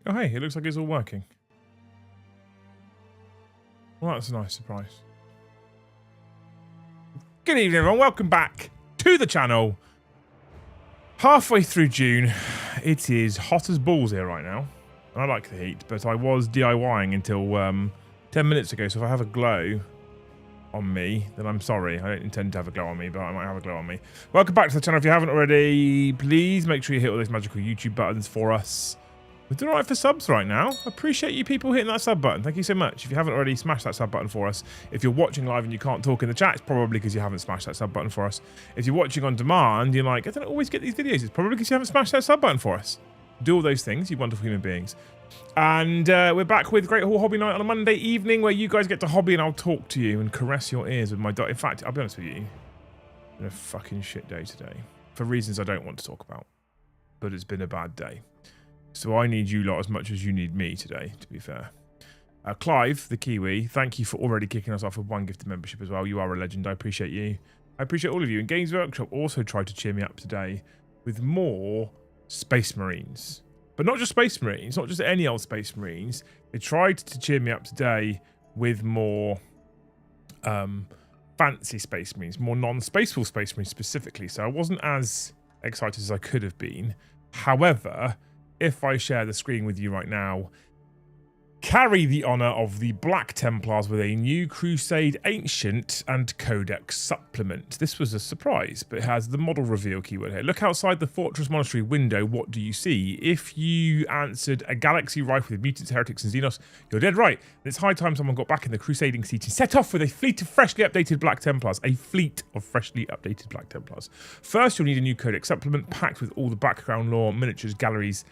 Oh, hey, it looks like it's all working. Well, that's a nice surprise. Good evening, everyone. Welcome back to the channel. Halfway through June. It is hot as balls here right now. I like the heat, but I was DIYing until 10 minutes ago, so if I have a glow on me, then I'm sorry. I don't intend to have a glow on me, but I might have a glow on me. Welcome back to the channel. If you haven't already, please make sure you hit all those magical YouTube buttons for us. We're doing all right for subs right now. Appreciate you people hitting that sub button. Thank you so much. If you haven't already, smash that sub button for us. If you're watching live and you can't talk in the chat, it's probably because you haven't smashed that sub button for us. If you're watching on demand, you're like, I don't always get these videos. It's probably because you haven't smashed that sub button for us. Do all those things, you wonderful human beings. And we're back with Great Hall Hobby Night on a Monday evening where you guys get to hobby and I'll talk to you and caress your ears with my dot. In fact, I'll be honest with you, it's been a fucking shit day today for reasons I don't want to talk about. But it's been a bad day. So I need you lot as much as you need me today, to be fair. Clive, the Kiwi, thank you for already kicking us off with one gifted membership as well. You are a legend. I appreciate you. I appreciate all of you. And Games Workshop also tried to cheer me up today with more Space Marines. But not just Space Marines, not just any old Space Marines. They tried to cheer me up today with more fancy Space Marines, more non-spaceful Space Marines specifically. So I wasn't as excited as I could have been. However, if I share the screen with you right now, carry the honour of the Black Templars with a new Crusade Ancient and Codex supplement. This was a surprise, but it has the model reveal keyword here. Look outside the Fortress Monastery window. What do you see? If you answered a galaxy rife with mutants, heretics, and xenos, you're dead right. And it's high time someone got back in the crusading siege and set off with a fleet of freshly updated Black Templars. A fleet of freshly updated Black Templars. First, you'll need a new Codex supplement packed with all the background lore, miniatures, galleries,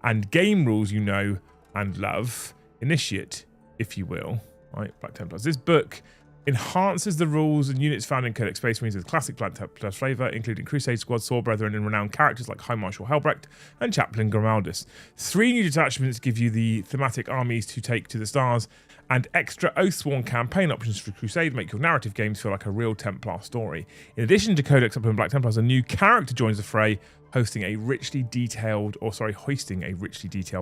and game rules you know and love. Initiate, if you will, right? Black Templars. This book enhances the rules and units found in Codex Space Marines with classic Black Templar flavour, including Crusade Squad, Sword Brethren, and renowned characters like High Marshal Helbrecht and Chaplain Grimaldus. 3 new detachments give you the thematic armies to take to the stars, and extra Oathsworn campaign options for Crusade make your narrative games feel like a real Templar story. In addition to Codex Supplement Black Templars, a new character joins the fray, hoisting a richly detailed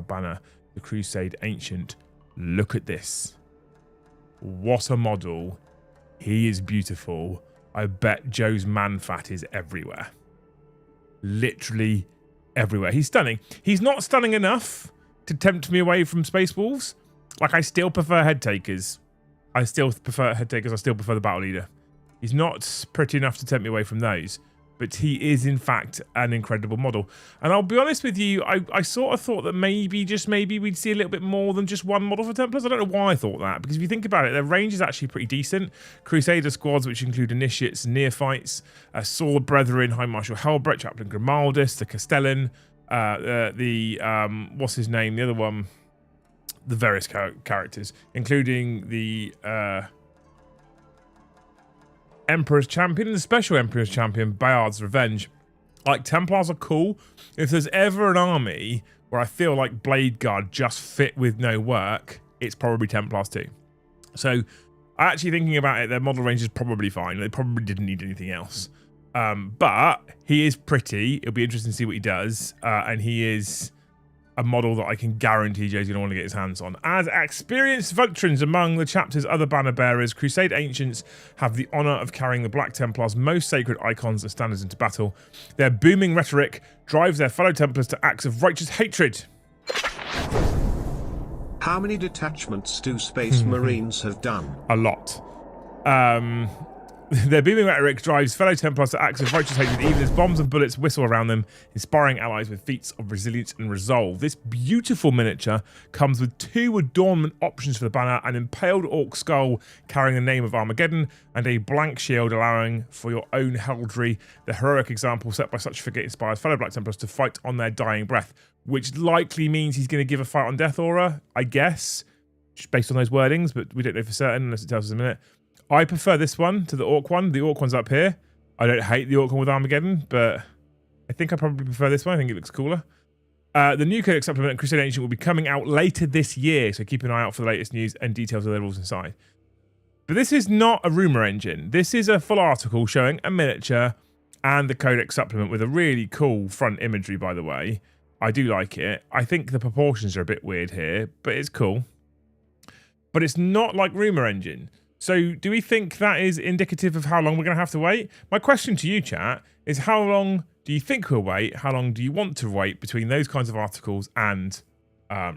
banner, the Crusade Ancient. Look at this. What a model. He is beautiful. I bet Joe's man fat is everywhere. Literally everywhere. He's stunning. He's not stunning enough to tempt me away from Space Wolves. Like, I still prefer head takers. I still prefer the battle leader. He's not pretty enough to tempt me away from those. But he is, in fact, an incredible model. And I'll be honest with you, I sort of thought that maybe, just maybe, we'd see a little bit more than just one model for Templars. I don't know why I thought that, because if you think about it, their range is actually pretty decent. Crusader squads, which include initiates and neophytes, Sword Brethren, High Marshal Helbrecht, Chaplain Grimaldus, the Castellan, what's his name, the other one, the various characters, including the Emperor's Champion and the Special Emperor's Champion, Bayard's Revenge. Like, Templars are cool. If there's ever an army where I feel like Blade Guard just fit with no work, it's probably Templars too. So, actually thinking about it, their model range is probably fine. They probably didn't need anything else. But he is pretty. It'll be interesting to see what he does. And he is a model that I can guarantee Jay's going to want to get his hands on. As experienced veterans among the chapter's other banner bearers, Crusade Ancients have the honour of carrying the Black Templars' most sacred icons and standards into battle. Their booming rhetoric drives their fellow Templars to acts of righteous hatred. How many detachments do Space Marines have done? A lot. Their booming rhetoric drives fellow Templars to acts of righteous hatred, even as bombs and bullets whistle around them, inspiring allies with feats of resilience and resolve. This beautiful miniature comes with 2 adornment options for the banner, an impaled orc skull carrying the name of Armageddon, and a blank shield allowing for your own heraldry, the heroic example set by such figure inspires fellow Black Templars to fight on their dying breath, which likely means he's going to give a fight on death aura, I guess, just based on those wordings, but we don't know for certain unless it tells us in a minute. I prefer this one to the Orc one. The Orc one's up here. I don't hate the Orc one with Armageddon, but I think I probably prefer this one. I think it looks cooler. The new Codex Supplement and Crusade Ancient will be coming out later this year, so keep an eye out for the latest news and details of the rules inside. But this is not a rumour engine. This is a full article showing a miniature and the Codex Supplement with a really cool front imagery, by the way. I do like it. I think the proportions are a bit weird here, but it's cool. But it's not like Rumour Engine. So do we think that is indicative of how long we're going to have to wait? My question to you, chat, is how long do you think we'll wait? How long do you want to wait between those kinds of articles and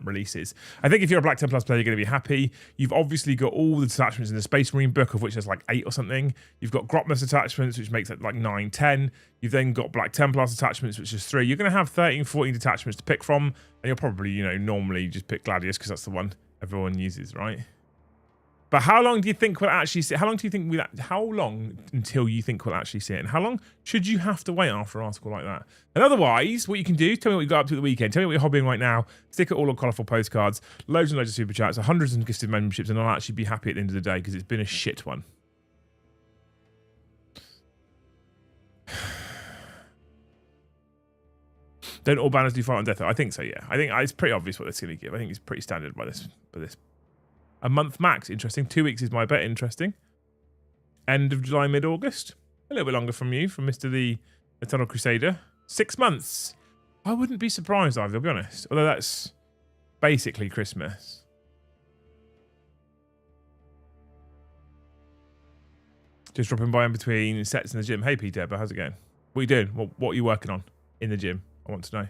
releases? I think if you're a Black Templars player, you're going to be happy. You've obviously got all the detachments in the Space Marine book, of which there's like 8 or something. You've got Grotmus detachments, which makes it like 9, 10. You've then got Black Templars detachments, which is 3. You're going to have 13, 14 detachments to pick from, and you'll probably, you know, normally just pick Gladius because that's the one everyone uses, right? But how long do you think we'll actually see? How long do you think how long until you think we'll actually see it? And how long should you have to wait after an article like that? And otherwise, what you can do, tell me what you got up to at the weekend. Tell me what you're hobbying right now. Stick it all on colourful postcards, loads and loads of super chats, hundreds of gifted memberships, and I'll actually be happy at the end of the day because it's been a shit one. Don't all banners do fight on death? I think so, yeah. I think it's pretty obvious what they're going to give. I think it's pretty standard by this. A month max, interesting. 2 weeks is my bet, interesting. End of July, mid-August. A little bit longer from you, from Mr. the Eternal Crusader. 6 months. I wouldn't be surprised either, I'll be honest. Although that's basically Christmas. Just dropping by in between sets in the gym. Hey, Peter, how's it going? What are you doing? What are you working on in the gym? I want to know.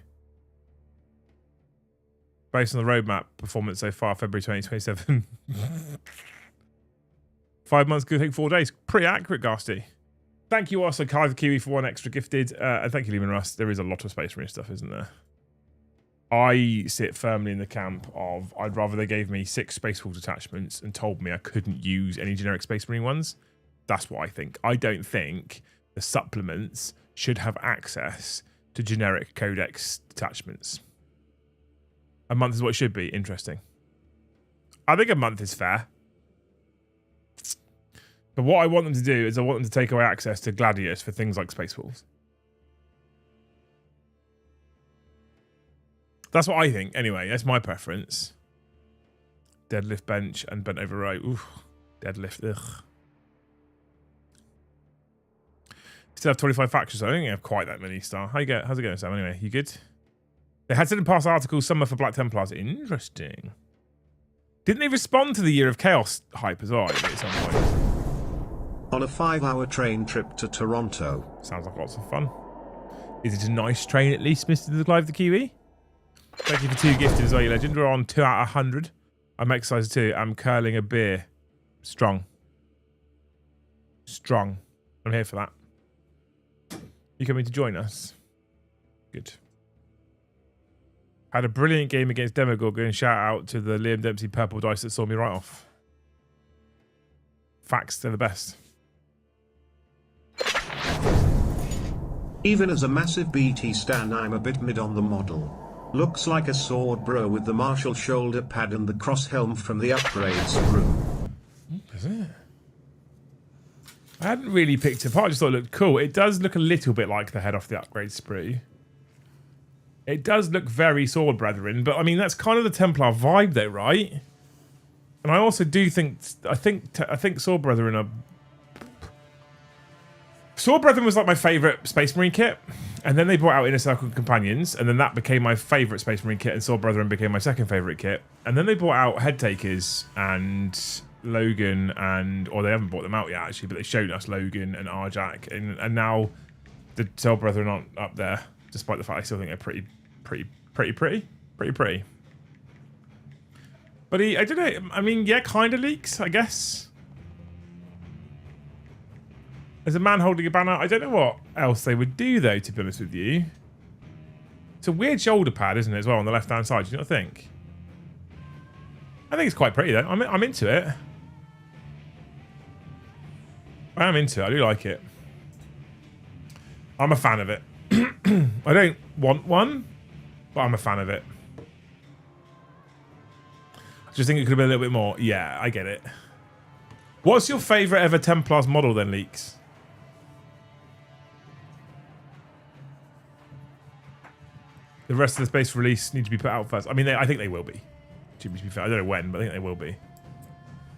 Based on the roadmap performance so far, February 2027. 5 months could take 4 days. Pretty accurate, Gasty. Thank you also, Kai the Kiwi, for 1 extra gifted. And thank you, Lehman Russ. There is a lot of Space Marine stuff, isn't there? I sit firmly in the camp of I'd rather they gave me 6 Space Wolf detachments and told me I couldn't use any generic Space Marine ones. That's what I think. I don't think the supplements should have access to generic Codex detachments. A month is what it should be. Interesting. I think a month is fair. But what I want them to do is I want them to take away access to Gladius for things like Space Wolves. That's what I think. Anyway, that's my preference. Deadlift bench and bent over row. Oof. Deadlift. Ugh. Still have 25 factions. So I don't think I have quite that many star. How's it going, Sam? Anyway, you good? They had sent past articles, summer for Black Templars. Interesting. Didn't they respond to the Year of Chaos hype as well? At some point? On a 5-hour train trip to Toronto. Sounds like lots of fun. Is it a nice train at least, Mr. The Clive the Kiwi? Thank you for 2 gifted as well, you legend. We're on 2 out of 100. I'm exercising too. I'm curling a beer. Strong. Strong. I'm here for that. You coming to join us? Good. Had a brilliant game against Demogorgon. Shout out to the Liam Dempsey purple dice that saw me right off. Facts, they're the best. Even as a massive BT stan, I'm a bit mid on the model. Looks like a sword bro with the Marshall shoulder pad and the cross helm from the upgrade sprue. Is it? I hadn't really picked it apart. I just thought it looked cool. It does look a little bit like the head off the upgrade sprue. It does look very Sword Brethren, but I mean that's kind of the Templar vibe, though, right? And I also do think I think Sword Brethren are. Sword Brethren was like my favourite Space Marine kit, and then they brought out Inner Circle Companions, and then that became my favourite Space Marine kit, and Sword Brethren became my second favourite kit, and then they brought out Head Takers and Logan, or they haven't brought them out yet actually, but they showed us Logan and Arjak, and now the Sword Brethren aren't up there. Despite the fact I still think they're pretty. But I don't know. I mean, yeah, kind of leaks, I guess. There's a man holding a banner. I don't know what else they would do, though, to be honest with you. It's a weird shoulder pad, isn't it, as well, on the left-hand side? Do you not think? I think it's quite pretty, though. I'm into it. I am into it. I do like it. I'm a fan of it. I don't want one, but I'm a fan of it. I just think it could have been a little bit more. Yeah, I get it. What's your favourite ever Templars model then, Leaks? The rest of the space release need to be put out first. I mean, I think they will be. To be fair, I don't know when, but I think they will be.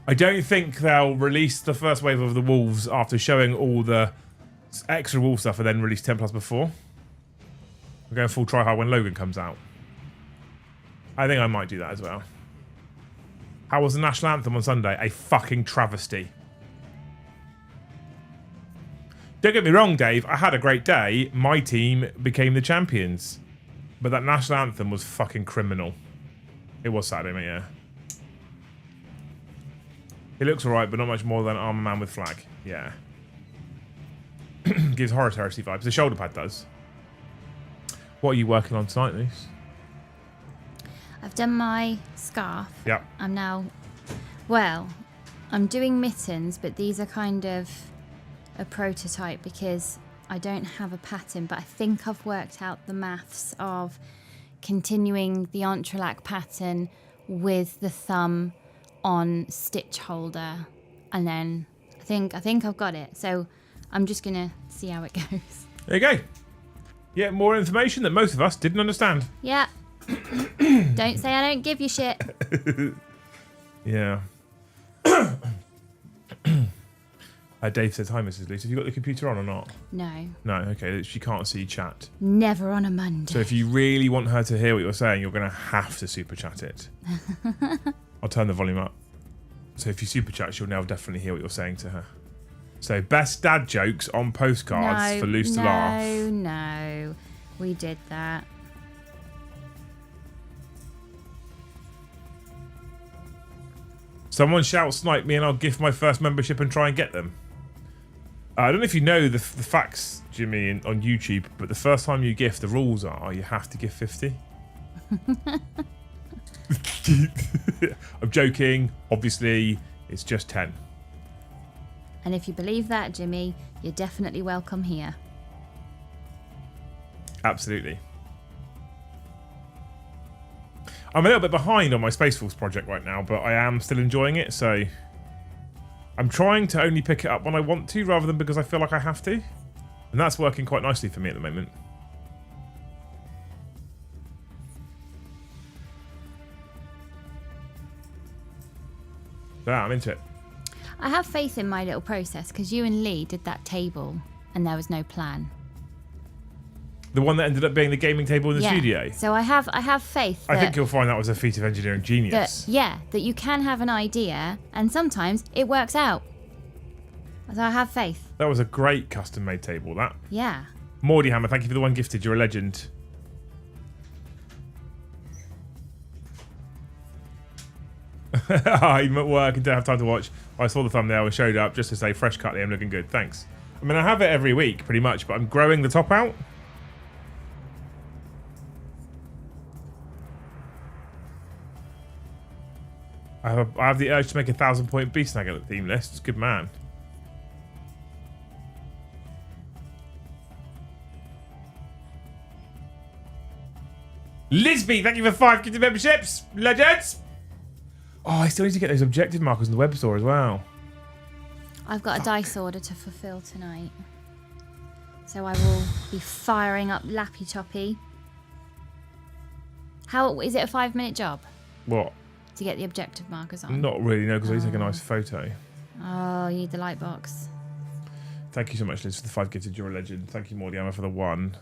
I don't think they'll release the first wave of the Wolves after showing all the extra Wolf stuff and then release Templars before. We're going full try-hard when Logan comes out. I think I might do that as well. How was the national anthem on Sunday? A fucking travesty. Don't get me wrong, Dave. I had a great day. My team became the champions. But that national anthem was fucking criminal. It was Saturday, mate, yeah. It looks alright, but not much more than armor man with flag. Yeah. Gives horror heresy vibes. The shoulder pad does. What are you working on tonight, Luce? I've done my scarf. Yep. I'm now... Well, I'm doing mittens, but these are kind of a prototype because I don't have a pattern, but I think I've worked out the maths of continuing the entrelac pattern with the thumb on stitch holder, and then I think I've got it. So I'm just gonna see how it goes. There you go. Yeah, more information that most of us didn't understand. Yeah. Don't say I don't give you shit. Yeah. Dave says, hi, Mrs. Luce. Have you got the computer on or not? No. No, okay. She can't see chat. Never on a Monday. So if you really want her to hear what you're saying, you're going to have to super chat it. I'll turn the volume up. So if you super chat, she'll now definitely hear what you're saying to her. So best dad jokes on postcards for Luce to laugh. No. We did that. Someone shout snipe me and I'll gift my first membership and try and get them. I don't know if you know the facts, Jimmy, on YouTube, but the first time you gift, the rules are you have to give 50. I'm joking. Obviously, it's just 10. And if you believe that, Jimmy, you're definitely welcome here. Absolutely. I'm a little bit behind on my Space Force project right now, but I am still enjoying it, so I'm trying to only pick it up when I want to rather than because I feel like I have to. And that's working quite nicely for me at the moment. Yeah, I'm into it. I have faith in my little process because you and Lee did that table and there was no plan. The one that ended up being the gaming table in the studio. So I have faith that, I think you'll find that was a feat of engineering genius. that you can have an idea and sometimes it works out. So I have faith. That was a great custom-made table, that. Yeah. Mordy Hammer, thank you for the one gifted. You're a legend. I'm at work and don't have time to watch. I saw the thumbnail and showed up just to say fresh cut, Liam, looking good. Thanks. I mean, I have it every week, pretty much, but I'm growing the top out. I have the urge to make a 1,000-point beast snagger theme list. Good man. Lisby, thank you for 5 gifted memberships. Legends. Oh, I still need to get those objective markers in the web store as well. I've got a dice order to fulfill tonight. So I will be firing up Lappy Toppy. How is it a 5-minute job? What? To get the objective markers on? Not really, no, because I need to take a nice photo. Oh, you need the light box. Thank you so much, Liz, for the 5 gifted. You're a legend. Thank you, Mordiama, for the 1.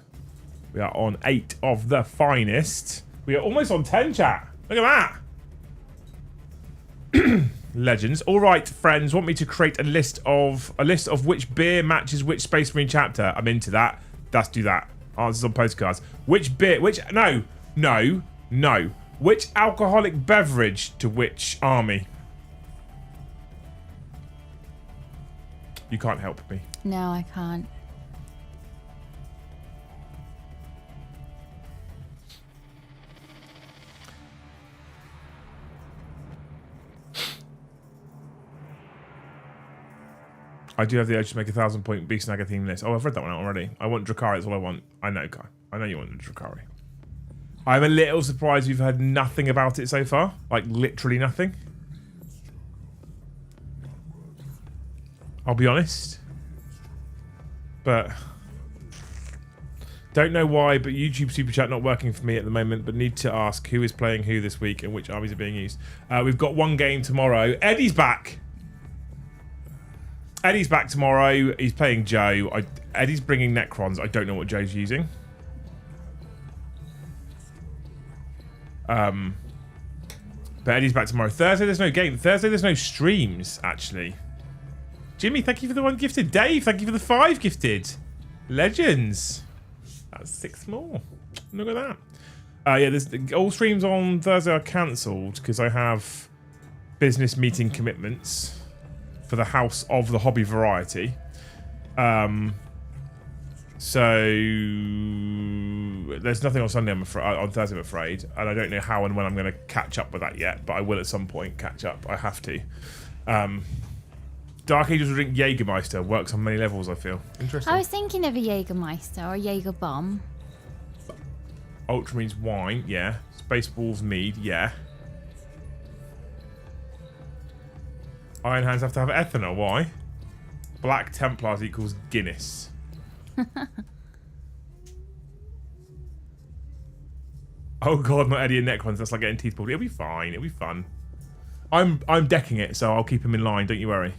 We are on 8 of the finest. We are almost on 10, chat. Look at that. Legends. All right, friends. Want me to create a list of which beer matches which Space Marine chapter? I'm into that. Let's do that. Answers on postcards. Which beer? No. Which alcoholic beverage to which army? You can't help me. No, I can't. I do have the urge to make a 1,000-point beast snagger theme list. Oh, I've read that one out already. I want Drakari, that's all I want. I know, Kai. I know you want Drakari. I'm a little surprised we've heard nothing about it so far. Like, literally nothing. I'll be honest. But don't know why, but YouTube Super Chat not working for me at the moment, but need to ask who is playing who this week and which armies are being used. We've got one game tomorrow. Eddie's back. Eddie's back tomorrow. He's playing Joe. Eddie's bringing Necrons. I don't know what Joe's using. But Eddie's back tomorrow. Thursday, there's no game. Thursday, there's no streams, actually. Jimmy, thank you for the 1 gifted. Dave, thank you for the 5 gifted. Legends. That's 6 more. Look at that. Yeah, all streams on Thursday are cancelled because I have business meeting commitments for the House of the Hobby Variety. So there's nothing on Sunday, on Thursday, I'm afraid, and I don't know how and when I'm going to catch up with that yet, but I will at some point catch up. I have to. Dark Angels will drink Jägermeister. Works on many levels, I feel. Interesting. I was thinking of a Jägermeister or a Jaeger bomb. Ultramarines wine, yeah. Spaceballs mead, yeah. Iron Hands have to have ethanol, why? Black Templars equals Guinness. Oh god, not Eddie and neck ones. That's like getting teeth pulled. It'll be fine. It'll be fun. I'm decking it, so I'll keep him in line. Don't you worry.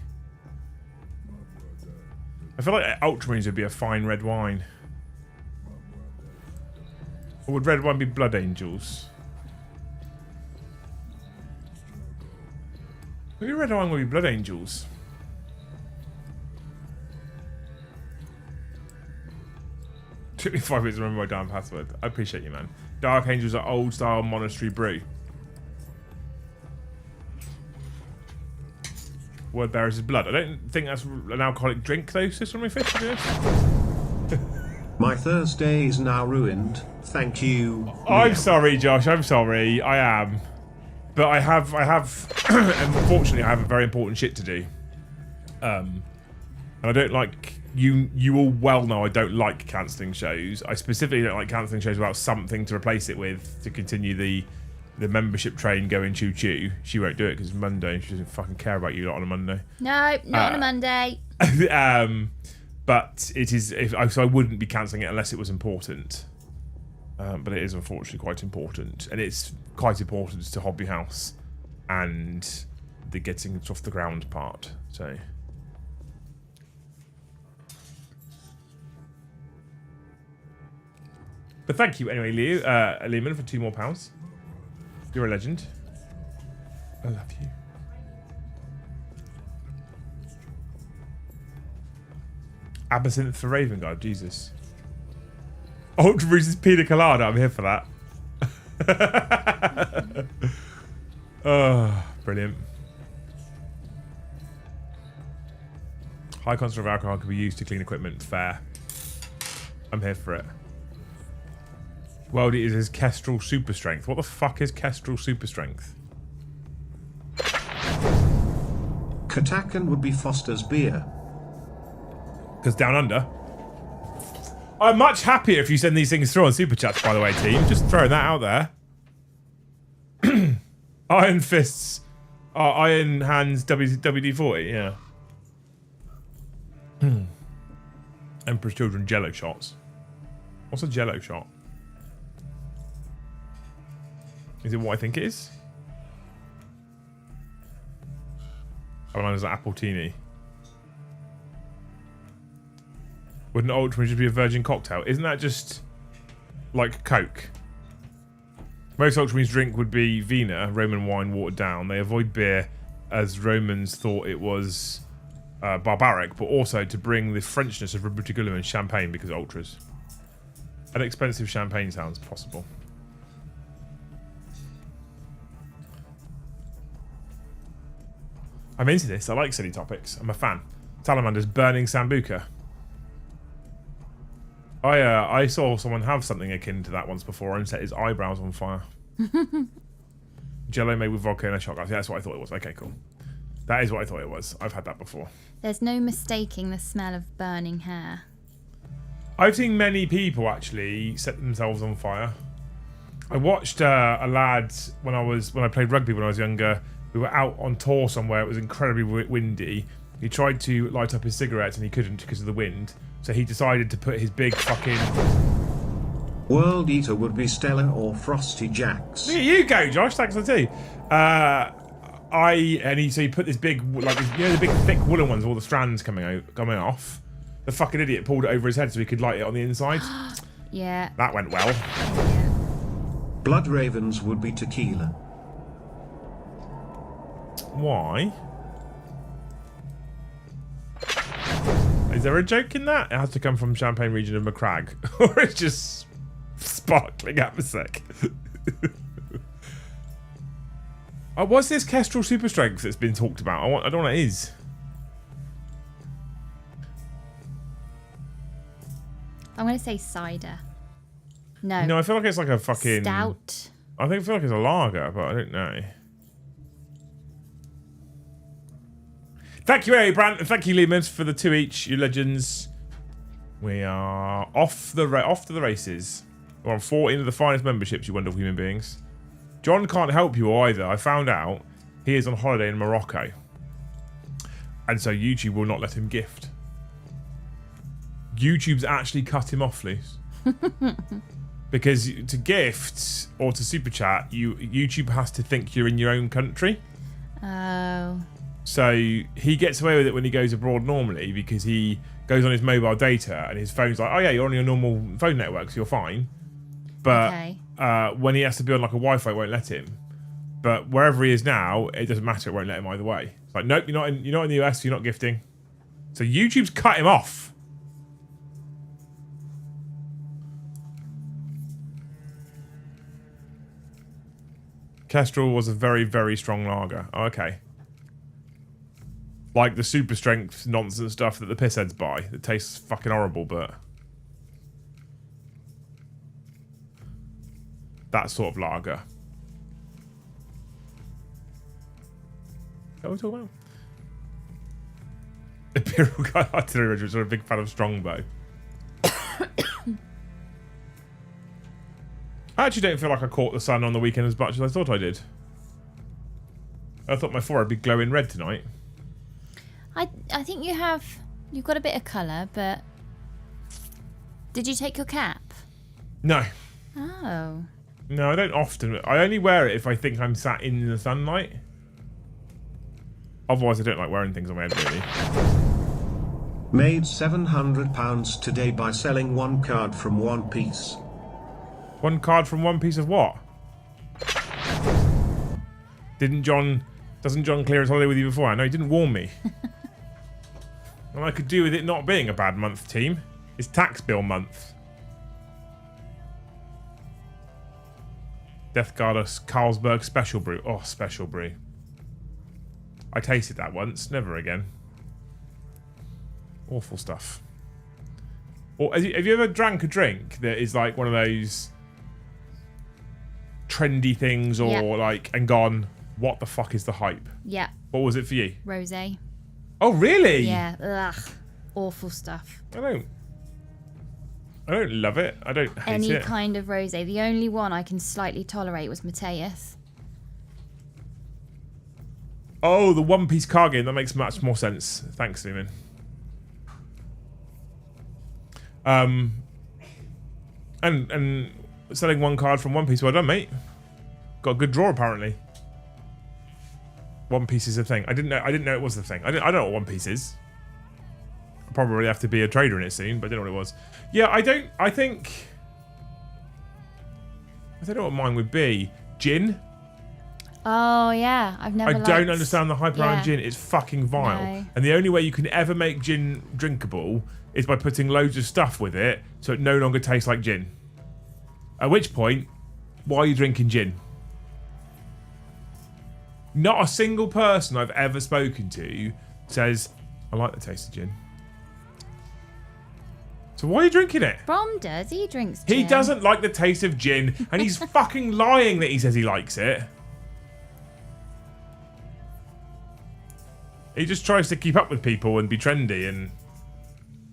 I feel like Ultramarines would be a fine red wine. Or would red wine be Blood Angels? Maybe red wine would be Blood Angels. Took me 5 minutes to remember my damn password. I appreciate you, man. Dark Angels are old style monastery brew. Word bearers is blood. I don't think that's an alcoholic drink though, Sister My Fish, to be honest. My Thursday is now ruined. Thank you. I'm sorry, Josh. I'm sorry. I am. But I have unfortunately I have a very important shit to do. And I don't like you all well know I don't like cancelling shows. I specifically don't like cancelling shows without something to replace it with to continue the membership train going choo choo. She won't do it because it's Monday and she doesn't fucking care about you lot on a Monday. No, not on a Monday. But it is so I wouldn't be cancelling it unless it was important. But it is unfortunately quite important, and it's quite important to Hobby House and the getting it off the ground part. So. But thank you anyway, Lehman, for £2 more. You're a legend. I love you. Absinthe for Raven God, Jesus. Ultra Bruce's Pina Colada, I'm here for that. Oh, brilliant. High concentrate of alcohol can be used to clean equipment. Fair. I'm here for it. World Eaters is Kestrel Super Strength. What the fuck is Kestrel Super Strength? Katakan would be Foster's beer. Because down under. I'm much happier if you send these things through on Super Chats, by the way, team. Just throwing that out there. Iron Fists. Iron Hands WD-40, yeah. Emperor's Children Jello Shots. What's a Jello Shot? Is it what I think it is? Oh, mine is an Appletini. Wouldn't Ultramarine just be a virgin cocktail? Isn't that just like Coke? Most Ultramarines drink would be Vina, Roman wine watered down. They avoid beer as Romans thought it was barbaric, but also to bring the Frenchness of Rebutagulum and champagne because ultras. An expensive champagne sounds possible. I'm into this. I like silly topics. I'm a fan. Salamander's burning Sambuca. I saw someone have something akin to that once before and set his eyebrows on fire. Jello made with vodka and a shot glass. Yeah, that's what I thought it was. Okay, cool. That is what I thought it was. I've had that before. There's no mistaking the smell of burning hair. I've seen many people actually set themselves on fire. I watched a lad when I played rugby when I was younger. We were out on tour somewhere. It was incredibly windy. He tried to light up his cigarettes and he couldn't because of the wind. So he decided to put his big fucking... World Eater would be Stella or Frosty Jacks. There you go, Josh. Thanks for the tea. So he put this big, like, the big thick woolen ones, all the strands coming off. The fucking idiot pulled it over his head so he could light it on the inside. Yeah. That went well. Yeah. Blood Ravens would be tequila. Why? Is there a joke in that? It has to come from Champagne region of Macragge. Or it's just sparkling atmosec. What's this Kestrel super strength that's been talked about? I don't know what it is. I'm going to say cider. No. No, I feel like it's like a fucking... Stout. I feel like it's a lager, but I don't know. Thank you, Harry Brandt, and thank you, Lehman, for the 2 each, you legends. We are off to the races. We're on 14 of the finest memberships, you wonderful human beings. John can't help you either. I found out he is on holiday in Morocco. And so YouTube will not let him gift. YouTube's actually cut him off loose. Because to gift or to super chat, YouTube has to think you're in your own country. Oh. So he gets away with it when he goes abroad normally because he goes on his mobile data and his phone's like, oh yeah, you're on your normal phone network, so you're fine. But when he has to be on like a Wi-Fi, it won't let him. But wherever he is now, it doesn't matter. It won't let him either way. It's like, nope, you're not in the US, you're not gifting. So YouTube's cut him off. Kestrel was a very, very strong lager. Oh, okay. Like the super strength nonsense stuff that the pissheads buy that tastes fucking horrible, but that sort of lager. What are we talking about? Imperial Guy Artillery Regiment, so I'm a big fan of Strongbow. I actually don't feel like I caught the sun on the weekend as much as I thought I did. I thought my forehead would be glowing red tonight. I think you've got a bit of colour, but did you take your cap? No. Oh. No, I don't often. I only wear it if I think I'm sat in the sunlight. Otherwise, I don't like wearing things on my head, really. Made £700 today by selling one card from One Piece. One card from one piece of what? Doesn't John clear his holiday with you before? No, he didn't warn me. And I could do with it not being a bad month, team. It's tax bill month. Death Goddess Carlsberg Special Brew. Oh, Special Brew. I tasted that once. Never again. Awful stuff. Or have you ever drank a drink that is like one of those trendy things or like and gone, what the fuck is the hype? Yeah. What was it for you? Rosé. Oh, really? Yeah. Ugh. Awful stuff. I don't love it. I don't hate Any it. kind of rosé. The only one I can slightly tolerate was Mateus. Oh, the One Piece card game. That makes much more sense. Thanks, Newman. And selling one card from One Piece. Well done, mate. Got a good draw apparently. One Piece is a thing. I didn't know it was the thing. I don't know what One Piece is. I'll probably have to be a trader in it soon, but I don't know what it was. Yeah, I don't know what mine would be. Gin. Oh yeah, I've never. I don't understand the hype around gin. It's fucking vile. No. And the only way you can ever make gin drinkable is by putting loads of stuff with it, so it no longer tastes like gin. At which point, why are you drinking gin? Not a single person I've ever spoken to says, I like the taste of gin. So why are you drinking it? Brom does. He drinks gin. He doesn't like the taste of gin, and he's fucking lying that he says he likes it. He just tries to keep up with people and be trendy, and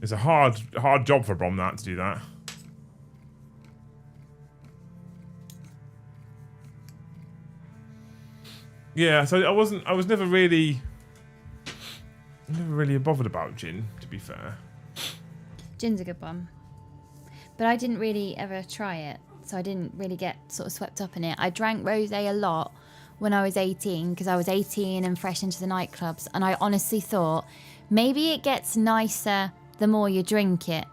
it's a hard job for Brom to do that. Yeah, so I was never really bothered about gin, to be fair. Gin's a good one. But I didn't really ever try it, so I didn't really get sort of swept up in it. I drank rosé a lot when I was 18, because I was 18 and fresh into the nightclubs, and I honestly thought maybe it gets nicer the more you drink it.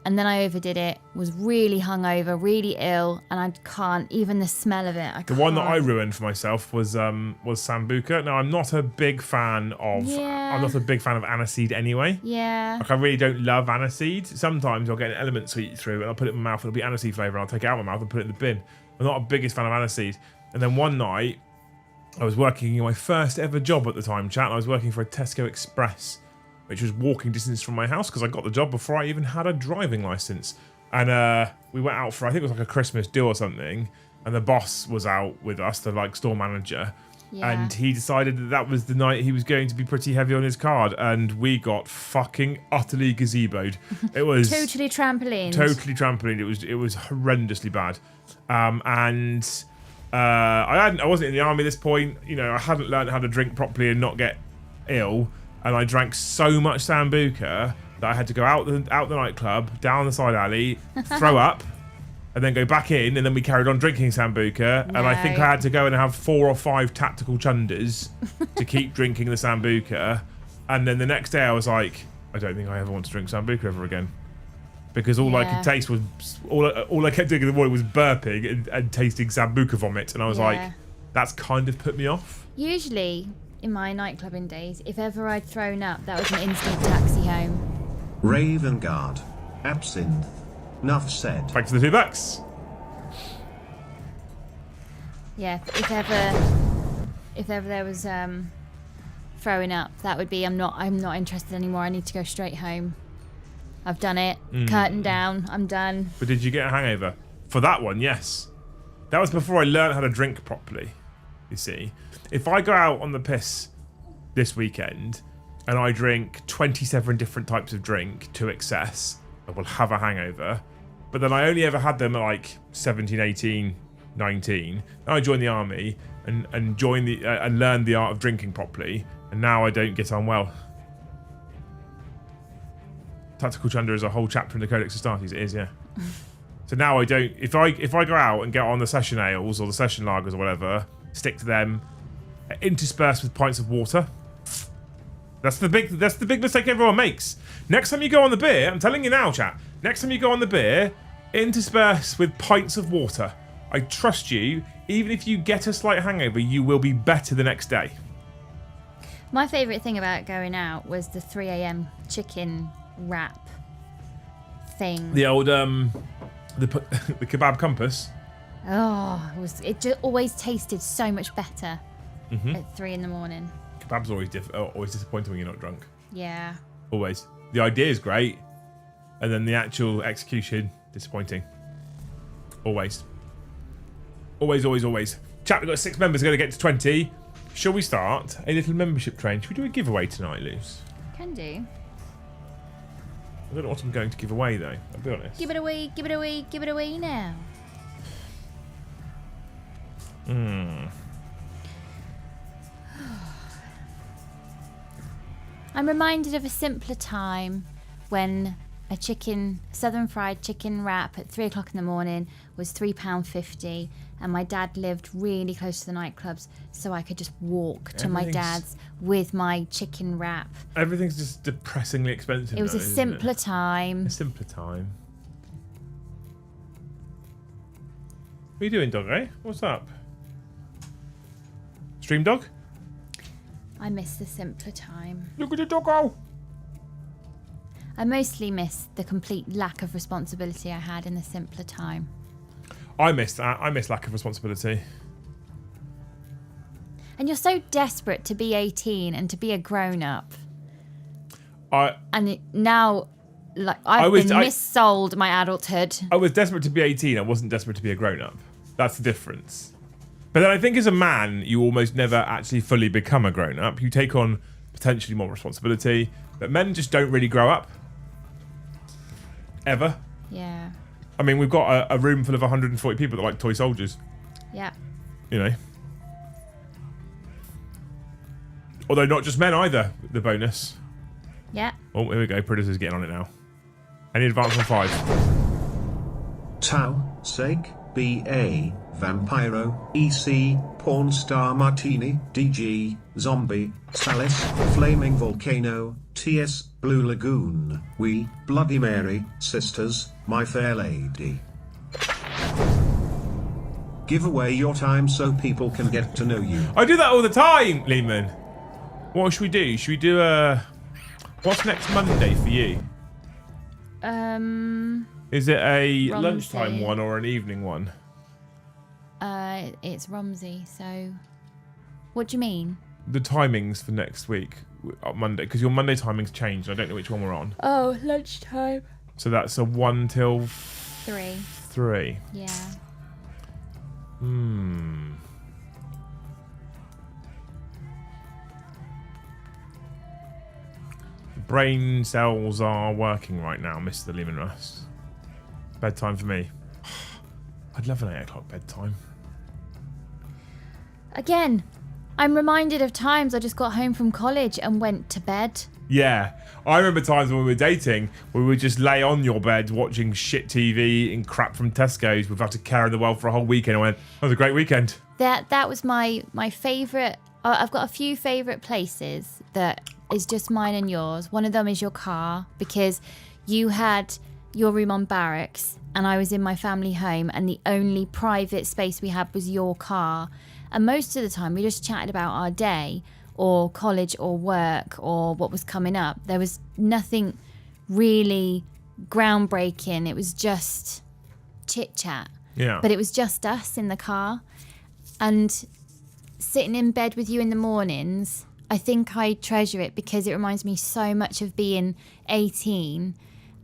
And then I overdid it, was really hungover, really ill, and I can't, even the smell of it, I can't. The one that I ruined for myself was Sambuca. Now, I'm not a big fan of aniseed anyway. Yeah. Like, I really don't love aniseed. Sometimes I'll get an element sweet through and I'll put it in my mouth, it'll be aniseed flavour, and I'll take it out of my mouth and put it in the bin. I'm not a biggest fan of aniseed. And then one night, I was working in my first ever job at the time, chat, and I was working for a Tesco Express, which was walking distance from my house because I got the job before I even had a driving license. And we went out for, I think it was like a Christmas do or something, and the boss was out with us, the like store manager, and he decided that was the night he was going to be pretty heavy on his card, and we got fucking utterly gazeboed. It was totally trampolined. Totally trampolined. It was horrendously bad. I wasn't in the army at this point. You know, I hadn't learned how to drink properly and not get ill. And I drank so much Sambuca that I had to go out the nightclub, down the side alley, throw up, and then go back in, and then we carried on drinking Sambuca. No. And I think I had to go and have 4 or 5 tactical chunders to keep drinking the Sambuca. And then the next day I was like, I don't think I ever want to drink Sambuca ever again. Because all I could taste was, all I kept doing in the morning was burping and tasting Sambuca vomit. And I was like, that's kind of put me off. Usually, in my nightclubbing days, if ever I'd thrown up, that was an instant taxi home. Raven Guard. Absinthe. Nuff said. Thanks for the $2. Yeah, if ever there was throwing up, that would be I'm not interested anymore. I need to go straight home. I've done it. Curtain down. I'm done. But did you get a hangover? For that one, yes. That was before I learned how to drink properly, you see. If I go out on the piss this weekend and I drink 27 different types of drink to excess, I will have a hangover. But then I only ever had them at like 17, 18, 19. Then I joined the army and learned the art of drinking properly. And now I don't get on well. Tactical Chunder is a whole chapter in the Codex Astartes. It is, yeah. So now I don't. If I go out and get on the session ales or the session lagers or whatever, stick to them, interspersed with pints of water. That's the big mistake everyone makes. Next time you go on the beer, I'm telling you now, chat. Next time you go on the beer, intersperse with pints of water. I trust you. Even if you get a slight hangover, you will be better the next day. My favourite thing about going out was the 3 a.m. chicken wrap thing. The old the kebab compass. Oh, it just always tasted so much better at 3 in the morning. Kebab's always disappointing when you're not drunk. Yeah. Always. The idea is great, and then the actual execution disappointing. Always. Always, always, always. Chat, we've got 6 members going to get to 20. Shall we start a little membership train? Should we do a giveaway tonight, Luz? Can do. I don't know what I'm going to give away, though. I'll be honest. Give it away, give it away, give it away now. I'm reminded of a simpler time when a southern fried chicken wrap at 3 o'clock in the morning was £3.50, and my dad lived really close to the nightclubs, so I could just walk to my dad's with my chicken wrap. Everything's just depressingly expensive. It was a simpler time. A simpler time. What are you doing, dog, eh? What's up? Stream dog? I miss the simpler time. Look at the doggo! I mostly miss the complete lack of responsibility I had in the simpler time. I miss that. I miss lack of responsibility. And you're so desperate to be 18 and to be a grown-up. Now, like, I've been missold my adulthood. I was desperate to be 18. I wasn't desperate to be a grown-up. That's the difference. But then I think as a man, you almost never actually fully become a grown-up. You take on potentially more responsibility. But men just don't really grow up. Ever. Yeah. I mean, we've got a room full of 140 people that like toy soldiers. Yeah. You know. Although not just men either, the bonus. Yeah. Oh, here we go. Predator's getting on it now. Any advance on 5? Tau, sake, BA, Vampiro, EC, Porn Star Martini, DG, Zombie, Salis, Flaming Volcano, TS, Blue Lagoon, We, Bloody Mary, Sisters, My Fair Lady. Give away your time so people can get to know you. I do that all the time, Lehman. What should we do? Should we do a... What's next Monday for you? Is it a Romsey. lunchtime one or an evening one? It's Romsey, so... What do you mean? The timings for next week, Monday, because your Monday timings changed. I don't know which one we're on. Oh, lunchtime. So that's a 1 till 3. 3. Yeah. Brain cells are working right now, Mr. Lehman Russ. Bedtime for me. I'd love an 8 o'clock bedtime. Again, I'm reminded of times I just got home from college and went to bed. Yeah. I remember times when we were dating where we would just lay on your bed watching shit TV, eating crap from Tesco's. We've had to carry the well for a whole weekend. I went, that was a great weekend. That was my favourite. I've got a few favourite places that is just mine and yours. One of them is your car, because you had your room on barracks and I was in my family home, and the only private space we had was your car. And most of the time we just chatted about our day or college or work or what was coming up. There was nothing really groundbreaking. It was just chit chat. Yeah. But it was just us in the car. And sitting in bed with you in the mornings, I think I treasure it because it reminds me so much of being 18,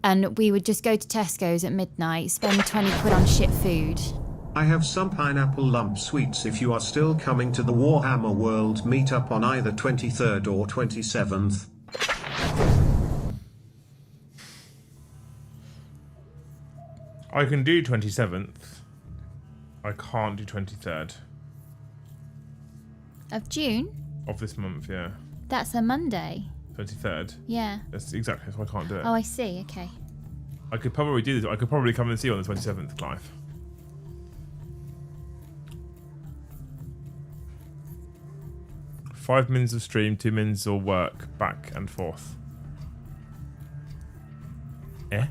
and we would just go to Tesco's at midnight, spend 20 quid on shit food. I have some pineapple lump sweets if you are still coming to the Warhammer World meetup on either 23rd or 27th. I can do 27th. I can't do 23rd. Of June? Of this month, yeah. That's a Monday. 23rd. Yeah. That's exactly, so I can't do it. Oh, I see. Okay. I could probably do this. I could probably come and see you on the 27th, Clive. Five minutes of stream, 2 minutes of work, back and forth. Eh?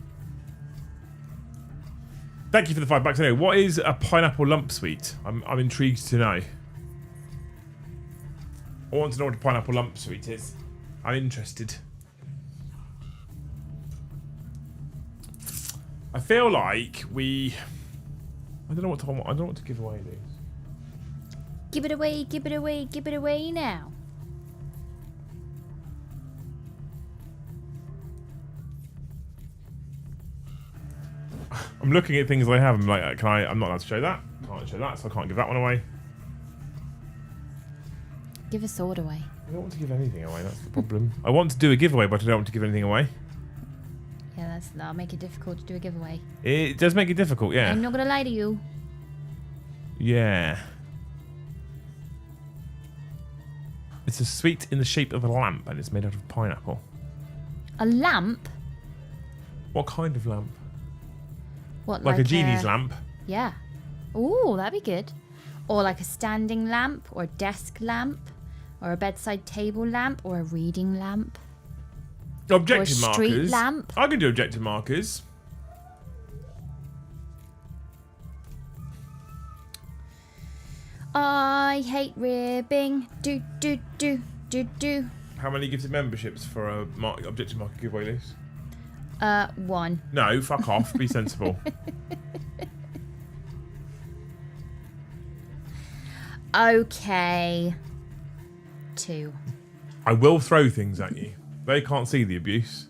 Thank you for the $5 anyway. What is a pineapple lump sweet? I'm intrigued to know. I want to know what a pineapple lump sweet is. I'm interested. I feel like we... I don't know what to give away, Lou. Give it away, give it away, give it away now. I'm looking at things I have. I'm like, I'm not allowed to show that. Can't show that, so I can't give that one away. Give a sword away. I don't want to give anything away. That's the problem. I want to do a giveaway, but I don't want to give anything away. Yeah, that'll make it difficult to do a giveaway. It does make it difficult, yeah. I'm not gonna lie to you. Yeah. It's a sweet in the shape of a lamp, and it's made out of pineapple. A lamp? What kind of lamp? What, Like a genie's lamp? Yeah. Ooh, that'd be good. Or like a standing lamp, or a desk lamp, or a bedside table lamp, or a reading lamp. Objective or a street markers. lamp. I can do objective markers. I hate ribbing. Do, do, do, do, do. How many gifted memberships for a objective marker giveaway, Liz? 1. No, fuck off. Be sensible. Okay. 2. I will throw things at you. They can't see the abuse.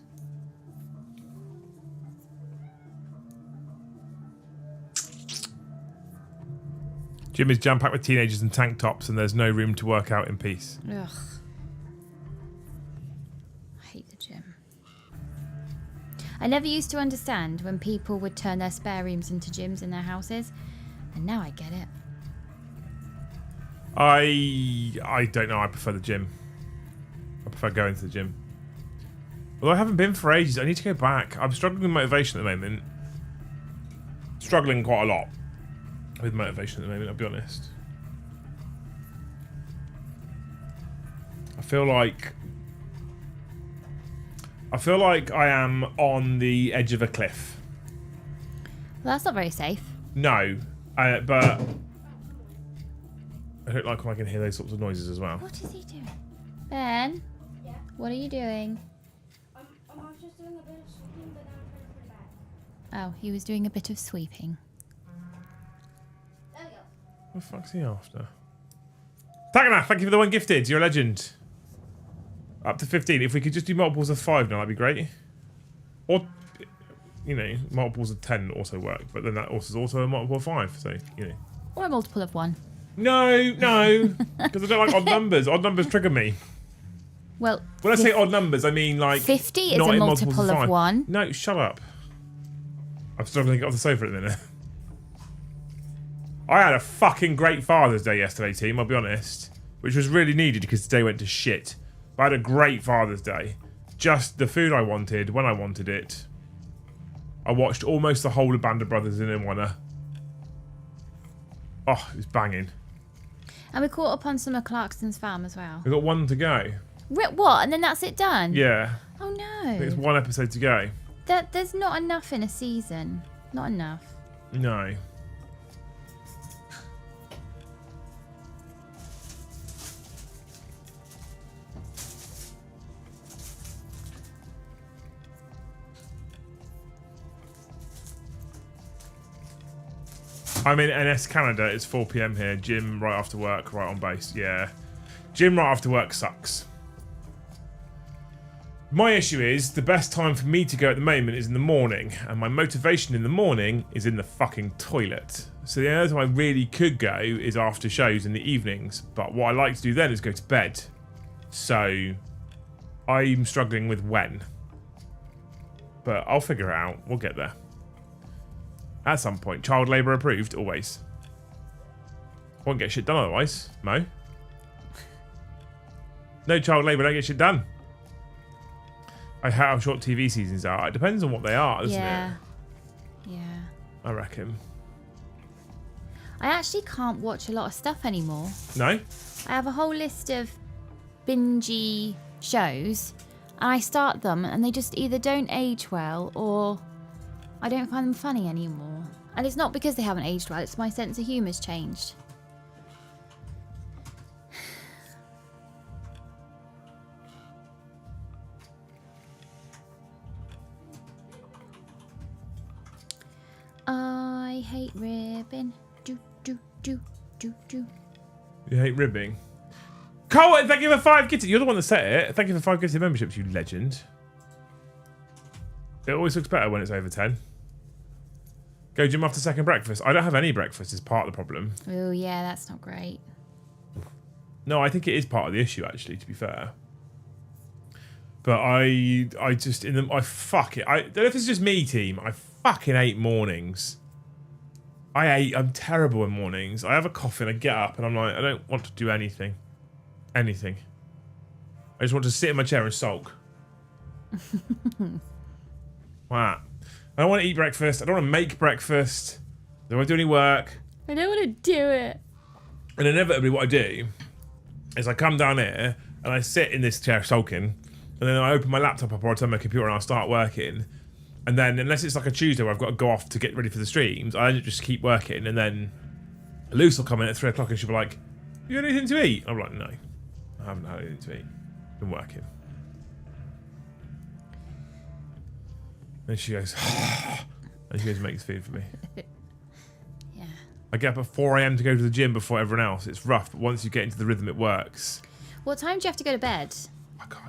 Gym is jam-packed with teenagers and tank tops, and there's no room to work out in peace. Ugh. I hate the gym. I never used to understand when people would turn their spare rooms into gyms in their houses, and now I get it. I don't know. I prefer the gym. I prefer going to the gym. Although I haven't been for ages. I need to go back. I'm struggling with motivation at the moment. Struggling quite a lot. with motivation at the moment, I'll be honest. I feel like I am on the edge of a cliff. Well, that's not very safe. No, but I don't like when I can hear those sorts of noises as well. What is he doing? Ben? Yeah. What are you doing? I was just doing a bit of sweeping, but now I'm trying to put it back. Oh, he was doing a bit of sweeping. There we go. What the fuck's he after? Tagana, thank you for the 1 gifted. You're a legend. Up to 15. If we could just do multiples of 5 now, that'd be great. Or, you know, multiples of 10 also work. But then that also is also a multiple of 5. So, you know. Or a multiple of 1. No. Because I don't like odd numbers. Odd numbers trigger me. Well, When I say odd numbers, I mean like 50 is not a in multiples multiple of 5. 1. No, shut up. I'm struggling to get off the sofa at the minute. I had a fucking great Father's Day yesterday, team, I'll be honest. Which was really needed because the day went to shit. But I had a great Father's Day. Just the food I wanted, when I wanted it. I watched almost the whole of Band of Brothers in one. Oh, it was banging. And we caught up on some of Clarkson's farm as well. We've got 1 to go. What? And then that's it done? Yeah. Oh I think no. it's 1 episode to go. There's not enough in a season. Not enough. No. I'm in NS Canada. It's 4 PM here. Gym right after work, right on base. Yeah. Gym right after work sucks. My issue is the best time for me to go at the moment is in the morning, and my motivation in the morning is in the fucking toilet. So the only time I really could go is after shows in the evenings. But what I like to do then is go to bed. So I'm struggling with when. But I'll figure it out. We'll get there. At some point. Child labour approved, always. Won't get shit done otherwise, Mo. No child labour, don't get shit done. How short TV seasons are. It depends on what they are, doesn't it? Yeah. I reckon. I actually can't watch a lot of stuff anymore. No? I have a whole list of bingey shows, and I start them, and they just either don't age well, or I don't find them funny anymore. And it's not because they haven't aged well, it's my sense of humour's changed. I hate ribbing. Do. You hate ribbing? Cole, thank you for 5 gifted. You're the one that set it. Thank you for 5 gifted memberships, you legend. It always looks better when it's over 10. Go gym after second breakfast. I don't have any breakfast is part of the problem. Oh yeah, that's not great. No, I think it is part of the issue, actually, to be fair. But I just, fuck it. I don't know if it's just me, team. I fucking hate mornings. I'm terrible in mornings. I have a coffee and I get up and I'm like, I don't want to do anything. Anything. I just want to sit in my chair and sulk. Wow. I don't want to eat breakfast. I don't want to make breakfast. I don't want to do any work. I don't want to do it. And inevitably what I do is I come down here and I sit in this chair sulking, and then I open my laptop up or I turn my computer and I'll start working. And then unless it's like a Tuesday where I've got to go off to get ready for the streams, I just keep working. And then Luce will come in at 3 o'clock and she'll be like, you got anything to eat? I'm like, no, I haven't had anything to eat. Been working. And she goes, and she goes and makes food for me. Yeah. I get up at 4 AM to go to the gym before everyone else. It's rough, but once you get into the rhythm, it works. What time do you have to go to bed?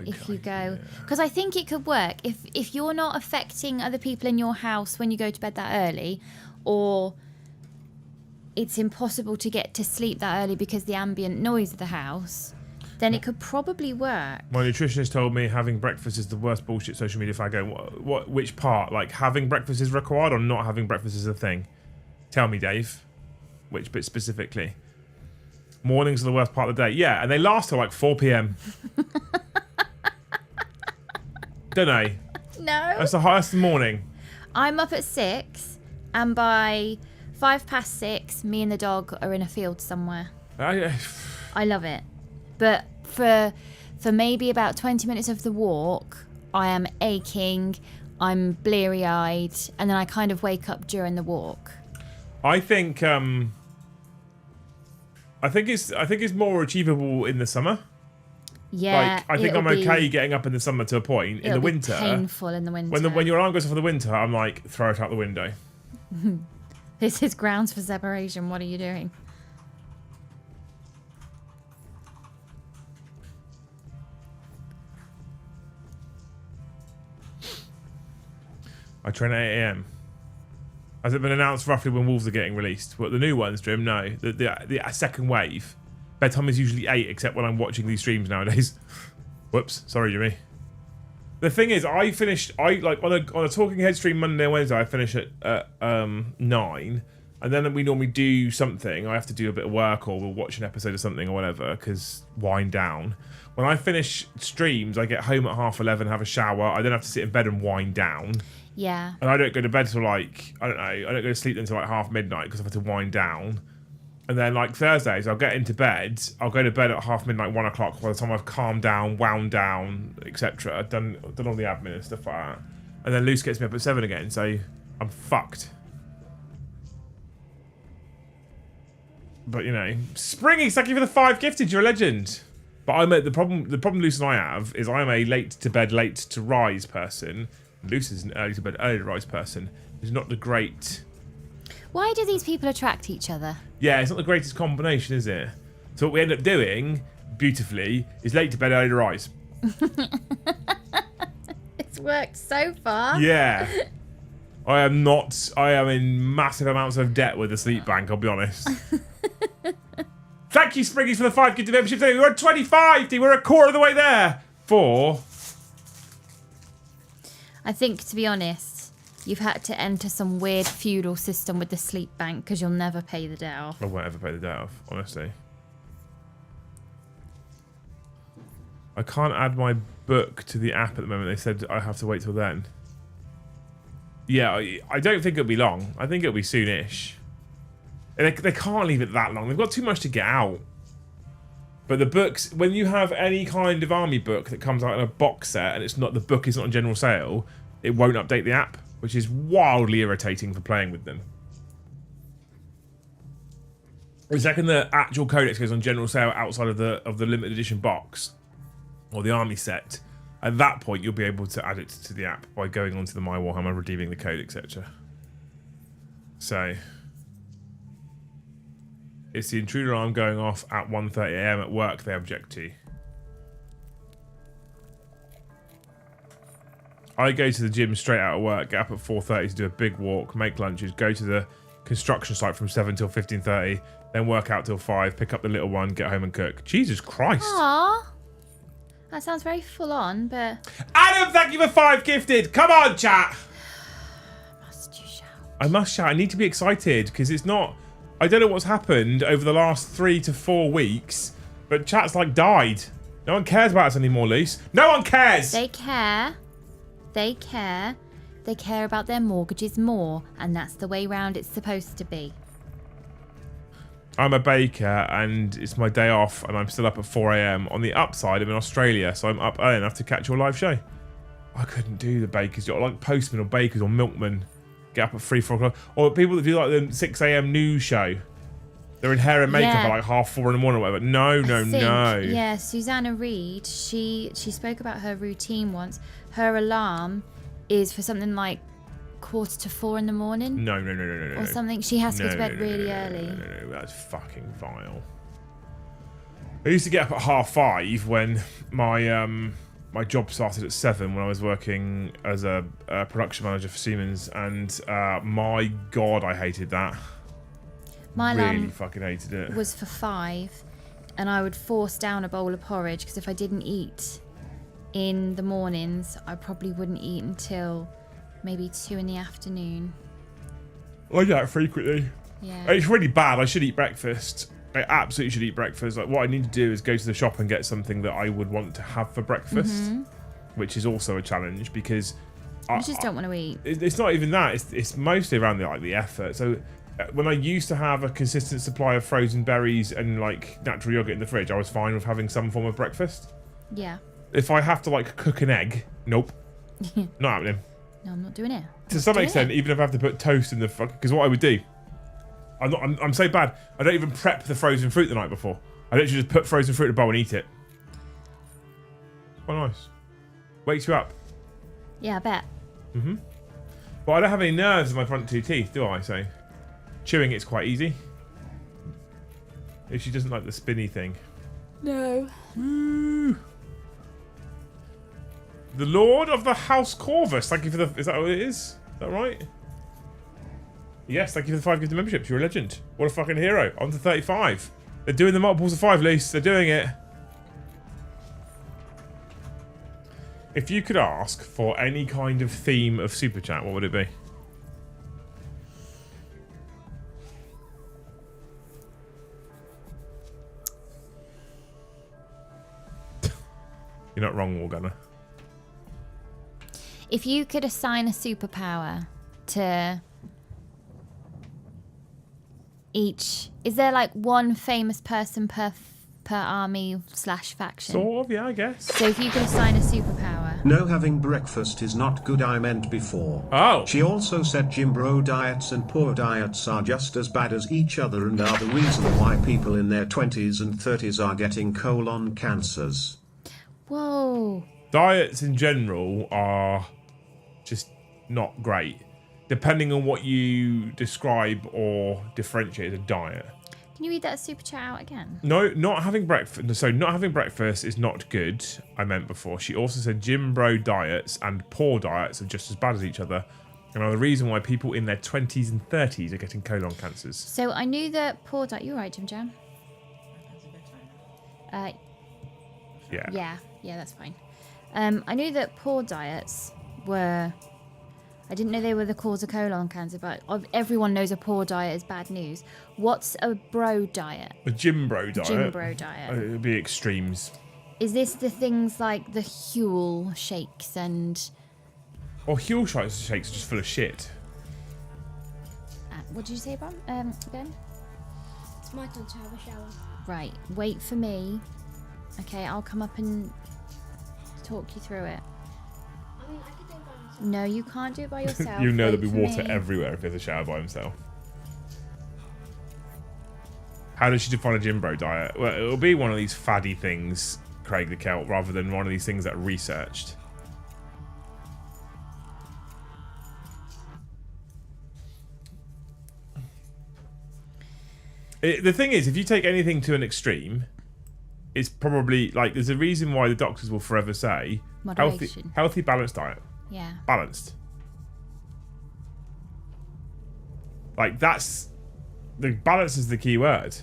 If you go, because I think it could work if you're not affecting other people in your house when you go to bed that early, or it's impossible to get to sleep that early because the ambient noise of the house, then it could probably work. My nutritionist told me having breakfast is the worst bullshit social media fad going. Which part? Like having breakfast is required or not having breakfast is a thing? Tell me, Dave. Which bit specifically? Mornings are the worst part of the day. Yeah, and they last till like 4 PM. Don't they? No. That's the highest morning. I'm up at 6, and by 6:05, me and the dog are in a field somewhere. I love it. But for maybe about 20 minutes of the walk, I am aching, I'm bleary-eyed, and then I kind of wake up during the walk. I think it's more achievable in the summer. Yeah, like I think I'm okay getting up in the summer to a point. In the winter, painful in the winter. When your alarm goes off for the winter, I'm like, throw it out the window. This is grounds for separation. What are you doing? I train at 8 AM. Has it been announced roughly when wolves are getting released? What, the new ones, Jim? No. The second wave. Bedtime is usually 8, except when I'm watching these streams nowadays. Whoops. Sorry, Jimmy. The thing is, I like on a Talking Head stream Monday and Wednesday, I finish at 9. And then we normally do something. I have to do a bit of work or we'll watch an episode of something or whatever, because wind down. When I finish streams, I get home at 11:30, have a shower. I then have to sit in bed and wind down. Yeah. And I don't go to bed till like, I don't know, I don't go to sleep until like half midnight because I have to wind down. And then like Thursdays, I'll get into bed. I'll go to bed at half midnight, 1 o'clock by the time I've calmed down, wound down, etc. I've done all the admin and stuff like that. And then Luce gets me up at 7 again, so I'm fucked. But you know, Springy, thank you for the 5 gifted. You're a legend. But I'm at the problem Luce and I have is I'm a late to bed, late to rise person. Luce is an early to bed, early to rise person. It's not the great. Why do these people attract each other? Yeah, it's not the greatest combination, is it? So what we end up doing, beautifully, is late to bed, early to rise. It's worked so far. Yeah. I am in massive amounts of debt with the sleep bank, I'll be honest. Thank you, Springies, for the 5 gifted membership today. We're at 25, we're a quarter of the way there. I think, to be honest, you've had to enter some weird feudal system with the sleep bank because you'll never pay the debt off. I won't ever pay the debt off, honestly. I can't add my book to the app at the moment. They said I have to wait till then. Yeah, I don't think it'll be long. I think it'll be soonish. They can't leave it that long. They've got too much to get out. But the books, when you have any kind of army book that comes out in a box set and the book is not on general sale, it won't update the app, which is wildly irritating for playing with them. The second the actual codex goes on general sale outside of the limited edition box or the army set, at that point you'll be able to add it to the app by going onto the My Warhammer, redeeming the code, etc. So it's the intruder alarm going off at 1:30 AM at work they object to. I go to the gym straight out of work, get up at 4:30 to do a big walk, make lunches, go to the construction site from 7 till 15:30, then work out till 5, pick up the little one, get home and cook. Jesus Christ. Aww. That sounds very full on, but... Adam, thank you for 5 gifted. Come on, chat. Must you shout? I must shout. I need to be excited because it's not... I don't know what's happened over the last 3 to 4 weeks, but chat's like died. No one cares about us anymore, Luce. No one cares. They care. They care. They care about their mortgages more, and that's the way round it's supposed to be. I'm a baker and it's my day off and I'm still up at 4 AM. On the upside, I'm in Australia, so I'm up early enough to catch your live show. I couldn't do the bakers. You're like postmen or bakers or milkmen. Get up at 3, 4 o'clock. Or people that do like the 6 AM news show. They're in hair and makeup at like 4:30 in the morning or whatever. No. Yeah, Susanna Reid, she spoke about her routine once. Her alarm is for something like 3:45 in the morning. No. Or something. She has to go to bed really early. No, that's fucking vile. I used to get up at 5:30 when my job started at 7 when I was working as a production manager for Siemens, and my God, I hated that. My really alarm fucking hated it. Was for 5, and I would force down a bowl of porridge because if I didn't eat in the mornings, I probably wouldn't eat until maybe 2 in the afternoon. I do that frequently. Yeah. It's really bad. I should eat breakfast. I absolutely should eat breakfast. Like, what I need to do is go to the shop and get something that I would want to have for breakfast, which is also a challenge because I just don't want to eat. It's not even that. It's mostly around the effort. So when I used to have a consistent supply of frozen berries and like natural yogurt in the fridge, I was fine with having some form of breakfast. Yeah. If I have to like cook an egg, nope, not happening. No, I'm not doing it. To some extent, even if I have to put toast in the fuck, because what I would do, I'm so bad. I don't even prep the frozen fruit the night before. I literally just put frozen fruit in a bowl and eat it. Quite nice. Wakes you up. Yeah, I bet. But I don't have any nerves in my front two teeth, do I? So chewing it's quite easy. If she doesn't like the spinny thing. No. Woo. The Lord of the House Corvus. Thank you for the... Is that what it is? Is that right? Yes, thank you for the 5 gifted memberships. You're a legend. What a fucking hero. On to 35. They're doing the multiples of 5, Lise. They're doing it. If you could ask for any kind of theme of Super Chat, what would it be? You're not wrong, Wargunner. If you could assign a superpower to each, is there like one famous person per army / faction? Sort of, yeah, I guess. So if you could assign a superpower. No, having breakfast is not good, I meant before. Oh. She also said Jimbro diets and poor diets are just as bad as each other and are the reason why people in their 20s and 30s are getting colon cancers. Whoa. Diets in general are just not great, depending on what you describe or differentiate as a diet. Can you read that super chat out again? No, not having breakfast. So not having breakfast is not good. I meant before. She also said gym bro diets and poor diets are just as bad as each other, and are the reason why people in their 20s and 30s are getting colon cancers. So I knew that poor diet. You're right, Jim Jam. Yeah. Yeah, that's fine. I knew that poor diets were. I didn't know they were the cause of colon cancer, but everyone knows a poor diet is bad news. What's a bro diet? A gym bro diet. Gym bro diet. It would be extremes. Is this the things like the Huel shakes and... Or Huel shakes are just full of shit. What did you say, Ben? It's my turn to have a shower. Right, wait for me. Okay, I'll come up and talk you through it. I mean, I could do it by myself. No, you can't do it by yourself. You know Wait there'll be for water me. everywhere if there's a shower by himself. How does she define a gym bro diet? Well, it'll be one of these faddy things, Craig the Celt, rather than one of these things that are researched. The thing is, if you take anything to an extreme, it's probably like there's a reason why the doctors will forever say Moderation. healthy, balanced diet. Yeah. Balanced. Like that's the balance is the key word.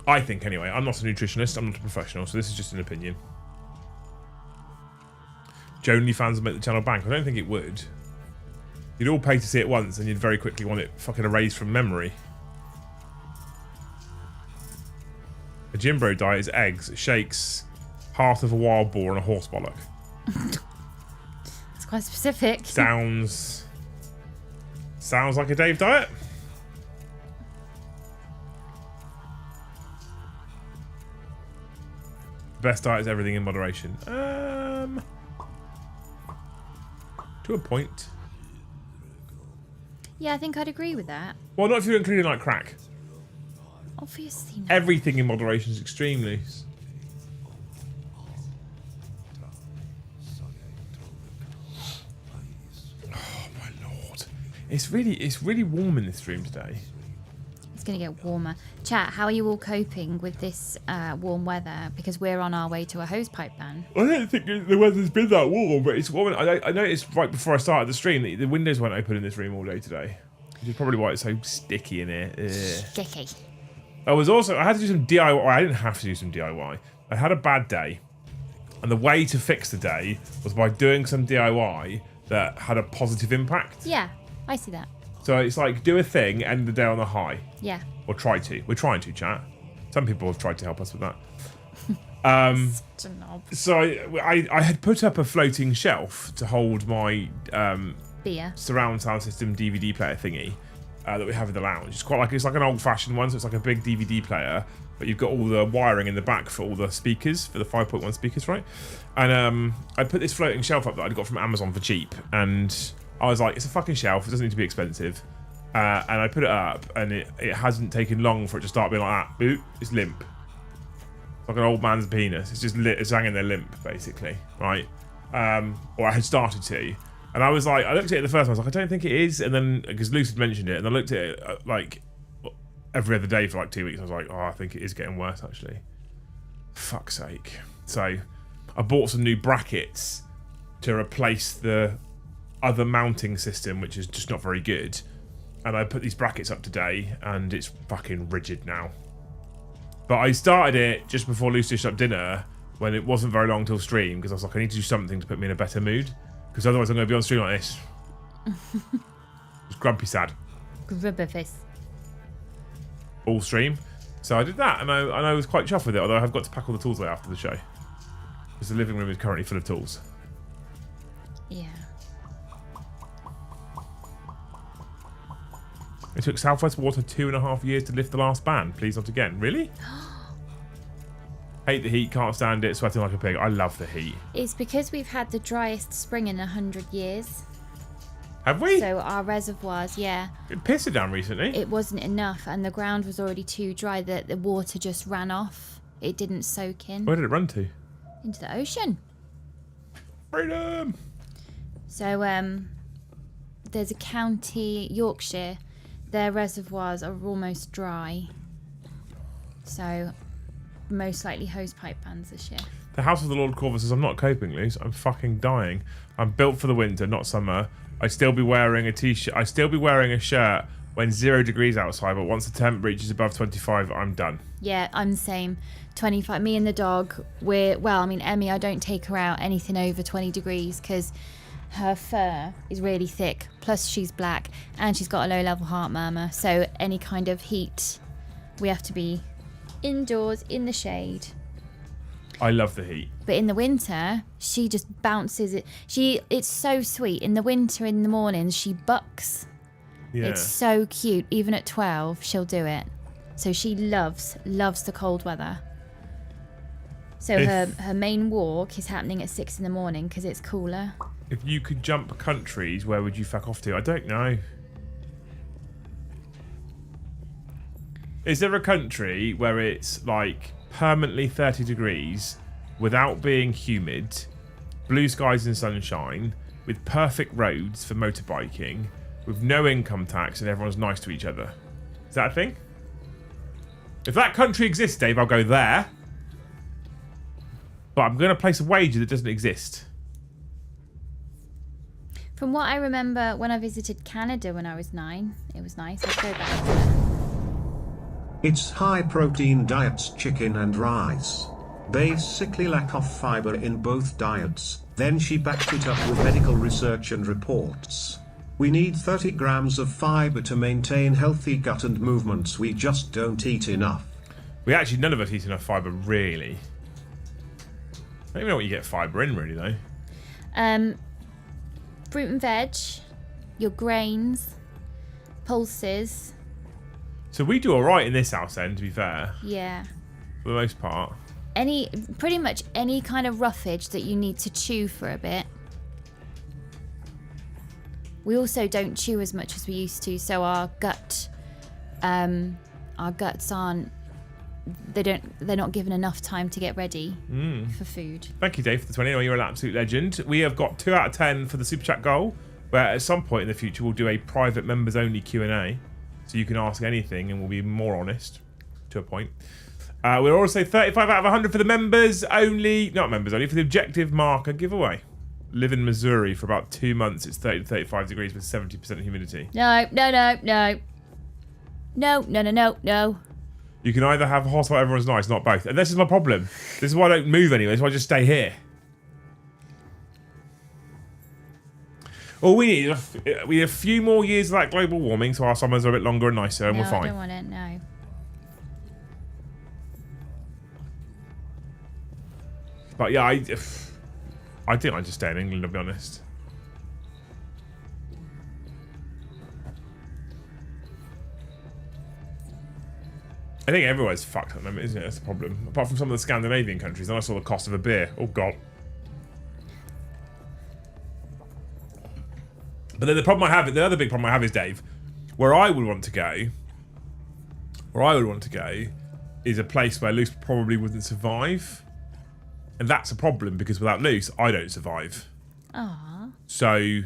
I think anyway. I'm not a nutritionist. I'm not a professional, so this is just an opinion. Do OnlyFans will make the channel bank? I don't think it would. You'd all pay to see it once, and you'd very quickly want it fucking erased from memory. A gym bro diet is eggs, shakes, heart of a wild boar, and a horse bollock. It's quite specific. Sounds like a Dave diet. The best diet is everything in moderation. To a point. Yeah, I think I'd agree with that. Well, not if you're including like crack. Obviously not. Everything in moderation is extremely. Oh my lord! It's really warm in this room today. It's going to get warmer. Chat, how are you all coping with this warm weather? Because we're on our way to a hosepipe ban. I don't think the weather's been that warm, but it's warm. I noticed right before I started the stream that the windows weren't open in this room all day today, which is probably why it's so sticky in here. Ugh. Sticky. I had to do some DIY. I didn't have to do some DIY. I had a bad day, and the way to fix the day was by doing some DIY that had a positive impact. Yeah, I see that. So it's like do a thing, end the day on a high. Yeah. Or try to. We're trying to, chat. Some people have tried to help us with that. Such a knob. So I had put up a floating shelf to hold my Beer. surround sound system DVD player thingy that we have in the lounge. It's like an old-fashioned one, so it's like a big DVD player, but you've got all the wiring in the back for all the speakers, for the 5.1 speakers, right? And I put this floating shelf up that I'd got from Amazon for cheap, and I was like, it's a fucking shelf, it doesn't need to be expensive. And I put it up, and it hasn't taken long for it to start being like that. Boop, it's limp. It's like an old man's penis. It's just it's hanging there limp, basically, right? Or I had started to. And I was like, I looked at it the first time, I was like, I don't think it is. And then, because Luce had mentioned it, and I looked at it like every other day for like 2 weeks. I was like, oh, I think it is getting worse, actually. Fuck's sake. So I bought some new brackets to replace the other mounting system, which is just not very good. And I put these brackets up today, and it's fucking rigid now. But I started it just before Luce dished up dinner, when it wasn't very long till stream, because I was like, I need to do something to put me in a better mood. Because otherwise I'm going to be on stream like this. Just grumpy sad. Grubber face. All stream. So I did that, and I was quite chuffed with it, although I've got to pack all the tools away after the show. Because the living room is currently full of tools. Yeah. It took Southwest Water 2.5 years to lift the last ban. Please not again. Really? Hate the heat, can't stand it, sweating like a pig. I love the heat. It's because we've had the driest spring in 100 years. Have we? So our reservoirs, yeah. It pissed it down recently. It wasn't enough, and the ground was already too dry that the water just ran off. It didn't soak in. Where did it run to? Into the ocean. Freedom! So, there's a county, Yorkshire, their reservoirs are almost dry. So, most likely hose pipe bans this year. The House of the Lord Corvus says, I'm not coping, Luce. I'm fucking dying. I'm built for the winter, not summer. I'd still be wearing a t-shirt. I'd still be wearing a shirt when 0 degrees outside, but once the temp reaches above 25, I'm done. Yeah, I'm the same. 25. Me and the dog, Emmy, I don't take her out anything over 20 degrees because her fur is really thick. Plus, she's black and she's got a low-level heart murmur. So any kind of heat, we have to be indoors in the shade. I love the heat. But in the winter, she just bounces it. It's so sweet. In the winter, in the mornings, she bucks. Yeah. It's so cute. Even at 12, she'll do it. So she loves the cold weather. So her main walk is happening at 6 in the morning because it's cooler. If you could jump countries, where would you fuck off to? I don't know. Is there a country where it's like permanently 30 degrees without being humid, blue skies and sunshine, with perfect roads for motorbiking, with no income tax and everyone's nice to each other? Is that a thing? If that country exists, Dave, I'll go there. But I'm going to place a wager that doesn't exist. From what I remember when I visited Canada when I was 9, it was nice. I'd go back there. It's high protein diets, chicken and rice. Basically lack of fiber in both diets. Then she backed it up with medical research and reports. We need 30 grams of fiber to maintain healthy gut and movements. We just don't eat enough. We actually, none of us eat enough fiber, really. I don't even know what you get fiber in, really, though. Fruit and veg, your grains, pulses. So we do all right in this house, then, to be fair. Yeah. For the most part. Pretty much any kind of roughage that you need to chew for a bit. We also don't chew as much as we used to, so our guts aren't. They're not given enough time to get ready for food. Thank you, Dave, for the 20. You're an absolute legend. We have got 2 out of 10 for the Super Chat goal, where at some point in the future we'll do a private members-only Q&A, so you can ask anything and we'll be more honest, to a point. We'll also 35 out of 100 for the members only, not members only, for the objective marker giveaway. Live in Missouri for about 2 months. It's 30 to 35 degrees with 70% humidity. No. You can either have hot or everyone's nice, not both. And this is my problem. This is why I don't move anyway, so I just stay here. All we need is a few more years of that global warming, so our summers are a bit longer and nicer, and we're fine. I don't want it, no. But yeah, I think I'd just stay in England, to be honest. I think everywhere's fucked at the moment, isn't it? That's the problem. Apart from some of the Scandinavian countries, and I saw the cost of a beer. Oh god. But then the other big problem I have is, Dave, where I would want to go is a place where Luce probably wouldn't survive. And that's a problem because without Luce, I don't survive. Aww. So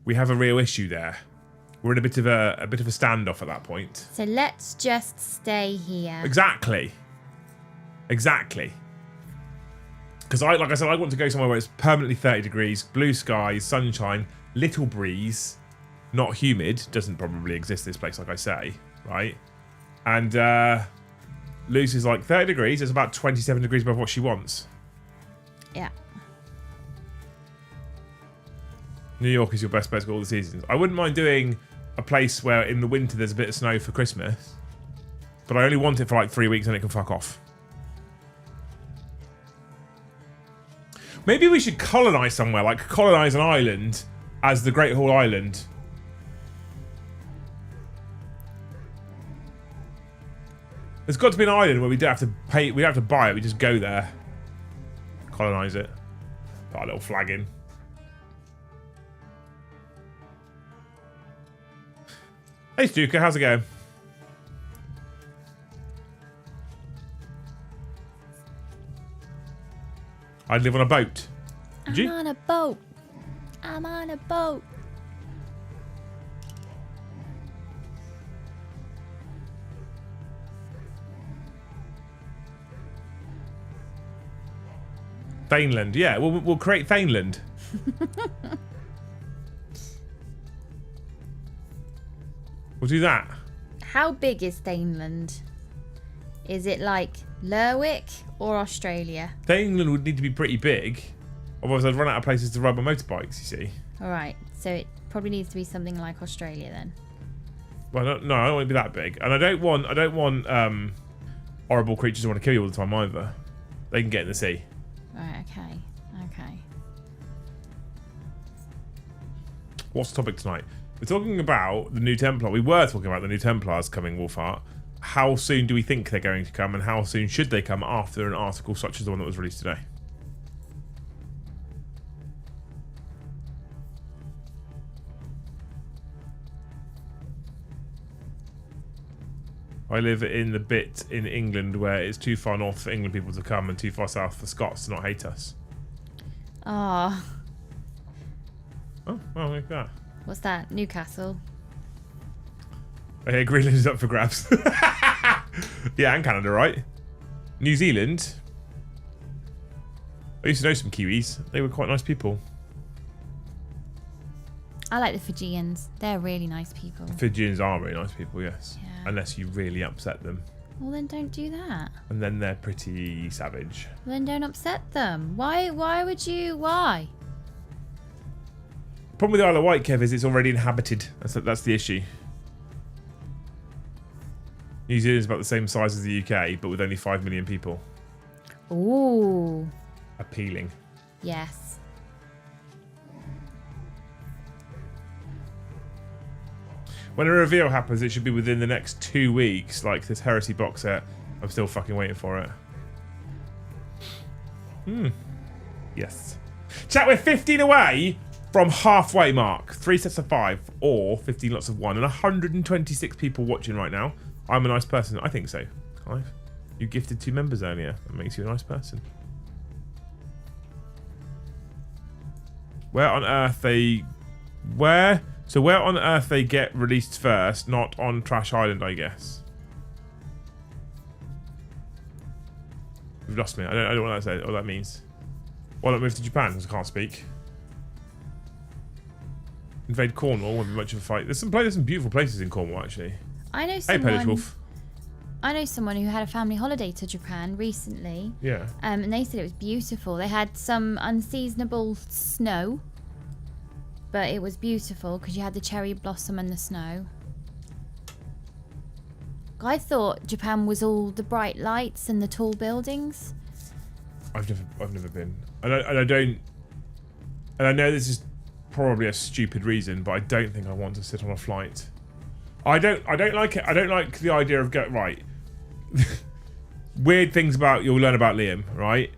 we have a real issue there. We're in a bit of a standoff at that point. So let's just stay here. Exactly. Because like I said, I want to go somewhere where it's permanently 30 degrees, blue skies, sunshine, little breeze, not humid. Doesn't probably exist this place, like I say, right? And Luce is like 30 degrees. It's about 27 degrees above what she wants. Yeah. New York is your best place for all the seasons. I wouldn't mind doing a place where in the winter there's a bit of snow for Christmas, but I only want it for like 3 weeks and it can fuck off. Maybe we should colonize somewhere, like colonize an island as the Great Hall Island. There's got to be an island where we don't have to pay, we don't have to buy it, we just go there. Colonize it. Put a little flag in. Hey Stuka, how's it going? I'd live on a boat. Would you? I'm on a boat. I'm on a boat. Thaneland, yeah. We'll create Thaneland. We'll do that. How big is Thaneland? Is it like Lerwick or Australia? Thaneland would need to be pretty big. Otherwise I'd run out of places to ride my motorbikes, you see. Alright, so it probably needs to be something like Australia then. Well, no, I don't want it to be that big. And I don't want horrible creatures who want to kill you all the time either. They can get in the sea. Right, okay. What's the topic tonight? We're talking about the new Templar. We were talking about the new Templars coming, Wolfheart. How soon do we think they're going to come, and how soon should they come after an article such as the one that was released today? I live in the bit in England where it's too far north for England people to come and too far south for Scots to not hate us. Oh. Oh, well, like that. What's that? Newcastle? I hear Greenland is up for grabs. Yeah, and Canada, right? New Zealand. I used to know some Kiwis. They were quite nice people. I like the Fijians. They're really nice people. Fijians are really nice people, yes. Yeah. Unless you really upset them. Well, then don't do that. And then they're pretty savage. Well, then don't upset them. Why would you? Why? The problem with the Isle of Wight, Kev, is it's already inhabited. That's the issue. New Zealand's about the same size as the UK, but with only 5 million people. Ooh. Appealing. Yes. When a reveal happens, it should be within the next 2 weeks, like this Heresy box set. I'm still fucking waiting for it. Yes. Chat, we're 15 away from halfway mark. 3 sets of 5 or 15 lots of 1 and 126 people watching right now. I'm a nice person. I think so. Clive, you gifted 2 members earlier. That makes you a nice person. Where on earth they... So where on earth they get released first, not on Trash Island, I guess. You've lost me. I don't know what that means. Why not move to Japan? Because I can't speak. Invade Cornwall won't be much of a fight. There's some beautiful places in Cornwall, actually. I know Hey, someone. Polish Wolf. I know someone who had a family holiday to Japan recently. Yeah. And they said it was beautiful. They had some unseasonable snow, but it was beautiful because you had the cherry blossom and the snow. I thought Japan was all the bright lights and the tall buildings. I've never been. And I know this is probably a stupid reason, but I don't think I want to sit on a flight. I don't like it. I don't like the idea of right. Weird things you'll learn about Liam, right?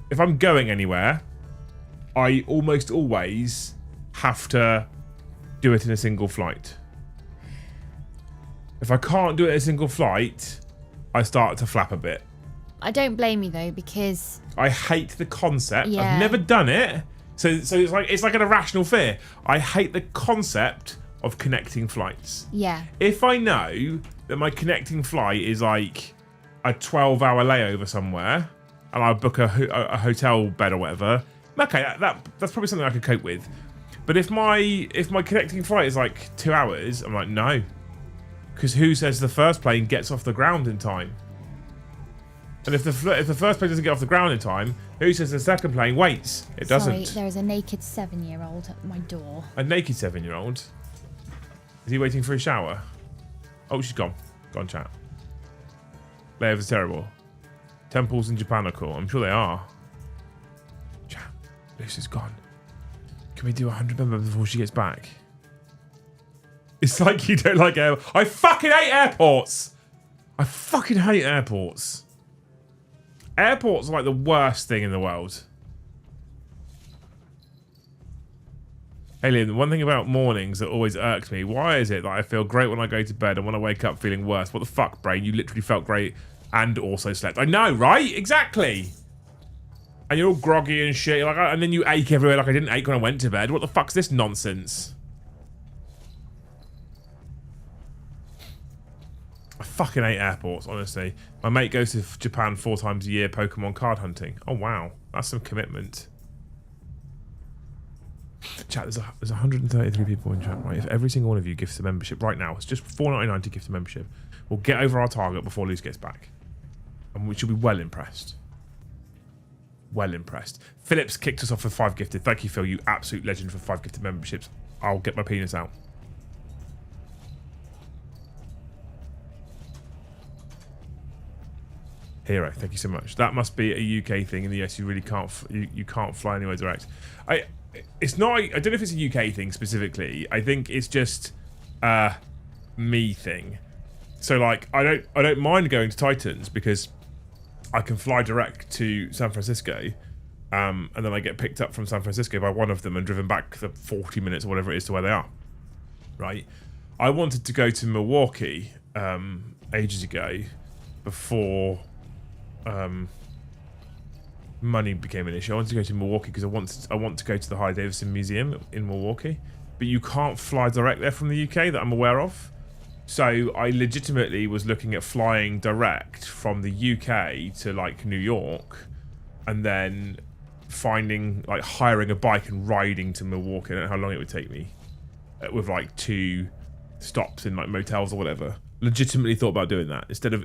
If I'm going anywhere, I almost always have to do it in a single flight. If I can't do it in a single flight, I start to flap a bit. I don't blame you though, because I hate the concept. Yeah. I've never done it. So it's like an irrational fear. I hate the concept of connecting flights. yeah, If I know that my connecting flight is like a 12-hour layover somewhere, and I book a hotel bed or whatever, okay, that's probably something I could cope with. But if my connecting flight is like 2 hours, I'm like, no, because who says the first plane gets off the ground in time? And if the first plane doesn't get off the ground in time, who says the second plane waits? It doesn't. Sorry, there is a naked 7-year-old at my door. A naked 7-year-old. Is he waiting for a shower? Oh, she's gone. Gone, chat. Layovers are terrible. Temples in Japan are cool. I'm sure they are. Chat. Lucy's gone. Can we do 100 members before she gets back? It's like you don't like airports. I fucking hate airports! I fucking hate airports. Airports are like the worst thing in the world. Alien, the one thing about mornings that always irks me, why is it that I feel great when I go to bed and when I wake up feeling worse? What the fuck, brain? You literally felt great and also slept. I know, right? Exactly. And you're all groggy and shit. Like, and then you ache everywhere like I didn't ache when I went to bed. What the fuck's this nonsense? I fucking hate airports, honestly. My mate goes to Japan 4 times a year Pokemon card hunting. Oh, wow. That's some commitment. Chat, there's 133 people in chat, right? If every single one of you gifts a membership right now, it's just $4.99 to gift a membership. We'll get over our target before Luce gets back. And we should be well impressed. Well impressed. Phillips kicked us off for 5 gifted. Thank you, Phil, you absolute legend for 5 gifted memberships. I'll get my penis out. Hero, thank you so much. That must be a UK thing. In the US, you really can't. You can't fly anywhere direct. It's not. I don't know if it's a UK thing specifically. I think it's just me thing. So like, I don't mind going to Titans because I can fly direct to San Francisco, and then I get picked up from San Francisco by one of them and driven back the 40 minutes or whatever it is to where they are. Right. I wanted to go to Milwaukee ages ago before. Money became an issue. I wanted to go to Milwaukee because I want to go to the Harley-Davidson Museum in Milwaukee, but you can't fly direct there from the UK that I'm aware of. So I legitimately was looking at flying direct from the UK to like New York, and then hiring a bike and riding to Milwaukee. I don't know how long it would take me, with like 2 stops in like motels or whatever. Legitimately thought about doing that instead of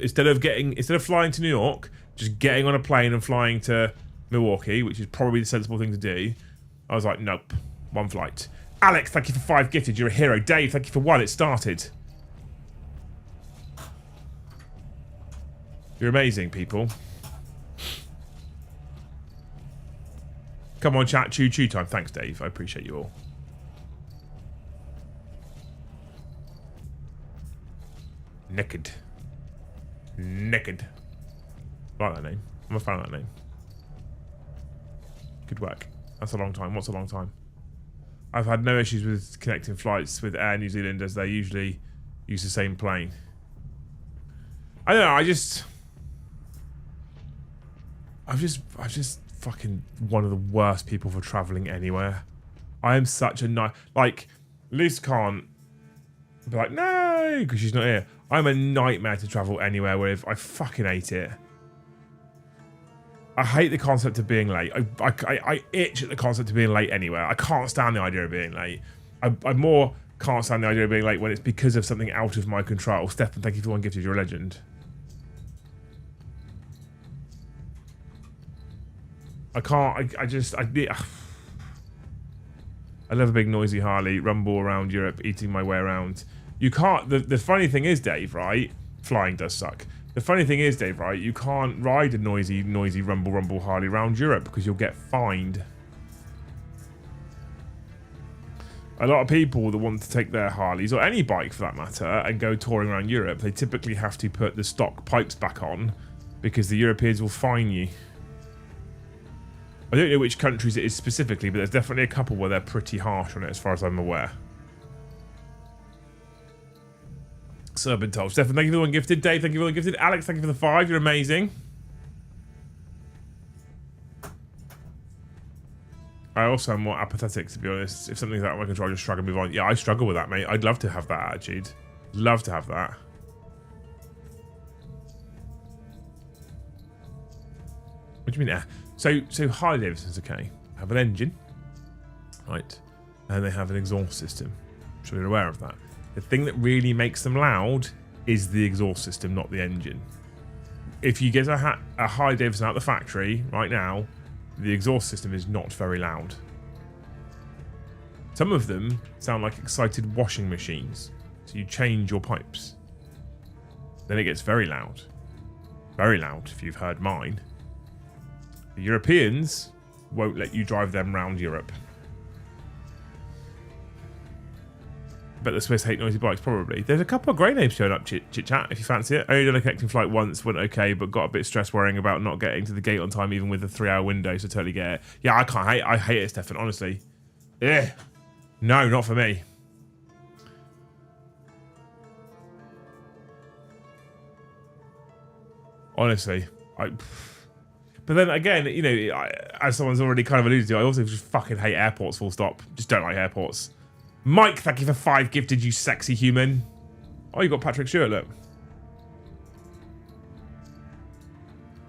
flying to New York, just getting on a plane and flying to Milwaukee, which is probably the sensible thing to do. I was like, nope, 1 flight. Alex, thank you for 5 gifted. You're a hero. Dave, thank you for 1. It started. You're amazing, people. Come on, chat. Choo time. Thanks, Dave. I appreciate you all. Naked. I like that name. I'm a fan of that name. Good work. That's a long time. What's a long time? I've had no issues with connecting flights with Air New Zealand as they usually use the same plane. I don't know. I'm just fucking one of the worst people for traveling anywhere. I am such a like, Liz can't be like, no, because she's not here. I'm a nightmare to travel anywhere with. I fucking hate it. I hate the concept of being late. I itch at the concept of being late anywhere. I can't stand the idea of being late. I more can't stand the idea of being late when it's because of something out of my control. Stefan, thank you for 1 gifted. You're a legend. I can't. I love a big noisy Harley, rumble around Europe, eating my way around. You can't. The funny thing is, Dave, right? Flying does suck. The funny thing is, Dave, right? You can't ride a noisy rumble Harley around Europe because you'll get fined. A lot of people that want to take their Harleys, or any bike for that matter, and go touring around Europe, they typically have to put the stock pipes back on because the Europeans will fine you. I don't know which countries it is specifically, but there's definitely a couple where they're pretty harsh on it as far as I'm aware. So I've been told. Stefan, thank you for the 1 gifted. Dave, thank you for the 1 gifted. Alex, thank you for the 5. You're amazing. I also am more apathetic, to be honest. If something's out of my control, I just shrug and move on. Yeah, I struggle with that, mate. I'd love to have that attitude. Love to have that. What do you mean? So Harley Davidson's okay. Have an engine, right? And they have an exhaust system. I'm sure you're aware of that. The thing that really makes them loud is the exhaust system, not the engine. If you get a Harley Davidson out of the factory right now, the exhaust system is not very loud. Some of them sound like excited washing machines. So you change your pipes. Then it gets very loud. Very loud, if you've heard mine. The Europeans won't let you drive them around Europe. Bet the Swiss hate noisy bikes, probably. There's a couple of grey names showing up, chit chat, if you fancy it. Only done a connecting flight once, went okay, but got a bit stressed worrying about not getting to the gate on time, even with a 3-hour window, so totally get it. Yeah, I hate it, Stefan, honestly. Yeah. No, not for me. Honestly. But then again, you know, as someone's already kind of alluded to, I also just fucking hate airports, full stop. Just don't like airports. Mike, thank you for 5 gifted, you sexy human. Oh, you got Patrick Stewart, look.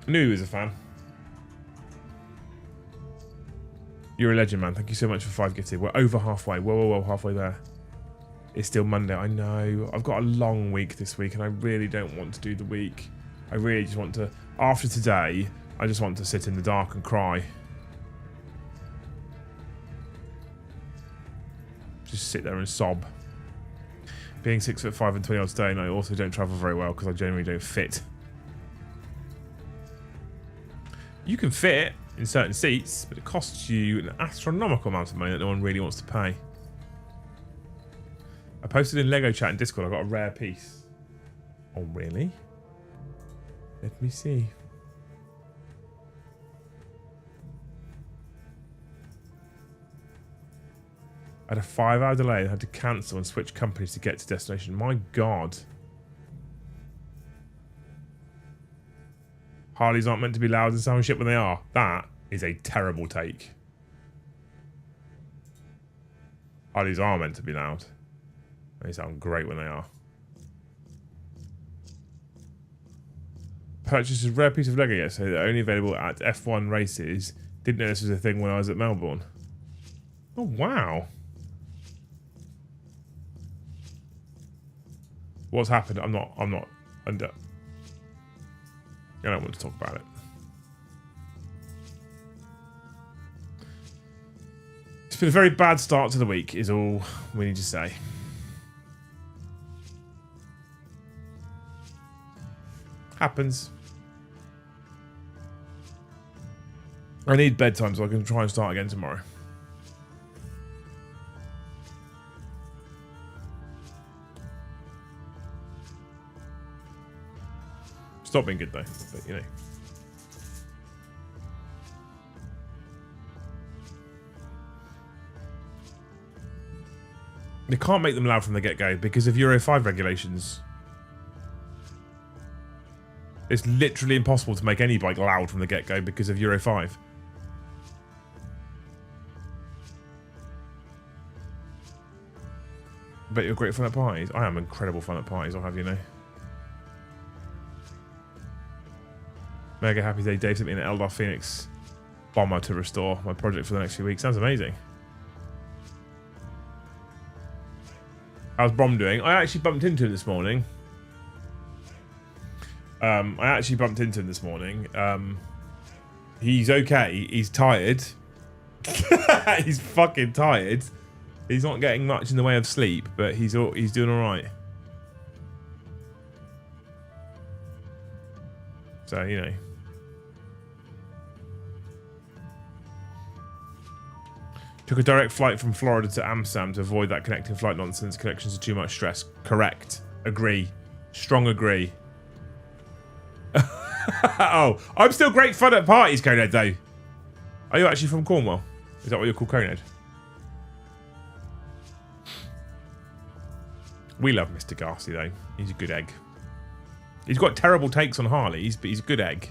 I knew he was a fan. You're a legend, man. Thank you so much for 5 gifted. We're over halfway. Whoa, halfway there. It's still Monday. I know. I've got a long week this week, and I really don't want to do the week. I really just want to... After today, I just want to sit in the dark and cry. Just sit there and sob. Being 6'5" and 20 odd stone, I also don't travel very well because I generally don't fit. You can fit in certain seats, but it costs you an astronomical amount of money that no one really wants to pay. I posted in Lego chat and Discord, I got a rare piece. Oh, really? Let me see. I had a 5-hour delay and had to cancel and switch companies to get to destination. My God. Harleys aren't meant to be loud and sound shit when they are. That is a terrible take. Harleys are meant to be loud. They sound great when they are. Purchased a rare piece of Lego yesterday that are only available at F1 races. Didn't know this was a thing when I was at Melbourne. Oh, wow. What's happened? I'm not under. I don't want to talk about it. It's been a very bad start to the week, is all we need to say. Happens. I need bedtime so I can try and start again tomorrow. It's not been good though, but you know. They can't make them loud from the get-go because of Euro 5 regulations. It's literally impossible to make any bike loud from the get-go because of Euro 5. Bet you're great fun at parties. I am incredible fun at parties, I'll have you know. Mega happy day. Dave sent me an Eldar Phoenix bomber to restore my project for the next few weeks. Sounds amazing. How's Brom doing? I actually bumped into him this morning. He's okay. He's tired. He's fucking tired. He's not getting much in the way of sleep, but he's doing all right. So, you know. Took a direct flight from Florida to Amsterdam to avoid that connecting flight nonsense. Connections are too much stress. Correct. Agree. Strong agree. Oh, I'm still great fun at parties, Conehead, though. Are you actually from Cornwall? Is that what you're called, Conehead? We love Mr. Garsty, though. He's a good egg. He's got terrible takes on Harleys, but he's a good egg.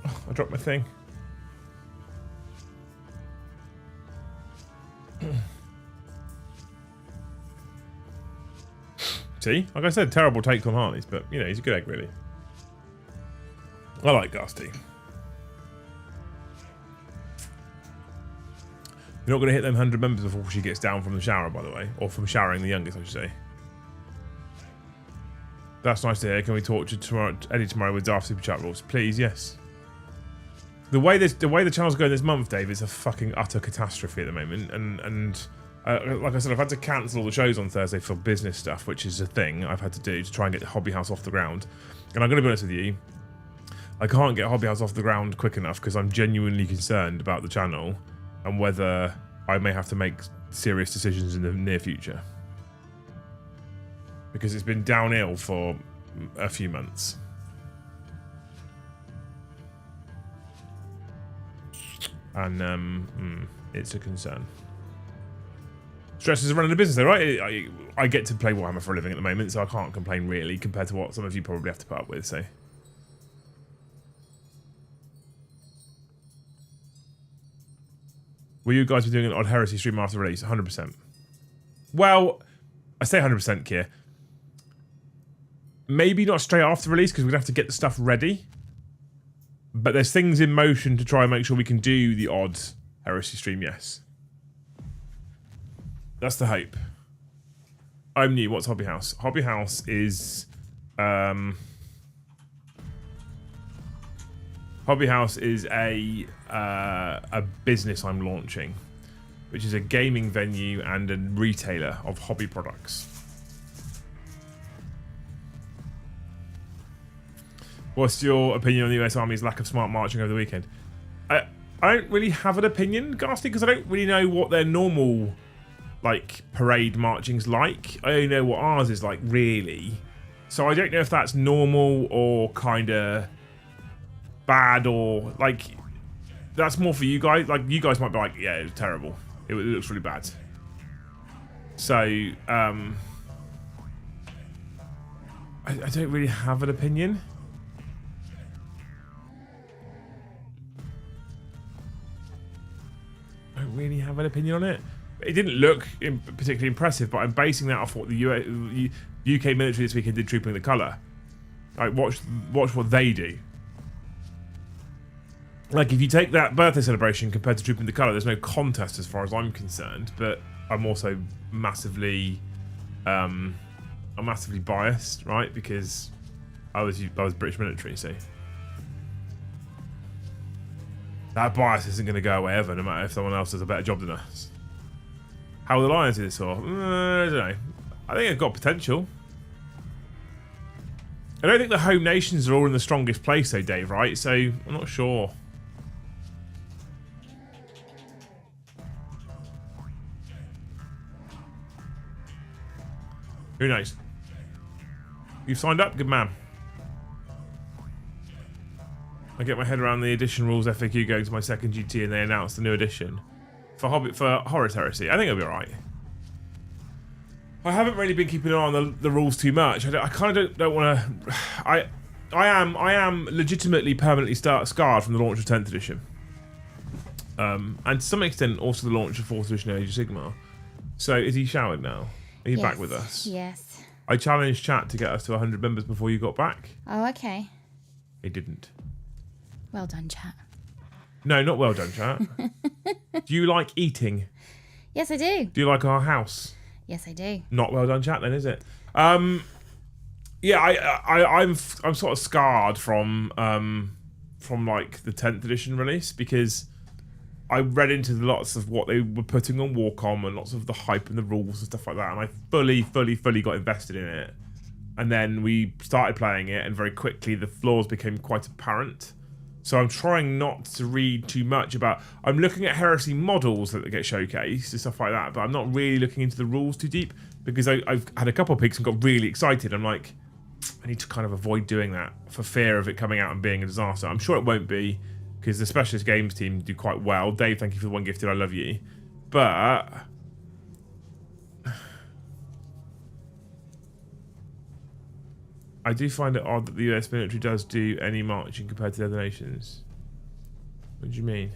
Oh, I dropped my thing. See? Like I said, terrible takes on Harleys, but, you know, he's a good egg, really. I like Garsty. You're not going to hit them 100 members before she gets down from the shower, by the way. Or from showering the youngest, I should say. That's nice to hear. Can we talk to Eddie tomorrow with Daft Super Chat rules? Please, yes. The way the channel's going this month, Dave, is a fucking utter catastrophe at the moment. And like I said, I've had to cancel all the shows on Thursday for business stuff, which is a thing I've had to do to try and get the Hobby House off the ground. And I'm going to be honest with you, I can't get Hobby House off the ground quick enough because I'm genuinely concerned about the channel and whether I may have to make serious decisions in the near future. Because it's been downhill for a few months. And it's a concern. Stresses of running a business though, right? I get to play Warhammer for a living at the moment, so I can't complain really compared to what some of you probably have to put up with, so... Will you guys be doing an Odd Heresy stream after release? 100%. Well, I say 100%, Kier. Maybe not straight after release, because we're going to have to get the stuff ready. But there's things in motion to try and make sure we can do the Odd Heresy stream, yes. That's the hope. I'm new. What's Hobby House? Hobby House is... Hobby House is a business I'm launching, which is a gaming venue and a retailer of hobby products. What's your opinion on the US Army's lack of smart marching over the weekend? I don't really have an opinion, Garsty, because I don't really know what their normal like parade marching's like. I only know what ours is like, really. So I don't know if that's normal or kind of bad, or like that's more for you guys. Like you guys might be like, yeah, it was terrible. It looks really bad. So I don't really have an opinion. I don't really have an opinion on it. It didn't look particularly impressive, but I'm basing that off what the UK military this weekend did Trooping the Colour. Like watch what they do. Like, if you take that birthday celebration compared to Trooping the Colour, there's no contest as far as I'm concerned, but I'm also massively biased, right? Because I was British military, so that bias isn't going to go away ever, no matter if someone else does a better job than us. How will the Lions do this, or? I don't know. I think they've got potential. I don't think the home nations are all in the strongest place, though, Dave, right? So, I'm not sure. Who knows? You've signed up? Good man. I get my head around the edition rules FAQ going to my second GT and they announced the new edition. For Horror Heresy. I think it'll be alright. I haven't really been keeping an eye on the rules too much. I kind of don't want to... I am legitimately permanently scarred from the launch of 10th edition. And to some extent also the launch of 4th edition Age of Sigmar. So is he showered now? Are you back with us? Yes. I challenged chat to get us to 100 members before you got back. Oh, okay. It didn't. Well done, chat. No, not well done, chat. Do you like eating? Yes, I do. Do you like our house? Yes, I do. Not well done, chat, then, is it? Yeah, I'm sort of scarred from like the 10th edition release, because I read into lots of what they were putting on Warcom and lots of the hype and the rules and stuff like that, and I fully got invested in it. And then we started playing it, and very quickly the flaws became quite apparent. So I'm trying not to read too much about... I'm looking at Heresy models that get showcased and stuff like that, but I'm not really looking into the rules too deep, because I've had a couple of picks and got really excited. I'm like, I need to kind of avoid doing that for fear of it coming out and being a disaster. I'm sure it won't be, because the Specialist Games team do quite well. Dave, thank you for the one gifted. I love you. But... I do find it odd that the US military does do any marching compared to the other nations. What do you mean?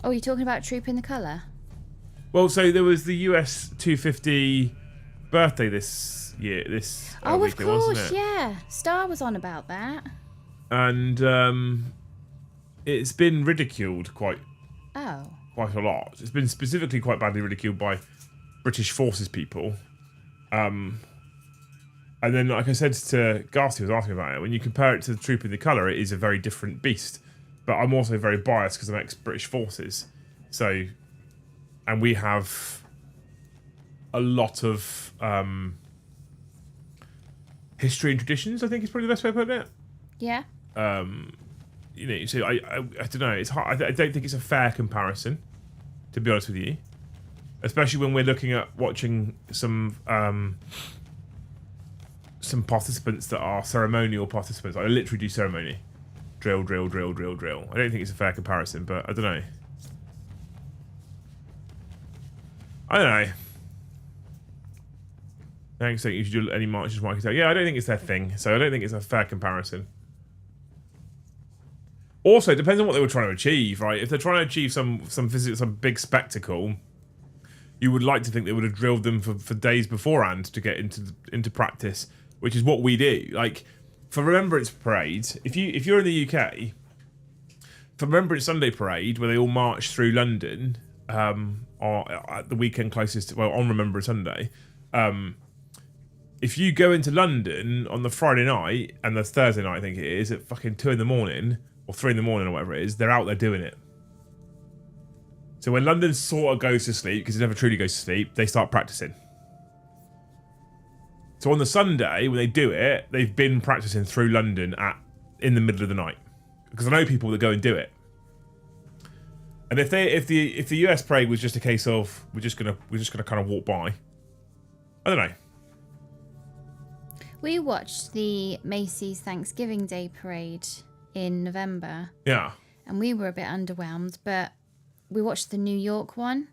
Oh, you're talking about Troop in the Colour? Well, so there was the US 250 birthday this year. Oh, of weekend, course, wasn't it? yeah. Star was on about that. And it's been ridiculed quite Oh. a lot. It's been specifically quite badly ridiculed by British forces people. And then, like I said to Garcia, was asking about it, when you compare it to the Troop in the Colour, it is a very different beast. But I'm also very biased because I'm ex-British forces. So, and we have a lot of history and traditions, I think is probably the best way of putting it. Yeah. You know, so I don't know, it's hard. I don't think it's a fair comparison, to be honest with you. Especially when we're looking at watching some participants that are ceremonial participants. I literally do ceremony. Drill. I don't think it's a fair comparison, but I don't know. Thanks, think you should do any marches from what I can tell. Yeah, I don't think it's their thing, so I don't think it's a fair comparison. Also, it depends on what they were trying to achieve, right? If they're trying to achieve some big spectacle, you would like to think they would have drilled them for days beforehand to get into practice, which is what we do. Like, for Remembrance Parade, if you're in the UK, for Remembrance Sunday Parade, where they all march through London, or at the weekend closest, well, on Remembrance Sunday, if you go into London on the Friday night, and the Thursday night, I think it is, at fucking 2 in the morning, or 3 in the morning, or whatever it is, they're out there doing it. So when London sort of goes to sleep, because it never truly goes to sleep, they start practicing. So on the Sunday, when they do it, they've been practicing through London in the middle of the night. Because I know people that go and do it. And if the US parade was just a case of we're just gonna kind of walk by, I don't know. We watched the Macy's Thanksgiving Day parade in November. Yeah. And we were a bit underwhelmed, but we watched the New York one,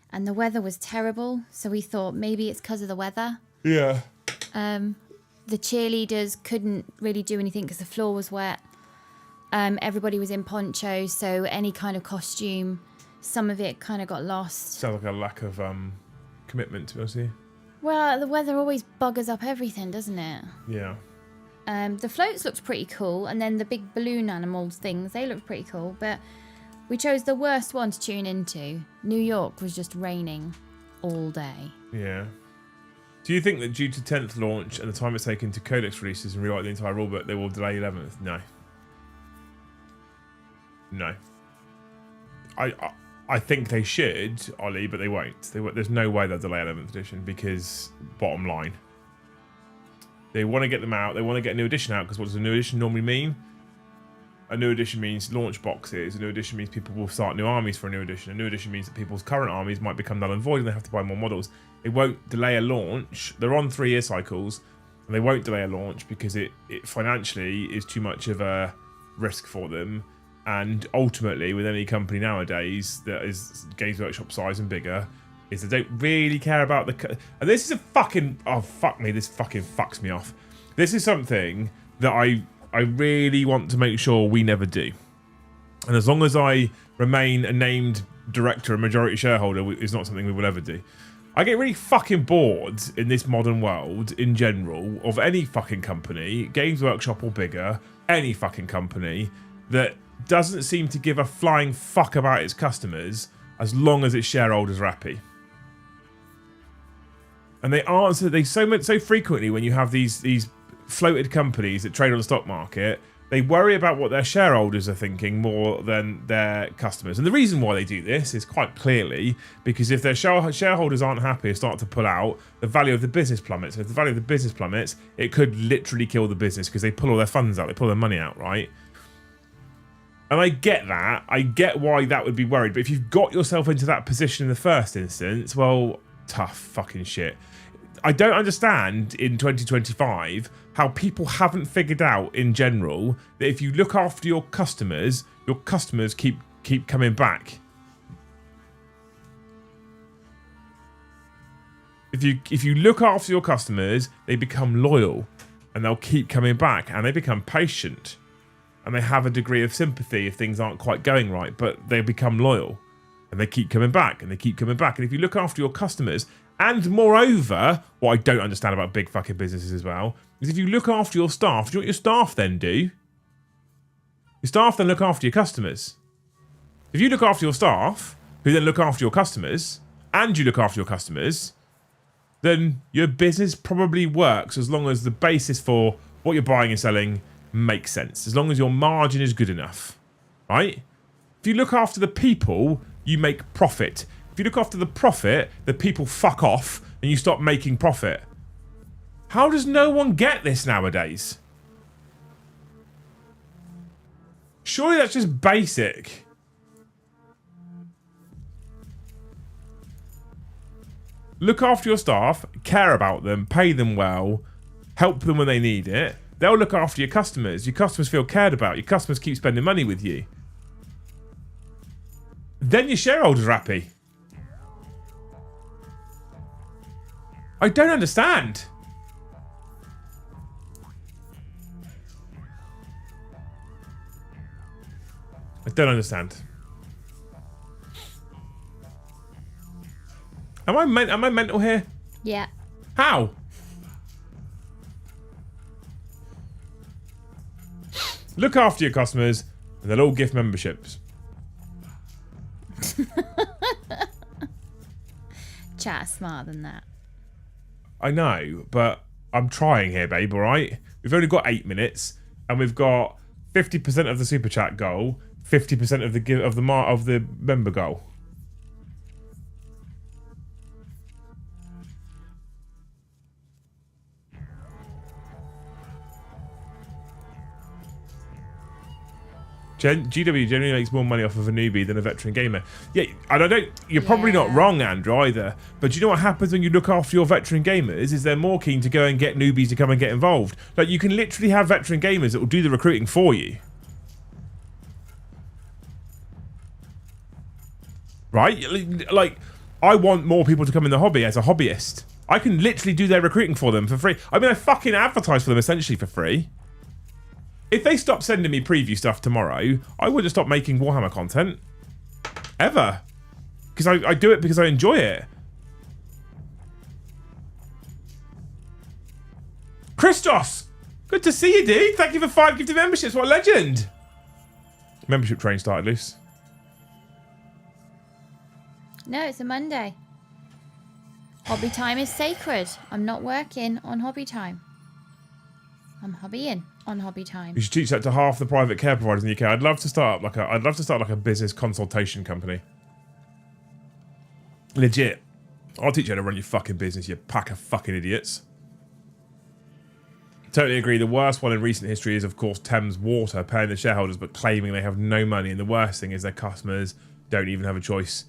and the weather was terrible, so we thought maybe it's because of the weather. Yeah. The cheerleaders couldn't really do anything because the floor was wet. Everybody was in ponchos, so any kind of costume, some of it kind of got lost. Sounds like a lack of commitment, to be honest with you. Well, the weather always buggers up everything, doesn't it? Yeah. The floats looked pretty cool, and then the big balloon animals things, they looked pretty cool, but we chose the worst one to tune into. New York was just raining all day. Yeah. Do you think that due to 10th launch and the time it's taken to codex releases and rewrite the entire rulebook, they will delay 11th? No. No. I think they should, Ollie, but they won't. There's no way they'll delay 11th edition because, bottom line, they want to get them out. They want to get a new edition out because what does a new edition normally mean? A new edition means launch boxes. A new edition means people will start new armies for a new edition. A new edition means that people's current armies might become null and void and they have to buy more models. It won't delay a launch. They're on 3-year cycles and they won't delay a launch because it financially is too much of a risk for them. And ultimately, with any company nowadays that is Games Workshop size and bigger, is they don't really care about the... And this is a fucking... Oh, fuck me. This fucking fucks me off. This is something that I really want to make sure we never do. And as long as I remain a named director and majority shareholder, it's not something we will ever do. I get really fucking bored in this modern world, in general, of any fucking company, Games Workshop or bigger, any fucking company, that doesn't seem to give a flying fuck about its customers as long as its shareholders are happy. And they answer so frequently when you have these floated companies that trade on the stock market They worry about what their shareholders are thinking more than their customers. And the reason why they do this is quite clearly because if their shareholders aren't happy and start to pull out, the value of the business plummets. And if the value of the business plummets, it could literally kill the business because they pull all their funds out. They pull their money out, right? And I get that. I get why that would be worried. But if you've got yourself into that position in the first instance, well, tough fucking shit. I don't understand in 2025 how people haven't figured out in general that if you look after your customers keep coming back. If you look after your customers, they become loyal and they'll keep coming back and they become patient and they have a degree of sympathy if things aren't quite going right, but they become loyal and they keep coming back and they keep coming back. And if you look after your customers, and moreover, what I don't understand about big fucking businesses as well, is if you look after your staff, do you know what your staff then do? Your staff then look after your customers. If you look after your staff, who then look after your customers, and you look after your customers, then your business probably works as long as the basis for what you're buying and selling makes sense. As long as your margin is good enough, right? If you look after the people, you make profit. If you look after the profit, the people fuck off and you stop making profit. How does no one get this nowadays? Surely that's just basic. Look after your staff, care about them, pay them well, help them when they need it. They'll look after your customers. Your customers feel cared about. Your customers keep spending money with you. Then your shareholders are happy. I don't understand. I don't understand. Am I mental here? Yeah. How? Look after your customers and they'll all gift memberships. Chat smarter than that. I know, but I'm trying here, babe, alright? We've only got 8 minutes and we've got 50% of the super chat goal, 50% of the member goal. GW generally makes more money off of a newbie than a veteran gamer. Yeah, and I don't. You're probably not wrong, Andrew, either. But do you know what happens when you look after your veteran gamers? Is they're more keen to go and get newbies to come and get involved. Like you can literally have veteran gamers that will do the recruiting for you, right? Like I want more people to come in the hobby as a hobbyist. I can literally do their recruiting for them for free. I mean, I fucking advertise for them essentially for free. If they stop sending me preview stuff tomorrow, I wouldn't stop making Warhammer content. Ever. Because I do it because I enjoy it. Christos! Good to see you, dude. Thank you for 5 gifted memberships. What a legend. Membership train started loose. No, it's a Monday. Hobby time is sacred. I'm not working on hobby time. I'm hobbying on hobby time. You should teach that to half the private care providers in the UK. I'd love to start like a business consultation company. Legit. I'll teach you how to run your fucking business, you pack of fucking idiots. Totally agree. The worst one in recent history is, of course, Thames Water paying the shareholders but claiming they have no money. And the worst thing is their customers don't even have a choice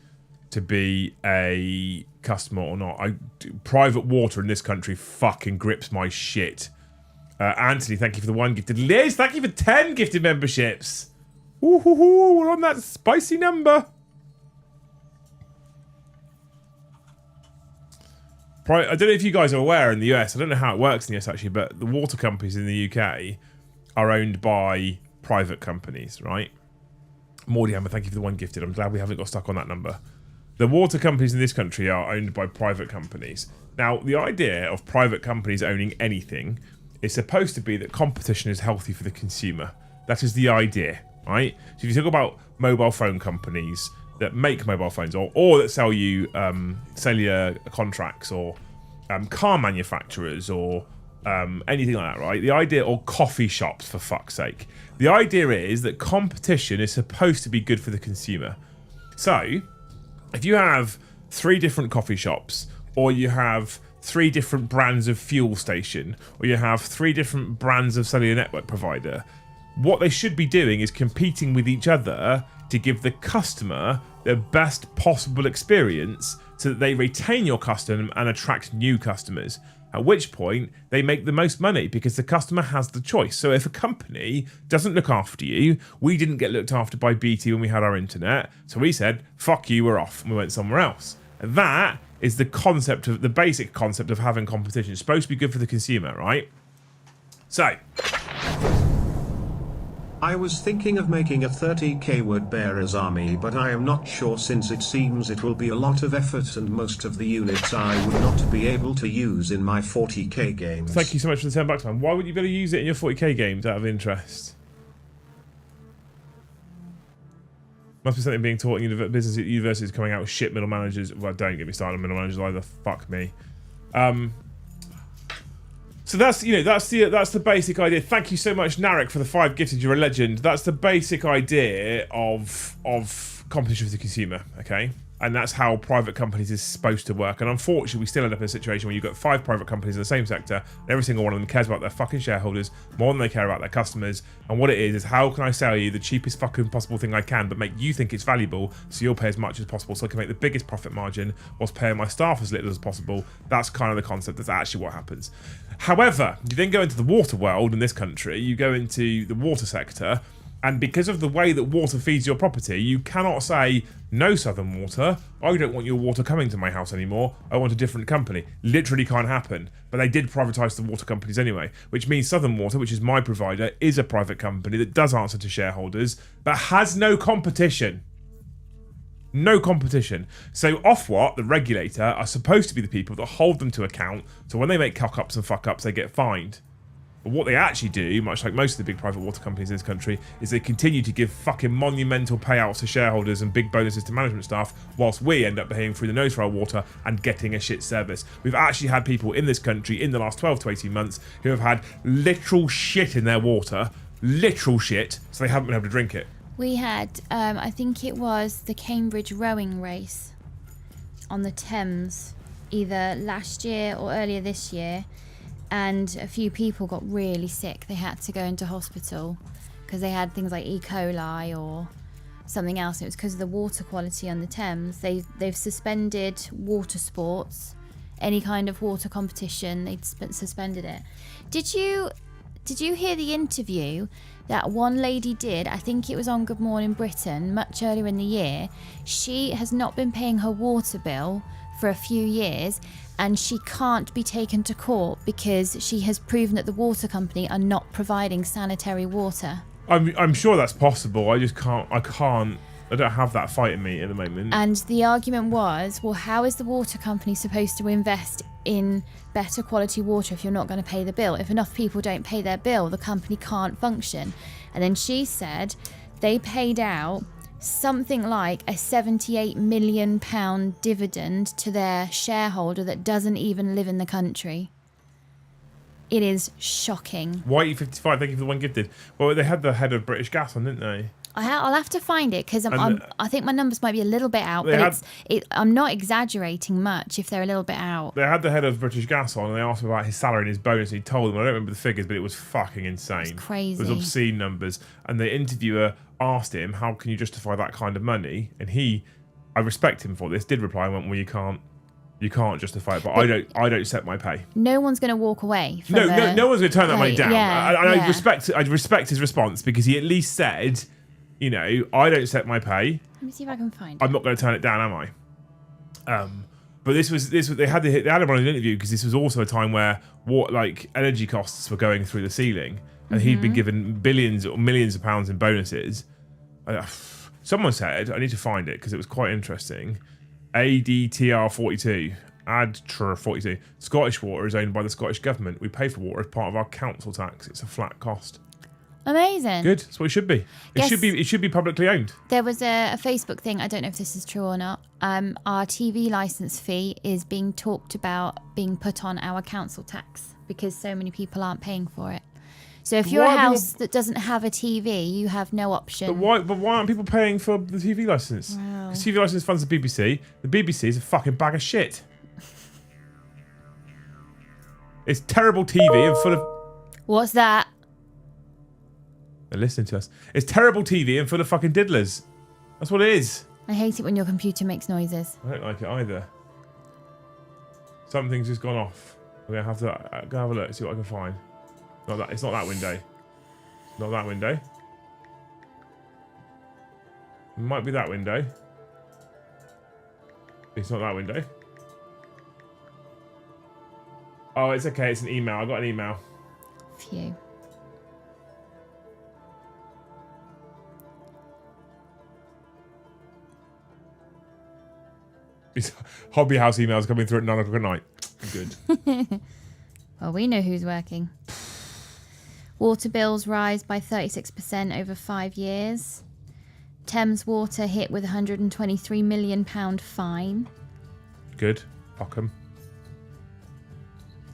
to be a customer or not. Private water in this country fucking grips my shit. Anthony, thank you for the 1 gifted. Liz, thank you for 10 gifted memberships. Ooh, we're on that spicy number. I don't know if you guys are aware in the US, I don't know how it works in the US actually, but the water companies in the UK are owned by private companies, right? Mordyhammer, thank you for the 1 gifted. I'm glad we haven't got stuck on that number. The water companies in this country are owned by private companies. Now, the idea of private companies owning anything is supposed to be that competition is healthy for the consumer. That is the idea, right? So if you talk about mobile phone companies that make mobile phones or that sell you cellular contracts or car manufacturers or anything like that, right? The idea, or coffee shops, for fuck's sake. The idea is that competition is supposed to be good for the consumer. So, if you have 3 different coffee shops, or you have 3 different brands of fuel station, or you have 3 different brands of cellular network provider, what they should be doing is competing with each other to give the customer the best possible experience so that they retain your customer and attract new customers. At which point, they make the most money because the customer has the choice. So if a company doesn't look after you, we didn't get looked after by BT when we had our internet, so we said, fuck you, we're off, and we went somewhere else. And that is the basic concept of having competition. It's supposed to be good for the consumer, right? So, I was thinking of making a 30k word bearers army, but I am not sure since it seems it will be a lot of effort and most of the units I would not be able to use in my 40k games. Thank you so much for the $10, man. Why would you be able to use it in your 40k games out of interest? Must be something being taught in business at universities coming out with shit middle managers. Well, don't get me started on middle managers either. Fuck me. So that's that's the basic idea. Thank you so much, Narek, for the 5 gifted. You're a legend. That's the basic idea of competition for the consumer. Okay, and that's how private companies is supposed to work. And unfortunately, we still end up in a situation where you've got 5 private companies in the same sector, and every single one of them cares about their fucking shareholders more than they care about their customers. And what it is how can I sell you the cheapest fucking possible thing I can, but make you think it's valuable, so you'll pay as much as possible, so I can make the biggest profit margin whilst paying my staff as little as possible. That's kind of the concept. That's actually what happens. However, you then go into the water world in this country, you go into the water sector, and because of the way that water feeds your property, you cannot say, no Southern Water, I don't want your water coming to my house anymore, I want a different company. Literally can't happen. But they did privatise the water companies anyway, which means Southern Water, which is my provider, is a private company that does answer to shareholders, but has no competition. No competition. So Ofwat, the regulator, are supposed to be the people that hold them to account, so when they make cock-ups and fuck-ups, they get fined. But what they actually do, much like most of the big private water companies in this country, is they continue to give fucking monumental payouts to shareholders and big bonuses to management staff, whilst we end up paying through the nose for our water and getting a shit service. We've actually had people in this country in the last 12 to 18 months who have had literal shit in their water, literal shit, so they haven't been able to drink it. We had, I think it was the Cambridge rowing race on the Thames, either last year or earlier this year, and a few people got really sick. They had to go into hospital because they had things like E. coli or something else. It was because of the water quality on the Thames. They've suspended water sports, any kind of water competition. They'd suspended it. Did you hear the interview that one lady did? I think it was on Good Morning Britain much earlier in the year. She has not been paying her water bill for a few years, and she can't be taken to court because she has proven that the water company are not providing sanitary water. I'm sure that's possible. I just can't. I don't have that fight in me at the moment. And the argument was, well, how is the water company supposed to invest in better quality water if you're not going to pay the bill? If enough people don't pay their bill, the company can't function. And then she said they paid out something like a £78 million dividend to their shareholder that doesn't even live in the country. It is shocking. YE55, thank you for the 1 gifted. Well, they had the head of British Gas on, didn't they? I'll have to find it because I think my numbers might be a little bit out, but I'm not exaggerating much if they're a little bit out. They had the head of British Gas on, and they asked him about his salary and his bonus, and he told them, I don't remember the figures, but it was fucking insane. It's crazy. It was obscene numbers. And the interviewer asked him, how can you justify that kind of money? And he, I respect him for this, did reply and went, well, you can't justify it, but I don't set my pay. No one's going to walk away. No one's going to turn that money down. Yeah, I respect his response because he at least said, you know, I don't set my pay. Let me see if I can find it. I'm not going to turn it down, am I? But this was they had him on an interview because this was also a time where energy costs were going through the ceiling, and he'd been given billions or millions of pounds in bonuses. Someone said, I need to find it because it was quite interesting. ADTR42, ADTR42. Scottish Water is owned by the Scottish Government. We pay for water as part of our council tax. It's a flat cost. Amazing. Good. That's what it should be. Guess- It should be publicly owned. There was a Facebook thing. I don't know if this is true or not. Our TV license fee is being talked about being put on our council tax because so many people aren't paying for it. So if you're Why a are house that doesn't have a TV, you have no option. But why aren't people paying for the TV license? Wow. Because TV license funds the BBC. The BBC is a fucking bag of shit. It's terrible TV and full of... What's that? They're listening to us. It's terrible TV and full of fucking diddlers. That's what it is. I hate it when your computer makes noises. I don't like it either. Something's just gone off. We're going to have to go have a look, see what I can find. It's not that window. Not that window. It might be that window. It's not that window. Oh, it's okay. It's an email. I got an email. Phew. These hobby house emails coming through at 9 o'clock at night. Good. Well, we know who's working. Water bills rise by 36% over 5 years. Thames Water hit with £123 million fine. Good. Fuck 'em.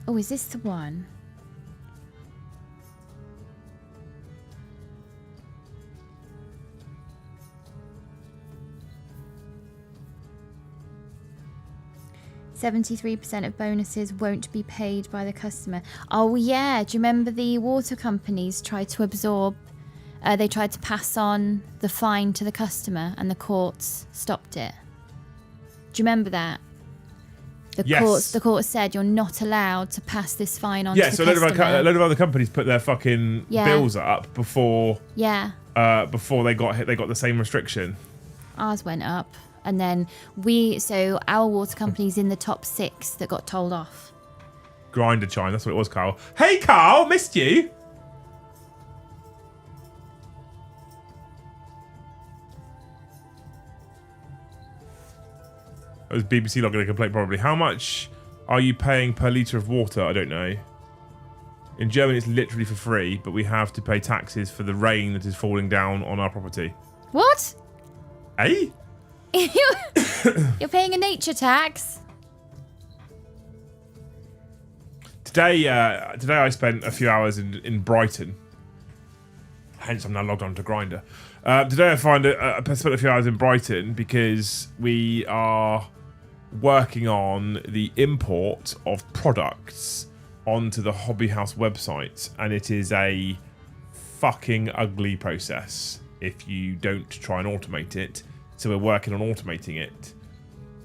Oh, is this the one? %73% of bonuses won't be paid by the customer. Oh yeah, do you remember the water companies tried to absorb? They tried to pass on the fine to the customer, and the courts stopped it. Do you remember that? Yes. The court said you're not allowed to pass this fine on to the So customer. a load of other companies put their fucking Yeah. bills up before Yeah, they got hit. They got the same restriction. ours went up. And then our water company's in the top 6 that got told off. Grinder chime. That's what it was, Carl. Hey, Carl, missed you. That was BBC logging a complaint, probably. How much are you paying per litre of water? I don't know. In Germany, it's literally for free, but we have to pay taxes for the rain that is falling down on our property. What? Hey? You're paying a nature tax? Today I spent a few hours in Brighton. Hence, I'm now logged on to Grindr. Today I spent a few hours in Brighton because we are working on the import of products onto the Hobby House website, and it is a fucking ugly process if you don't try and automate it. So we're working on automating it.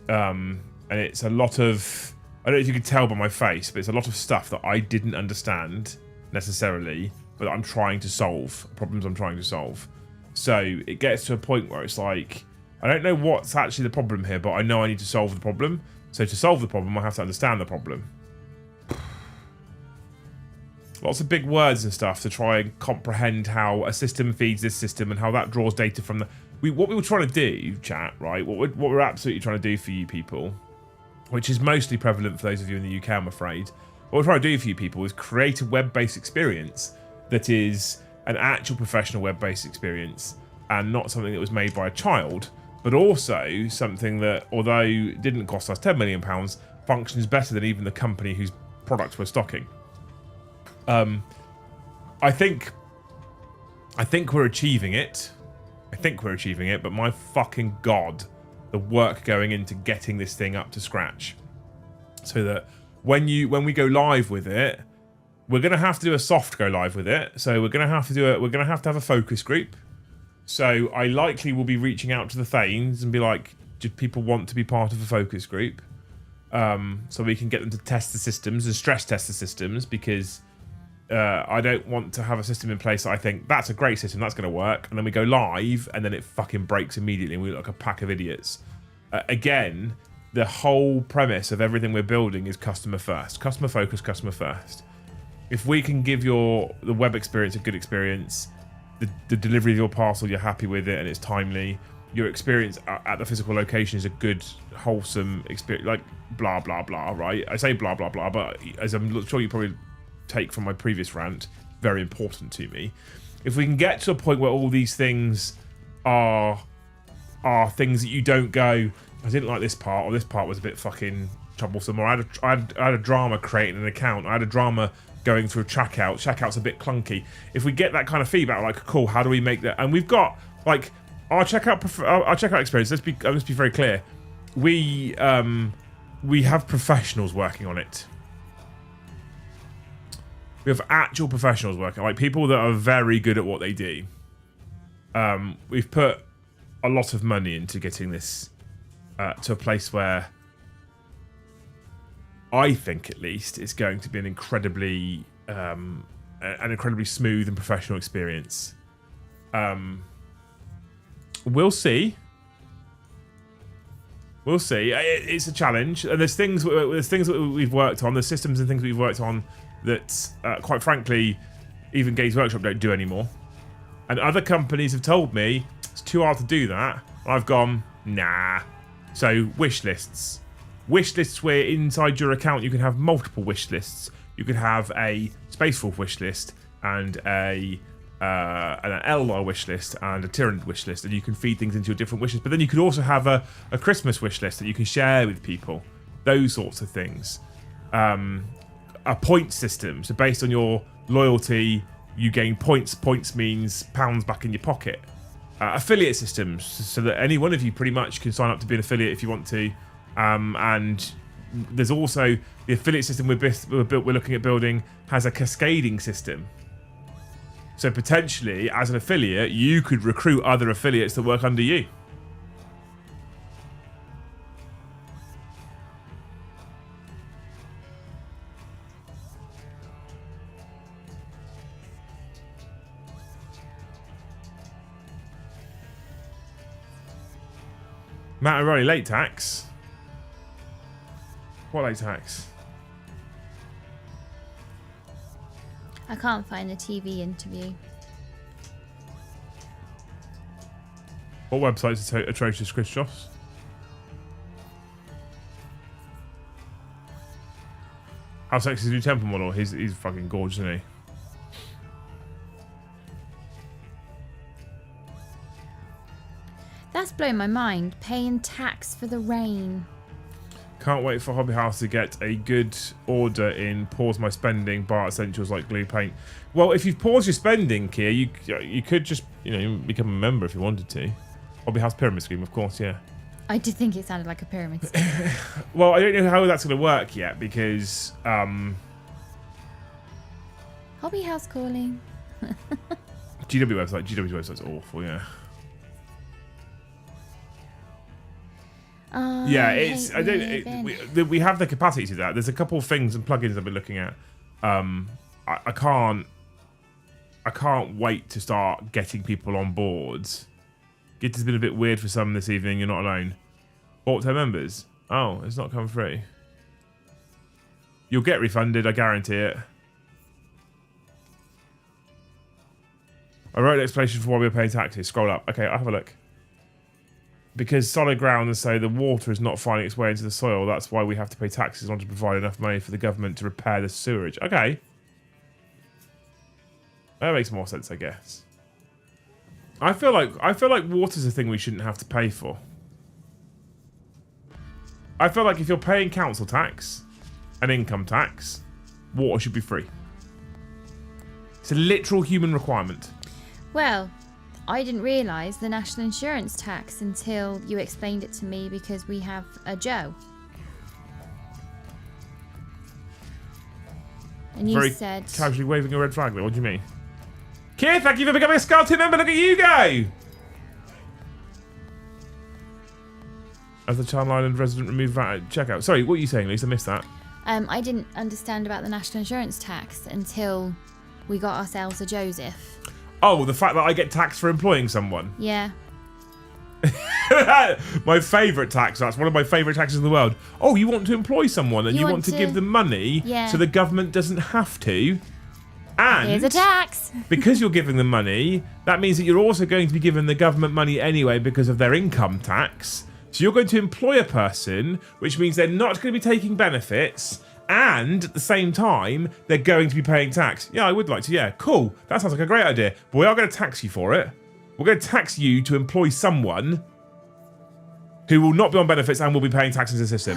And it's a lot of... I don't know if you could tell by my face, but it's a lot of stuff that I didn't understand necessarily, but I'm trying to solve. Problems I'm trying to solve. So it gets to a point where it's like, I don't know what's actually the problem here, but I know I need to solve the problem. So to solve the problem, I have to understand the problem. Lots of big words and stuff to try and comprehend how a system feeds this system and how that draws data from the... What we were trying to do, chat, right? What we're absolutely trying to do for you people, which is mostly prevalent for those of you in the UK, I'm afraid. What we're trying to do for you people is create a web-based experience that is an actual professional web-based experience and not something that was made by a child, but also something that, although didn't cost us £10 million, functions better than even the company whose products we're stocking. I think we're achieving it. But my fucking God, the work going into getting this thing up to scratch. So that when we go live with it, we're gonna have to do a soft go live with it. So we're gonna have to have a focus group. So I likely will be reaching out to the Thanes and be like, do people want to be part of a focus group? So we can get them to test the systems and stress test the systems, because I don't want to have a system in place that I think that's a great system, that's going to work, and then we go live and then it fucking breaks immediately and we look like a pack of idiots. Again, the whole premise of everything we're building is customer first, customer focused, customer first. If we can give the web experience a good experience, the delivery of your parcel, you're happy with it and it's timely, your experience at the physical location is a good, wholesome experience, like blah blah blah, right? I say blah blah blah, but as I'm sure you probably take from my previous rant, very important to me. if we can get to a point where all these things are things that you don't go, I didn't like this part, or this part was a bit fucking troublesome, or I had a drama creating an account, I had a drama going through checkout's a bit clunky. If we get that kind of feedback, like, cool, how do we make that? And we've got, like, our checkout experience, let's be very clear, we have professionals working on it. We have actual professionals working, like people that are very good at what they do. We've put a lot of money into getting this to a place where I think, at least, it's going to be an incredibly smooth and professional experience. We'll see. We'll see. It's a challenge, and there's things that we've worked on, there's systems and things we've worked on that, quite frankly, even Games Workshop don't do anymore. And other companies have told me it's too hard to do that. I've gone, nah. So wish lists. Wish lists where inside your account you can have multiple wish lists. You could have a Space Wolf wish list and an Eldar wish list and a Tyrant wish list, and you can feed things into your different wishes. But then you could also have a Christmas wish list that you can share with people. Those sorts of things. A point system, so based on your loyalty, you gain points. Points means pounds back in your pocket. Affiliate systems, so that any one of you pretty much can sign up to be an affiliate if you want to. And there's also the affiliate system we're looking at building has a cascading system. So potentially, as an affiliate, you could recruit other affiliates that work under you. Matt and Ronnie, late tax. What late tax? I can't find a TV interview. What website's atrocious, Chris Joss? How sexy is the new Temple model? He's fucking gorgeous, isn't he? That's blown my mind. Paying tax for the rain. Can't wait for Hobby House to get a good order in. Pause my spending. Bar essentials like glue paint. Well, if you've paused your spending, Kia, you could just become a member if you wanted to. Hobby House pyramid scheme, of course, yeah. I did think it sounded like a pyramid scheme. Well, I don't know how that's going to work yet because Hobby House calling. GW's website's awful, yeah. Oh, Yeah, it's we have the capacity to that. There's a couple of things and plugins I've been looking at. I can't wait to start getting people on board. Git has been a bit weird for some this evening. You're not alone. Auto members. Oh, it's not come through. You'll get refunded, I guarantee it. I wrote an explanation for why we were paying taxes. Scroll up. Okay, I'll have a look. Because solid ground, and so the water is not finding its way into the soil. That's why we have to pay taxes in order to provide enough money for the government to repair the sewerage. Okay. That makes more sense, I guess. I feel like water's a thing we shouldn't have to pay for. I feel like if you're paying council tax and income tax, water should be free. It's a literal human requirement. Well, I didn't realise the national insurance tax until you explained it to me because we have a Joe. And you Very said... casually waving a red flag there. What do you mean? Keith, thank you for becoming a Scar 2 member. Look at you go! As the Channel Island resident removed VAT at checkout. Sorry, what are you saying, Lisa? I missed that. I didn't understand about the national insurance tax until we got ourselves a Joseph. Oh, the fact that I get taxed for employing someone. Yeah. My favourite tax. That's one of my favourite taxes in the world. Oh, you want to employ someone and you want to give them money so the government doesn't have to. And here's a tax. Because you're giving them money, that means that you're also going to be giving the government money anyway because of their income tax. So you're going to employ a person, which means they're not going to be taking benefits, and at the same time, they're going to be paying tax. Yeah, I would like to. Yeah, cool. That sounds like a great idea. But we are going to tax you for it. We're going to tax you to employ someone who will not be on benefits and will be paying tax into the system.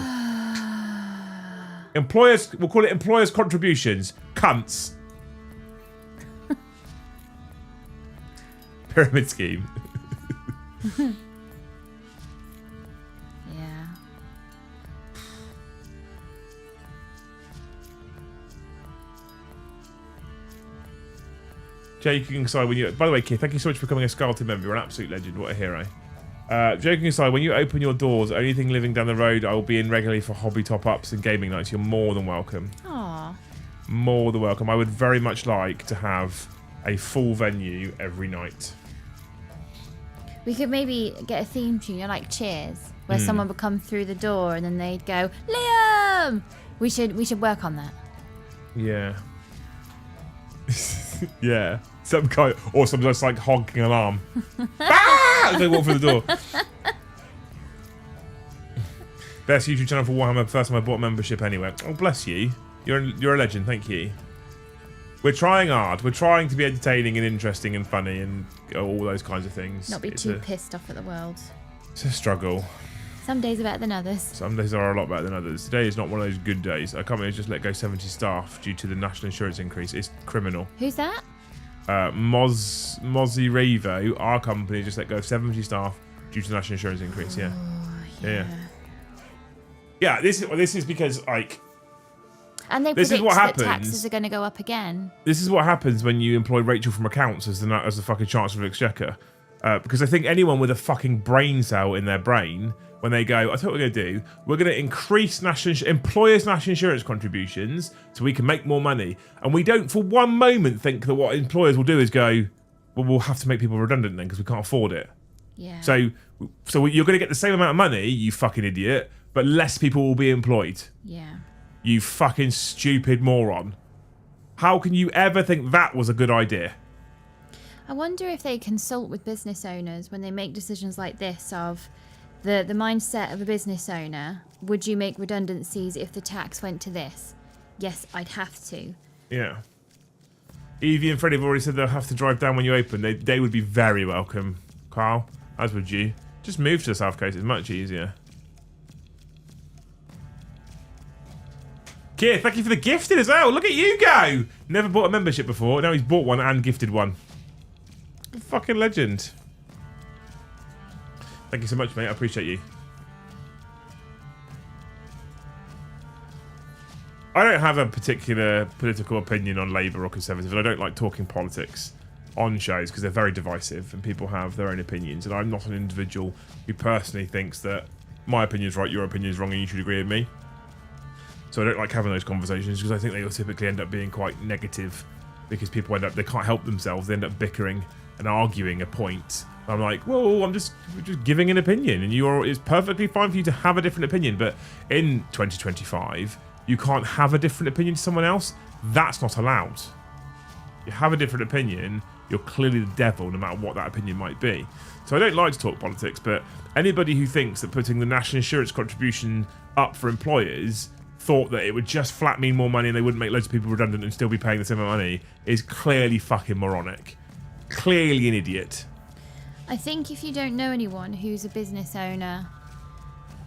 Employers, we'll call it employers' contributions. Cunts. Pyramid scheme. Yeah. Jay, you can decide when you... By the way, Keith, thank you so much for becoming a Scarleton member. You're an absolute legend. What a hero. Joking aside, when you open your doors, anything living down the road, I will be in regularly for hobby top-ups and gaming nights. You're more than welcome. Aww. More than welcome. I would very much like to have a full venue every night. We could maybe get a theme tune, like Cheers, where someone would come through the door and then they'd go, Liam! We should work on that. Yeah. Yeah. Some guy, or some just like honking an arm. As they walk through the door. Best YouTube channel for Warhammer. First time I bought membership anyway. Oh, bless you. You're a legend. Thank you. We're trying hard. We're trying to be entertaining and interesting and funny and all those kinds of things. Not be too pissed off at the world. It's a struggle. Some days are better than others. Some days are a lot better than others. Today is not one of those good days. I can't believe just let go 70 staff due to the national insurance increase. It's criminal. Who's that? Mozzie Revo, our company, just let go of 70 staff due to the national insurance increase. Yeah. Oh, yeah. Yeah, this is because, like... And they this predict is what that happens. taxes are going to go up again. This is what happens when you employ Rachel from accounts as the fucking Chancellor of Exchequer. Because I think anyone with a fucking brain cell in their brain, when they go, I tell you what we're going to do, we're going to increase employers' national insurance contributions so we can make more money. And we don't for one moment think that what employers will do is go, well, we'll have to make people redundant then because we can't afford it. Yeah. So you're going to get the same amount of money, you fucking idiot, but less people will be employed. Yeah. You fucking stupid moron. How can you ever think that was a good idea? I wonder if they consult with business owners when they make decisions like this of the mindset of a business owner. Would you make redundancies if the tax went to this? Yes, I'd have to. Yeah. Evie and Freddie have already said they'll have to drive down when you open. They would be very welcome, Carl, as would you. Just move to the South Coast. It's much easier. Keir, thank you for the gifted as well. Look at you go. Never bought a membership before. Now he's bought one and gifted one. Fucking legend. Thank you so much, mate. I appreciate you. I don't have a particular political opinion on Labour or Conservative, and I don't like talking politics on shows because they're very divisive and people have their own opinions, and I'm not an individual who personally thinks that my opinion's right, your opinion's wrong, and you should agree with me. So I don't like having those conversations because I think they will typically end up being quite negative because people they can't help themselves, they end up bickering and arguing a point. I'm like, whoa, I'm just giving an opinion, and it's perfectly fine for you to have a different opinion, but in 2025, you can't have a different opinion to someone else. That's not allowed. You have a different opinion, you're clearly the devil, no matter what that opinion might be. So I don't like to talk politics, but anybody who thinks that putting the national insurance contribution up for employers thought that it would just flat mean more money and they wouldn't make loads of people redundant and still be paying the same amount of money is clearly fucking moronic. Clearly an idiot. I think if you don't know anyone who's a business owner,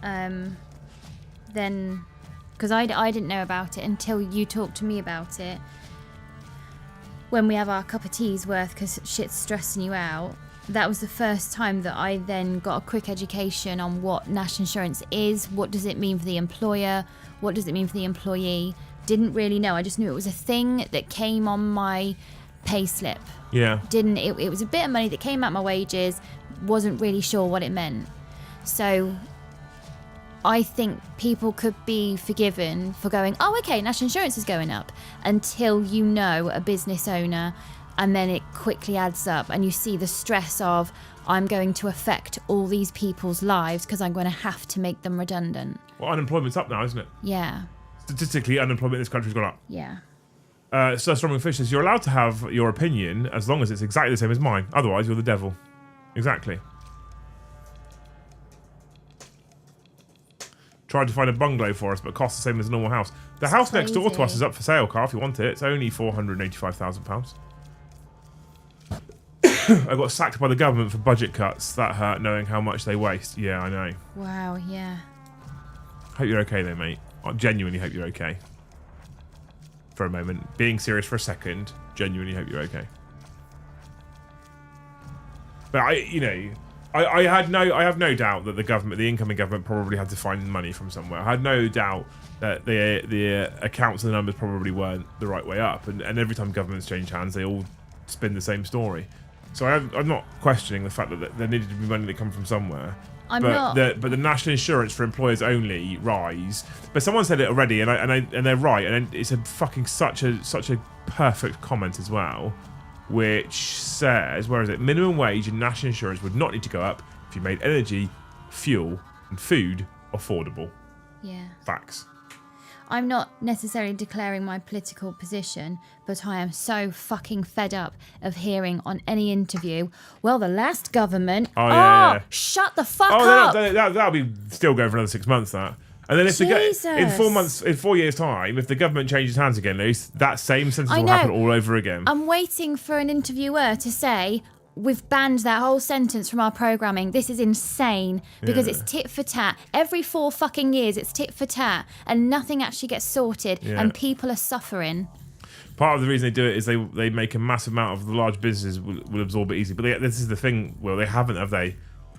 then... Because I didn't know about it until you talked to me about it. When we have our cup of tea's worth because shit's stressing you out. That was the first time that I then got a quick education on what national insurance is, what does it mean for the employer, what does it mean for the employee. Didn't really know. I just knew it was a thing that came on my pay slip. Yeah. It was a bit of money that came out my wages, wasn't really sure what it meant. So I think people could be forgiven for going, oh, okay, national insurance is going up, until you know a business owner, and then it quickly adds up and you see the stress of, I'm going to affect all these people's lives because I'm going to have to make them redundant. Well, unemployment's up now, isn't it? Yeah. Statistically, unemployment in this country's gone up. Yeah. Sir Storming Fish says, you're allowed to have your opinion as long as it's exactly the same as mine. Otherwise, you're the devil. Exactly. tried to find a bungalow for us, but costs the same as a normal house. The house next door to us crazy. is up for sale, Carl, if you want it. It's only £485,000. I got sacked by the government for budget cuts. That hurt, knowing how much they waste. Yeah, I know. Wow, yeah. Hope you're okay though, mate. I genuinely hope you're okay. For a moment. Being serious for a second, genuinely hope you're okay. But I have no doubt that the incoming government probably had to find money from somewhere. I had no doubt that the accounts and the numbers probably weren't the right way up. And every time governments change hands, they all spin the same story. So I'm not questioning the fact that there needed to be money that come from somewhere. But the national insurance for employers only rise. But someone said it already, and they're right. And it's a fucking such a perfect comment as well, which says, where is it? Minimum wage and national insurance would not need to go up if you made energy, fuel, and food affordable. Yeah. Facts. I'm not necessarily declaring my political position, but I am so fucking fed up of hearing on any interview, well, the last government... Yeah. Shut the fuck up! That'll be still going for another 6 months, that. And then if in 4 years' time, if the government changes hands again, Luce, that same sentence will happen all over again. I'm waiting for an interviewer to say, we've banned that whole sentence from our programming. This is insane because it's tit for tat. Every 4 fucking years, it's tit for tat, and nothing actually gets sorted, and people are suffering. Part of the reason they do it is they make a massive amount of the large businesses will absorb it easily. But this is the thing. Well, they haven't, have they?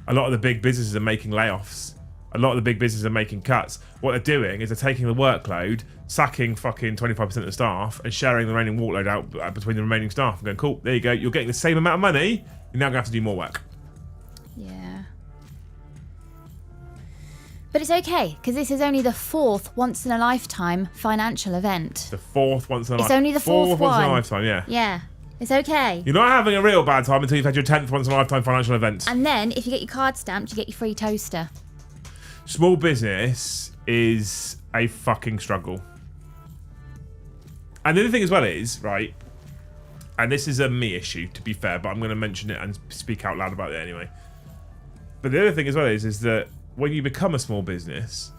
A lot of the big businesses are making layoffs. A lot of the big businesses are making cuts. What they're doing is they're taking the workload, sacking fucking 25% of the staff, and sharing the remaining workload out between the remaining staff. And going, cool, there you go. You're getting the same amount of money. You're now going to have to do more work. Yeah. But it's okay, because this is only the 4th once-in-a-lifetime financial event. The 4th once in a lifetime. It's only the 4th one. Once in a lifetime, yeah. Yeah. It's okay. You're not having a real bad time until you've had your 10th once in a lifetime financial event. And then, if you get your card stamped, you get your free toaster. Small business is a fucking struggle. And the other thing as well is, right, and this is a me issue, to be fair, but I'm going to mention it and speak out loud about it anyway. But the other thing as well is that when you become a small business,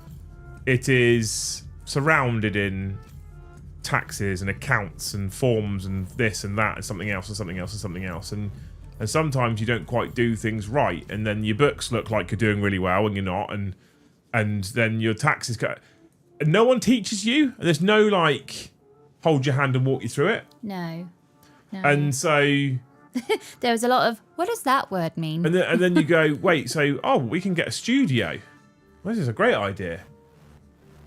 it is surrounded in taxes and accounts and forms and this and that and something else and something else and something else. And sometimes you don't quite do things right. And then your books look like you're doing really well and you're not. And then your taxes cut. And no one teaches you. And there's no, like, hold your hand and walk you through it. No. And so... there was a lot of, what does that word mean? And then you go, wait, so, we can get a studio. Well, this is a great idea.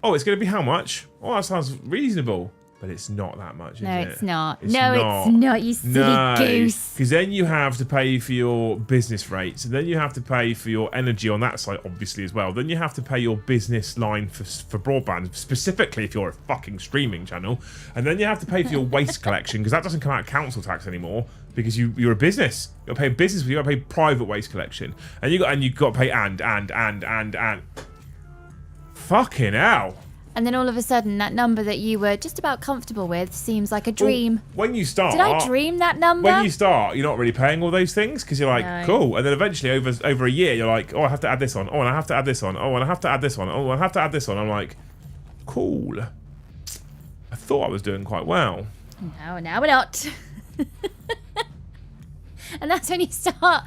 Oh, it's going to be how much? Oh, that sounds reasonable. But it's not that much, is it? No, it's not. It's not, you silly goose. Because then you have to pay for your business rates, and then you have to pay for your energy on that side, obviously, as well. Then you have to pay your business line for broadband, specifically if you're a fucking streaming channel. And then you have to pay for your waste collection, because that doesn't come out of council tax anymore, because you're a business. You've got to pay business, you've got to pay private waste collection. And you've got to pay and. Fucking hell. And then all of a sudden, that number that you were just about comfortable with seems like a dream. Well, when you start... Did I dream that number? When you start, you're not really paying all those things because you're like, No. cool. And then eventually, over a year, you're like, oh, I have to add this on. Oh, and I have to add this on. Oh, and I have to add this on. Oh, and I have to add this on. I'm like, cool. I thought I was doing quite well. No, now we're not. And that's when you start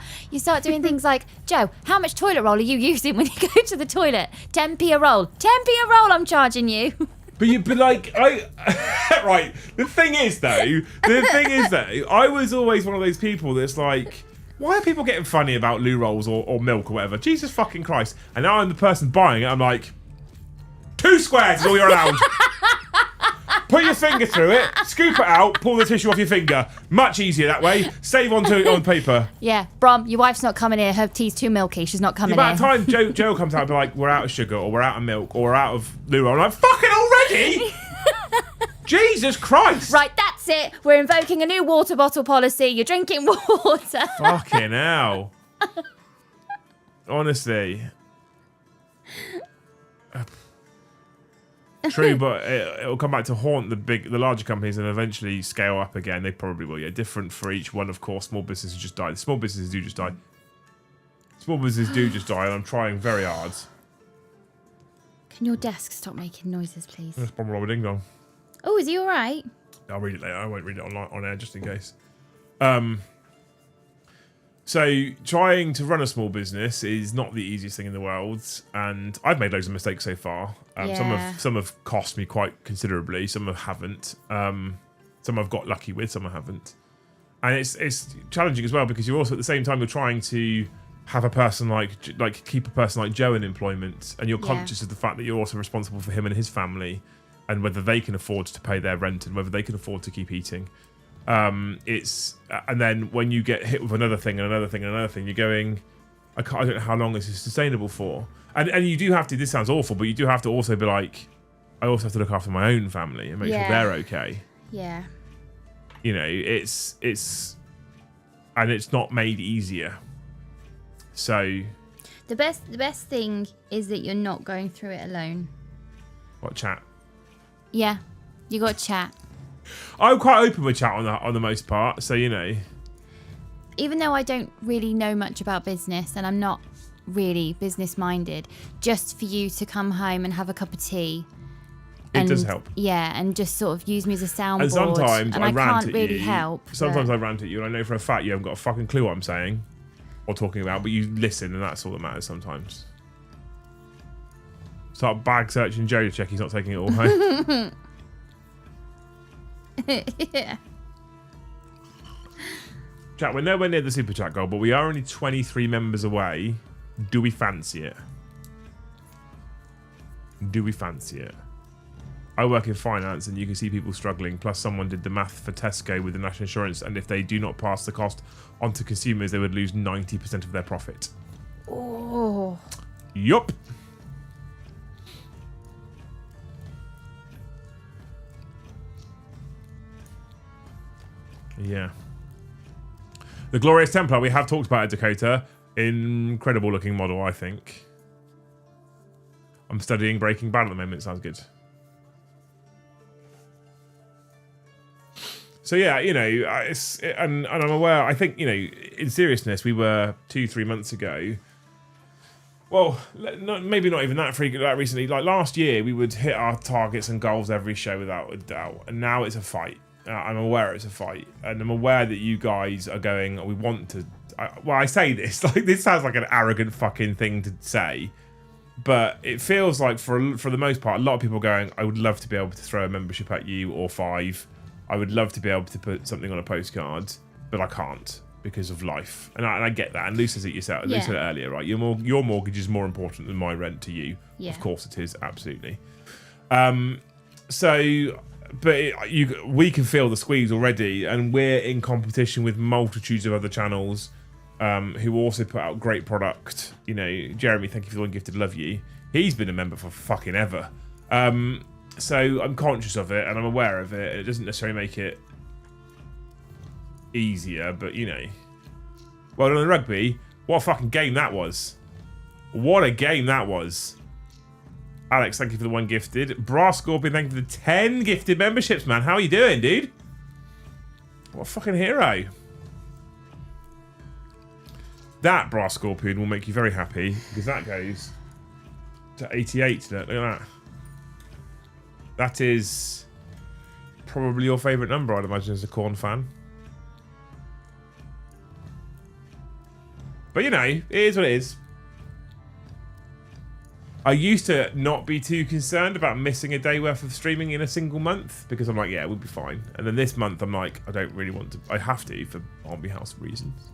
doing things like, Joe, how much toilet roll are you using when you go to the toilet? 10p a roll. 10p a roll I'm charging you. But right. The thing is though, I was always one of those people that's like, why are people getting funny about loo rolls or milk or whatever? Jesus fucking Christ. And now I'm the person buying it, I'm like, 2 squares is all you're allowed. Put your finger through it, scoop it out, pull the tissue off your finger. Much easier that way. Save on paper. Yeah, Brom, your wife's not coming here. Her tea's too milky. She's not coming The here. amount of time Joe comes out and be like, we're out of sugar, or we're out of milk, or we're out of loo roll. I'm like, fucking already? Jesus Christ. Right, that's it. We're invoking a new water bottle policy. You're drinking water. Fucking hell. Honestly. True, but it'll come back to haunt the larger companies and eventually scale up again. They probably will, yeah. Different for each one, of course. Small businesses just die. Small businesses do just die. Small businesses do just die, and I'm trying very hard. Can your desk stop making noises, please? That's probably Robert Ding Dong. Oh, is he all right? I'll read it later. I won't read it on air just in case. So trying to run a small business is not the easiest thing in the world, and I've made loads of mistakes so far. Some have cost me quite considerably. Some haven't. Some I've got lucky with. Some I haven't. And it's challenging as well because you're also at the same time you're trying to have a person keep a person like Joe in employment, and you're conscious of the fact that you're also responsible for him and his family, and whether they can afford to pay their rent and whether they can afford to keep eating. And then when you get hit with another thing and another thing and another thing, you're going, I don't know how long this is sustainable for. And you do have to. This sounds awful, but you do have to also be like, I also have to look after my own family and make sure they're okay. Yeah. You know, it's and it's not made easier. So the best thing is that you're not going through it alone. What, chat? Yeah, you got chat. I'm quite open with chat on the most part, so you know. Even though I don't really know much about business and I'm not really business minded, just for you to come home and have a cup of tea. It does help. Yeah, and just sort of use me as a soundboard. And sometimes I rant can't at really you. help. Sometimes I rant at you, and I know for a fact you haven't got a fucking clue what I'm saying or talking about, but you listen, and that's all that matters sometimes. Start bag searching Joe to check he's not taking it all home. Yeah. Chat, we're nowhere near the super chat goal, but we are only 23 members away. Do we fancy it? Do we fancy it? I work in finance and you can see people struggling, plus someone did the math for Tesco with the national insurance, and if they do not pass the cost on to consumers, they would lose 90% of their profit. Oh. Yup. Yeah. The Glorious Templar, we have talked about it, Dakota. Incredible looking model, I think. I'm studying Breaking Bad at the moment. Sounds good. So yeah, you know, and I'm aware. I think, you know, in seriousness, we were 2-3 months ago. Well, maybe not even that frequent, that recently. Like last year, we would hit our targets and goals every show without a doubt, and now it's a fight. I'm aware it's a fight, and I'm aware that you guys are going. We want to. I say this like this sounds like an arrogant fucking thing to say, but it feels like for the most part, a lot of people are going, I would love to be able to throw a membership at you or 5. I would love to be able to put something on a postcard, but I can't because of life. And I get that. And Lou says it yourself. Lou said it earlier, right? Your mortgage is more important than my rent to you. Yeah. Of course it is, absolutely. We can feel the squeeze already, and we're in competition with multitudes of other channels who also put out great product. You know, Jeremy, thank you for the one gifted, love you. He's been a member for fucking ever. So I'm conscious of it and I'm aware of it. It doesn't necessarily make it easier, but you know. Well done on the rugby. What a fucking game that was. What a game that was. Alex, thank you for the 1 gifted. Brass Scorpion, thank you for the 10 gifted memberships, man. How are you doing, dude? What a fucking hero. That Brass Scorpion will make you very happy because that goes to 88. Look at that. That is probably your favourite number, I'd imagine, as a Corn fan. But, you know, it is what it is. I used to not be too concerned about missing a day worth of streaming in a single month because I'm like, yeah, we'll be fine. And then this month, I'm like, I don't really want to. I have to for Hobby House reasons.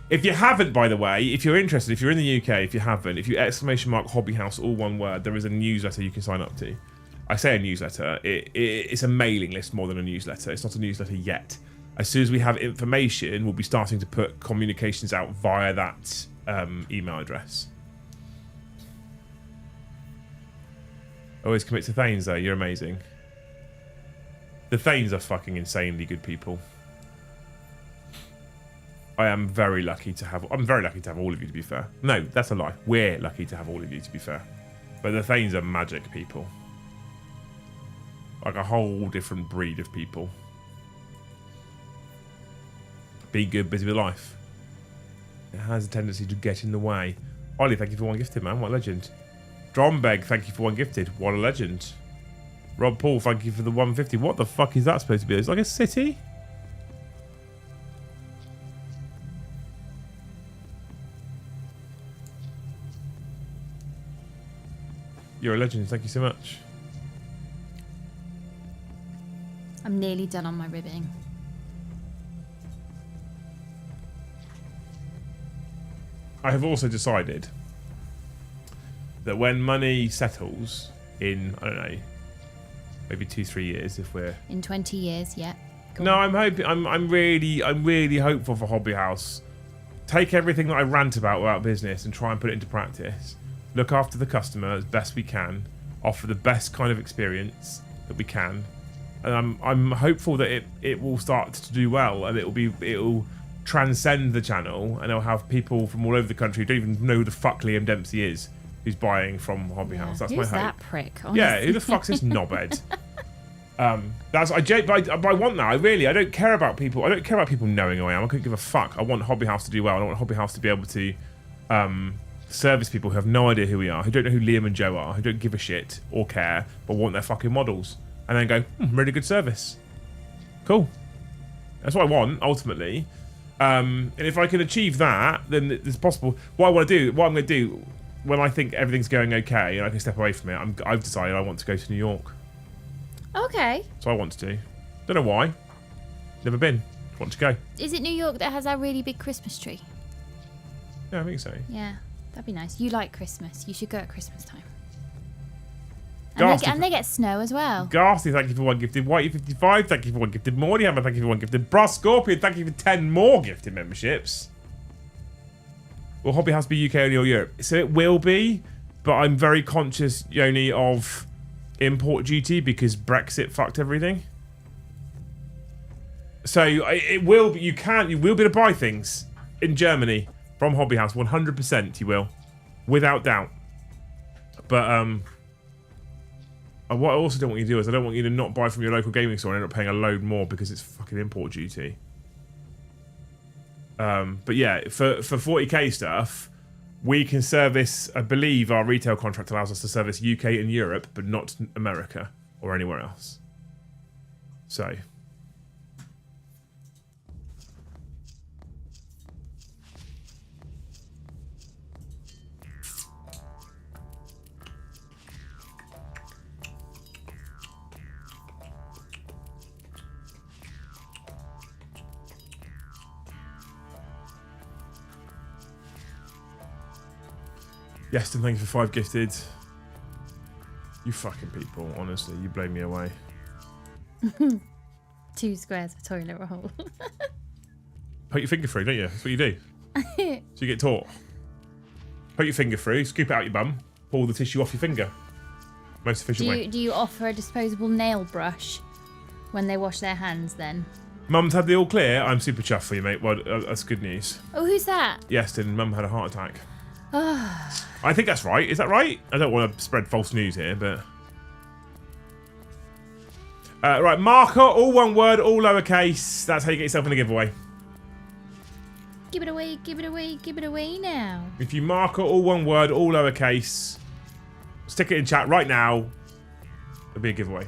If you haven't, by the way, if you're interested, if you're in the UK, if you haven't, if you ! Hobby House, all one word, there is a newsletter you can sign up to. I say a newsletter. It's a mailing list more than a newsletter. It's not a newsletter yet. As soon as we have information, we'll be starting to put communications out via that email address. Always commit to Thanes, though. You're amazing. The Thanes are fucking insanely good people. I'm very lucky to have all of you, to be fair. No, that's a lie. We're lucky to have all of you, to be fair. But the Thanes are magic people. Like a whole different breed of people. Be good, busy with life. It has a tendency to get in the way. Ollie, thank you for 1 gifted, man. What a legend. Drombeg, thank you for 1 gifted. What a legend. Rob Paul, thank you for the 150. What the fuck is that supposed to be? It's like a city? You're a legend. Thank you so much. I'm nearly done on my ribbing. I have also decided that when money settles in, I don't know, maybe 2-3 years, if we're In 20 years, yeah. Go no, on. I'm hoping. I'm really hopeful for Hobby House. Take everything that I rant about business and try and put it into practice. Look after the customer as best we can. Offer the best kind of experience that we can, and I'm hopeful that it will start to do well, and it'll transcend the channel, and it'll have people from all over the country who don't even know who the fuck Liam Dempsey is, who's buying from Hobby House. That's Who's my hope. that prick? Honestly? Yeah, who the fuck's this knobhead? But I want that. I don't care about people. I don't care about people knowing who I am. I couldn't give a fuck. I want Hobby House to do well. I want Hobby House to be able to service people who have no idea who we are, who don't know who Liam and Joe are, who don't give a shit or care, but want their fucking models, and then go, really good service. Cool. That's what I want ultimately. And if I can achieve that, then it's possible. What I'm going to do when I think everything's going okay and I can step away from it, I've decided I want to go to New York. Okay. So I want to do. Don't know why. Never been. Want to go. Is it New York that has that really big Christmas tree? Yeah, I think so. Yeah, that'd be nice. You like Christmas. You should go at Christmas time. Ghastly, And they get snow as well. Ghastly, thank you for 1 gifted. Whitey55, thank you for 1 gifted. Morty Hammer, thank you for 1 gifted. Brass Scorpion, thank you for 10 more gifted memberships. Will Hobby House be UK only or Europe? So it will be, but I'm very conscious, Yoni, of import duty because Brexit fucked everything. So it will be, you will be able to buy things in Germany from Hobby House, 100% you will, without doubt. But what I also don't want you to do is I don't want you to not buy from your local gaming store and end up paying a load more because it's fucking import duty. But yeah, for 40k stuff, we can service, I believe our retail contract allows us to service UK and Europe, but not America or anywhere else. So. Yeston, thank you for 5 gifted. You fucking people, honestly, you blow me away. 2 squares of toilet roll. Poke your finger through, don't you? That's what you do. So you get taught. Poke your finger through, scoop it out your bum, pull the tissue off your finger. Most efficient way. Do you offer a disposable nail brush when they wash their hands then? Mum's had the all clear. I'm super chuffed for you, mate. Well, that's good news. Oh, who's that? Yeston, Mum had a heart attack. I think that's right. Is that right? I don't want to spread false news here, but... right, marker, all one word, all lowercase. That's how you get yourself in a giveaway. Give it away, give it away, give it away now. If you marker, all one word, all lowercase, stick it in chat right now. It'll be a giveaway.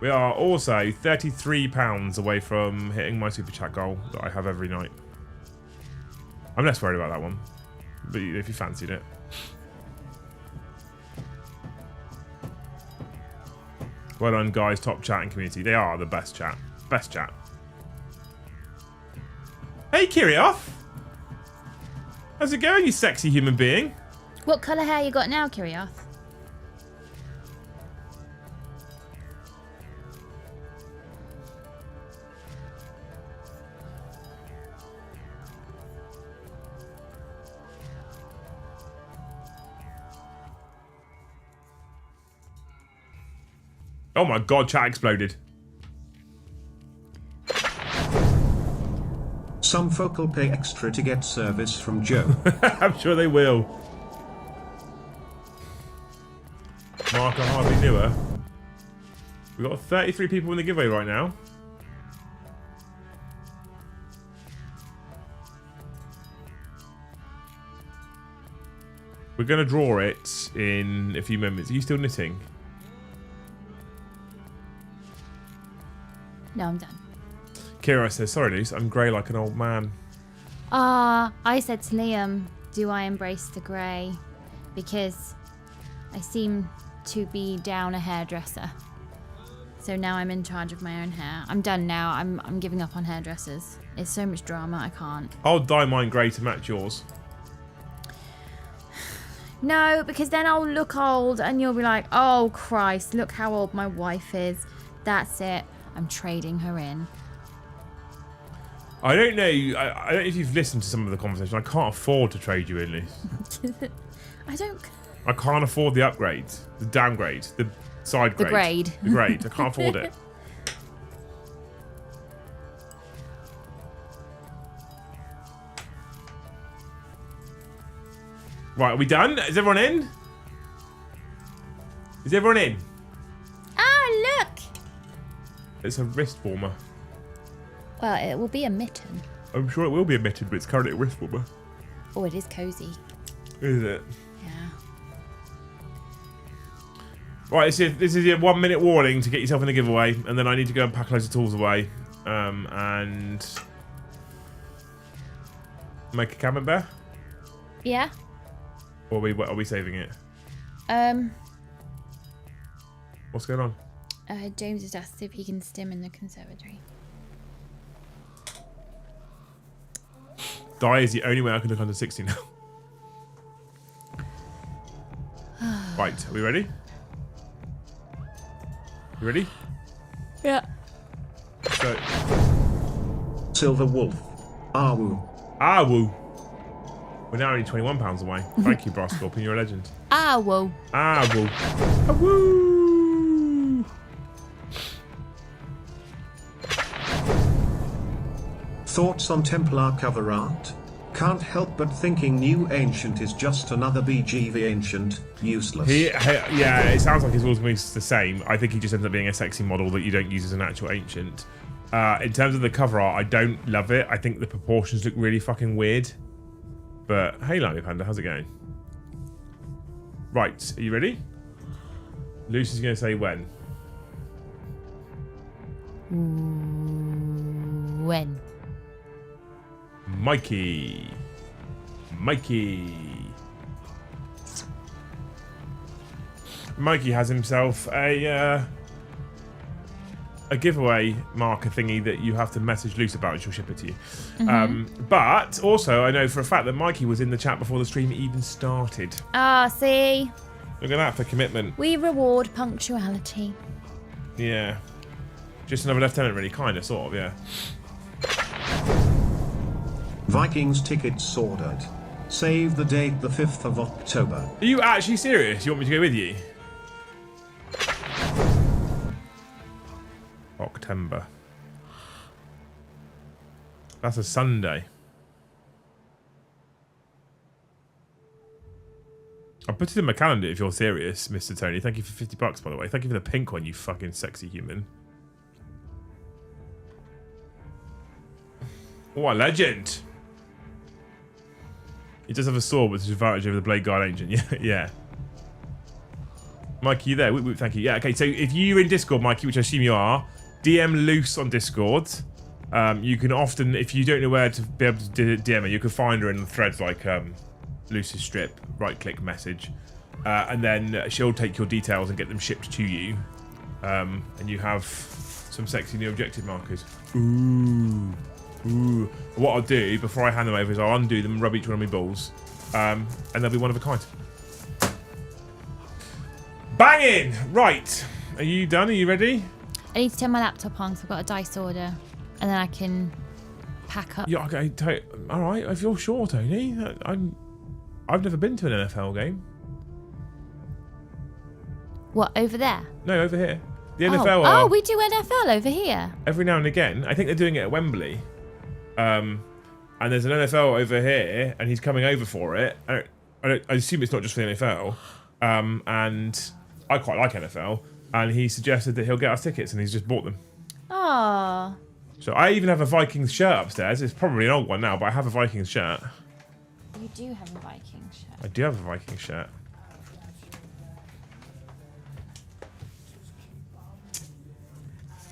We are also £33 away from hitting my super chat goal that I have every night. I'm less worried about that one. But if you fancied it. Well done, guys. Top chat and community. They are the best chat. Best chat. Hey, Kirioth. How's it going, you sexy human being? What colour hair you got now, Kirioth? Oh my god, chat exploded. Some folk will pay extra to get service from Joe. I'm sure they will. Mark, I hardly knew her. We've got 33 people in the giveaway right now. We're going to draw it in a few moments. Are you still knitting? No, I'm done. Kira says, sorry, Luce, I'm grey like an old man. I said to Liam, do I embrace the grey? Because I seem to be down a hairdresser. So now I'm in charge of my own hair. I'm done now. I'm giving up on hairdressers. It's so much drama, I can't. I'll dye mine grey to match yours. No, because then I'll look old and you'll be like, oh Christ, look how old my wife is. That's it. I'm trading her in. I don't know. I don't know if you've listened to some of the conversation. I can't afford to trade you in, Luce. I can't afford the upgrades, the downgrades, the side grade. The grade. The grade. I can't afford it. Right, are we done? Is everyone in? Is everyone in? Ah, look! It's a wrist warmer. Well, it will be a mitten. I'm sure it will be a mitten, but it's currently a wrist warmer. Oh, it is cozy. Is it? Yeah. Right, this is your 1 minute warning to get yourself in the giveaway, and then I need to go and pack loads of tools away. And make a camembert? Yeah? Or are we saving it? What's going on? James has asked if he can stim in the conservatory. Dye is the only way I can look under 60 now. Right, are we ready? You ready? Yeah. So, Silver Wolf. Awu. woo. We're now only £21 away. Thank you, Brass Scorpion. You're a legend. Ah, whoa. Woo. Woo. Thoughts on Templar cover art? Can't help but thinking New Ancient is just another BGV Ancient, useless. Yeah, it sounds like his always going to be the same. I think he just ends up being a sexy model that you don't use as an actual ancient. In terms of the cover art, I don't love it. I think the proportions look really fucking weird. But hey, Lightning Panda, how's it going? Right, are you ready? Lucy's going to say when. When? Mikey. Mikey has himself a giveaway marker thingy that you have to message Luce about and she'll ship it to you. But also, I know for a fact that Mikey was in the chat before the stream even started. Ah, see? Look at that for commitment. We reward punctuality. Yeah. Just another lieutenant, really. Kind of, sort of, yeah. Vikings tickets ordered. Save the date the 5th of October. Are you actually serious? You want me to go with you? October. That's a Sunday. I'll put it in my calendar if you're serious, Mr. Tony. Thank you for $50, by the way. Thank you for the pink one, you fucking sexy human. What a legend! He does have a sword with his advantage over the Blade Guard Ancient. Yeah. Mikey, you there? Whoop, whoop, thank you. Yeah, okay, so if you're in Discord, Mikey, which I assume you are, DM Luce on Discord. You can often, if you don't know where to be able to DM her, you can find her in the threads like Luce's strip, right-click message. And then she'll take your details and get them shipped to you. And you have some sexy new objective markers. Ooh. What I'll do before I hand them over is I'll undo them and rub each one of my balls. And they'll be one of a kind. Banging! Right. Are you done? Are you ready? I need to turn my laptop on because I've got a dice order. And then I can pack up. Yeah, okay. Alright, if you're sure, Tony. I've never been to an NFL game. What, over there? No, over here. The NFL are... Oh, we do NFL over here. Every now and again. I think they're doing it at Wembley. And there's an NFL over here, and he's coming over for it. I assume it's not just for the NFL. And I quite like NFL. And he suggested that he'll get us tickets, and he's just bought them. Oh. So I even have a Vikings shirt upstairs. It's probably an old one now, but I have a Vikings shirt. You do have a Viking shirt. I do have a Viking shirt.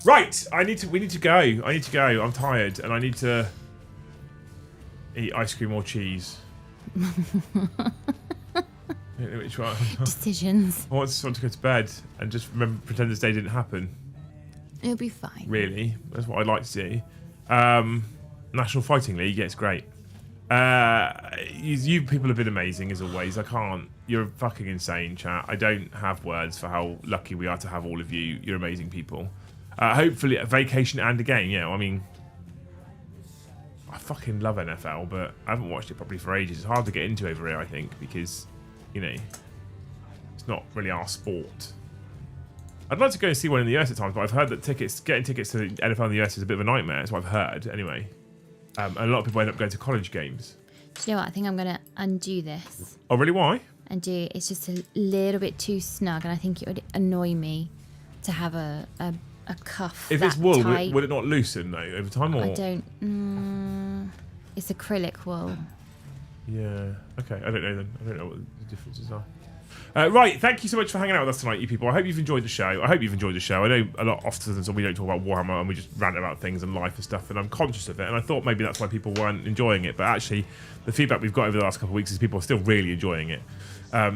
Right, we need to go. I need to go. I'm tired and I need to eat ice cream or cheese. Which one? Decisions. I just want to go to bed and just pretend this day didn't happen. It'll be fine. Really, that's what I'd like to see. National Fighting League, yeah, it's great. You people have been amazing as always. I can't. You're fucking insane, chat. I don't have words for how lucky we are to have all of you. You're amazing people. Hopefully a vacation and a game. Yeah, I mean, I fucking love NFL, but I haven't watched it properly for ages. It's hard to get into over here, I think, because, you know, it's not really our sport. I'd like to go and see one in the US at times, but I've heard that getting tickets to the NFL in the US is a bit of a nightmare. That's what I've heard, anyway. And a lot of people end up going to college games. Do you know what? I think I'm going to undo this. Oh, really? Why? It's just a little bit too snug, and I think it would annoy me to have a cuff. If it's wool, would it not loosen though over time? Or? I don't. It's acrylic wool. Yeah. Okay. I don't know then. I don't know what the differences are. Right. Thank you so much for hanging out with us tonight, you people. I hope you've enjoyed the show. I know a lot often we don't talk about Warhammer and we just rant about things and life and stuff, and I'm conscious of it. And I thought maybe that's why people weren't enjoying it, but actually, the feedback we've got over the last couple of weeks is people are still really enjoying it.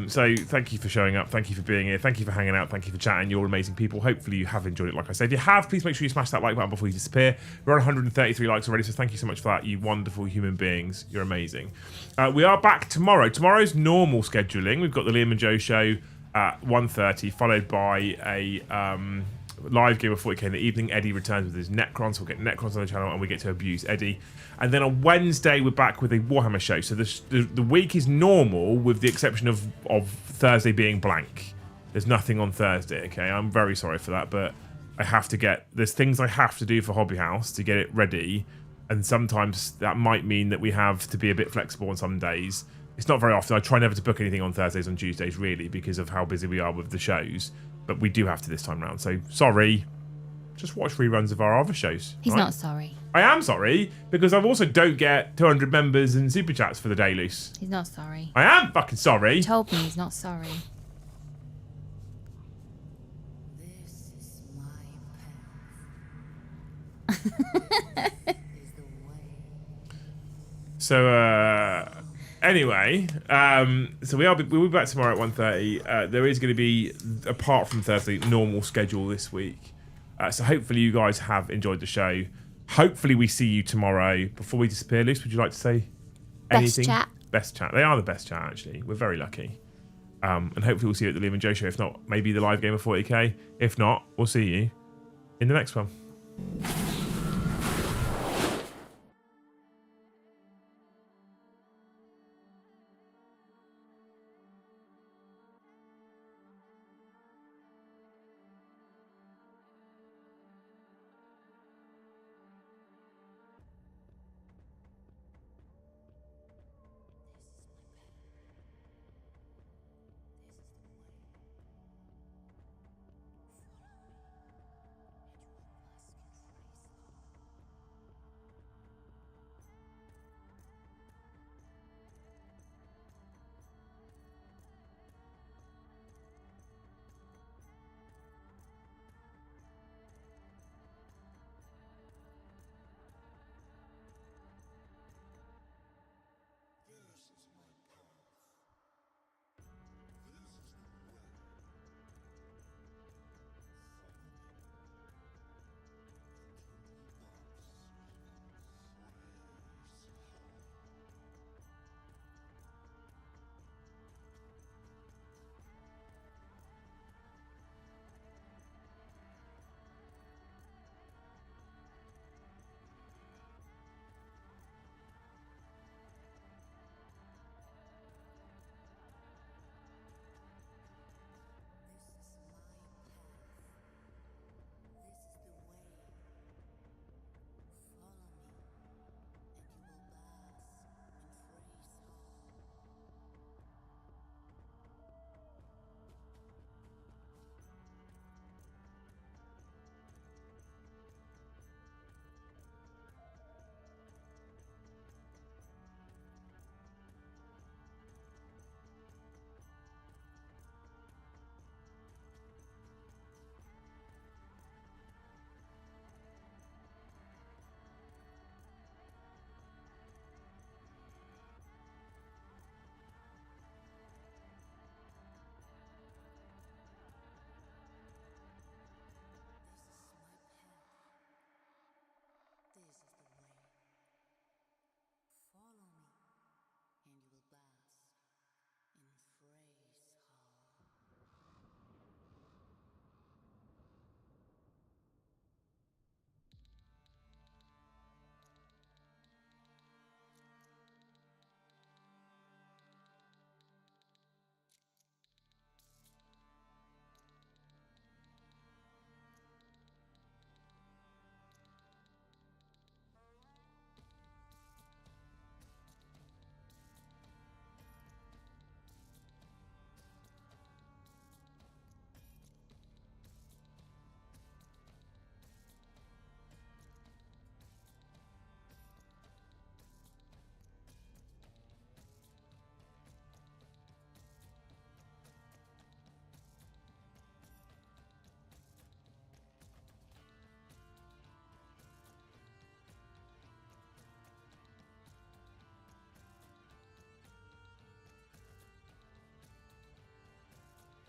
So thank you for showing up. Thank you for being here. Thank you for hanging out. Thank you for chatting. You're all amazing people. Hopefully you have enjoyed it, like I said. If you have, please make sure you smash that like button before you disappear. We're on 133 likes already, so thank you so much for that, you wonderful human beings. You're amazing. We are back tomorrow. Tomorrow's normal scheduling. We've got the Liam and Joe show at 1:30, followed by a live game of 40k in the evening. Eddie returns with his Necrons. We'll get Necrons on the channel and we get to abuse Eddie. And then on Wednesday, we're back with a Warhammer show. So the week is normal with the exception of Thursday being blank. There's nothing on Thursday, okay? I'm very sorry for that, but I have to there's things I have to do for Hobby House to get it ready. And sometimes that might mean that we have to be a bit flexible on some days. It's not very often. I try never to book anything on Thursdays and Tuesdays, really, because of how busy we are with the shows. But we do have to this time round. So, sorry. Just watch reruns of our other shows. He's not sorry. I am sorry, because I also don't get 200 members and super chats for the day loose. He's not sorry. I am fucking sorry. He told me he's not sorry. This is my path. Is the way. So, anyway, so we'll be back tomorrow at 1:30. There is going to be, apart from Thursday, normal schedule this week. So hopefully you guys have enjoyed the show. Hopefully we see you tomorrow. Before we disappear, Luce, would you like to say anything? Best chat. Best chat. They are the best chat, actually. We're very lucky. And hopefully we'll see you at the Liam and Joe show. If not, maybe the live game of 40k. If not, we'll see you in the next one.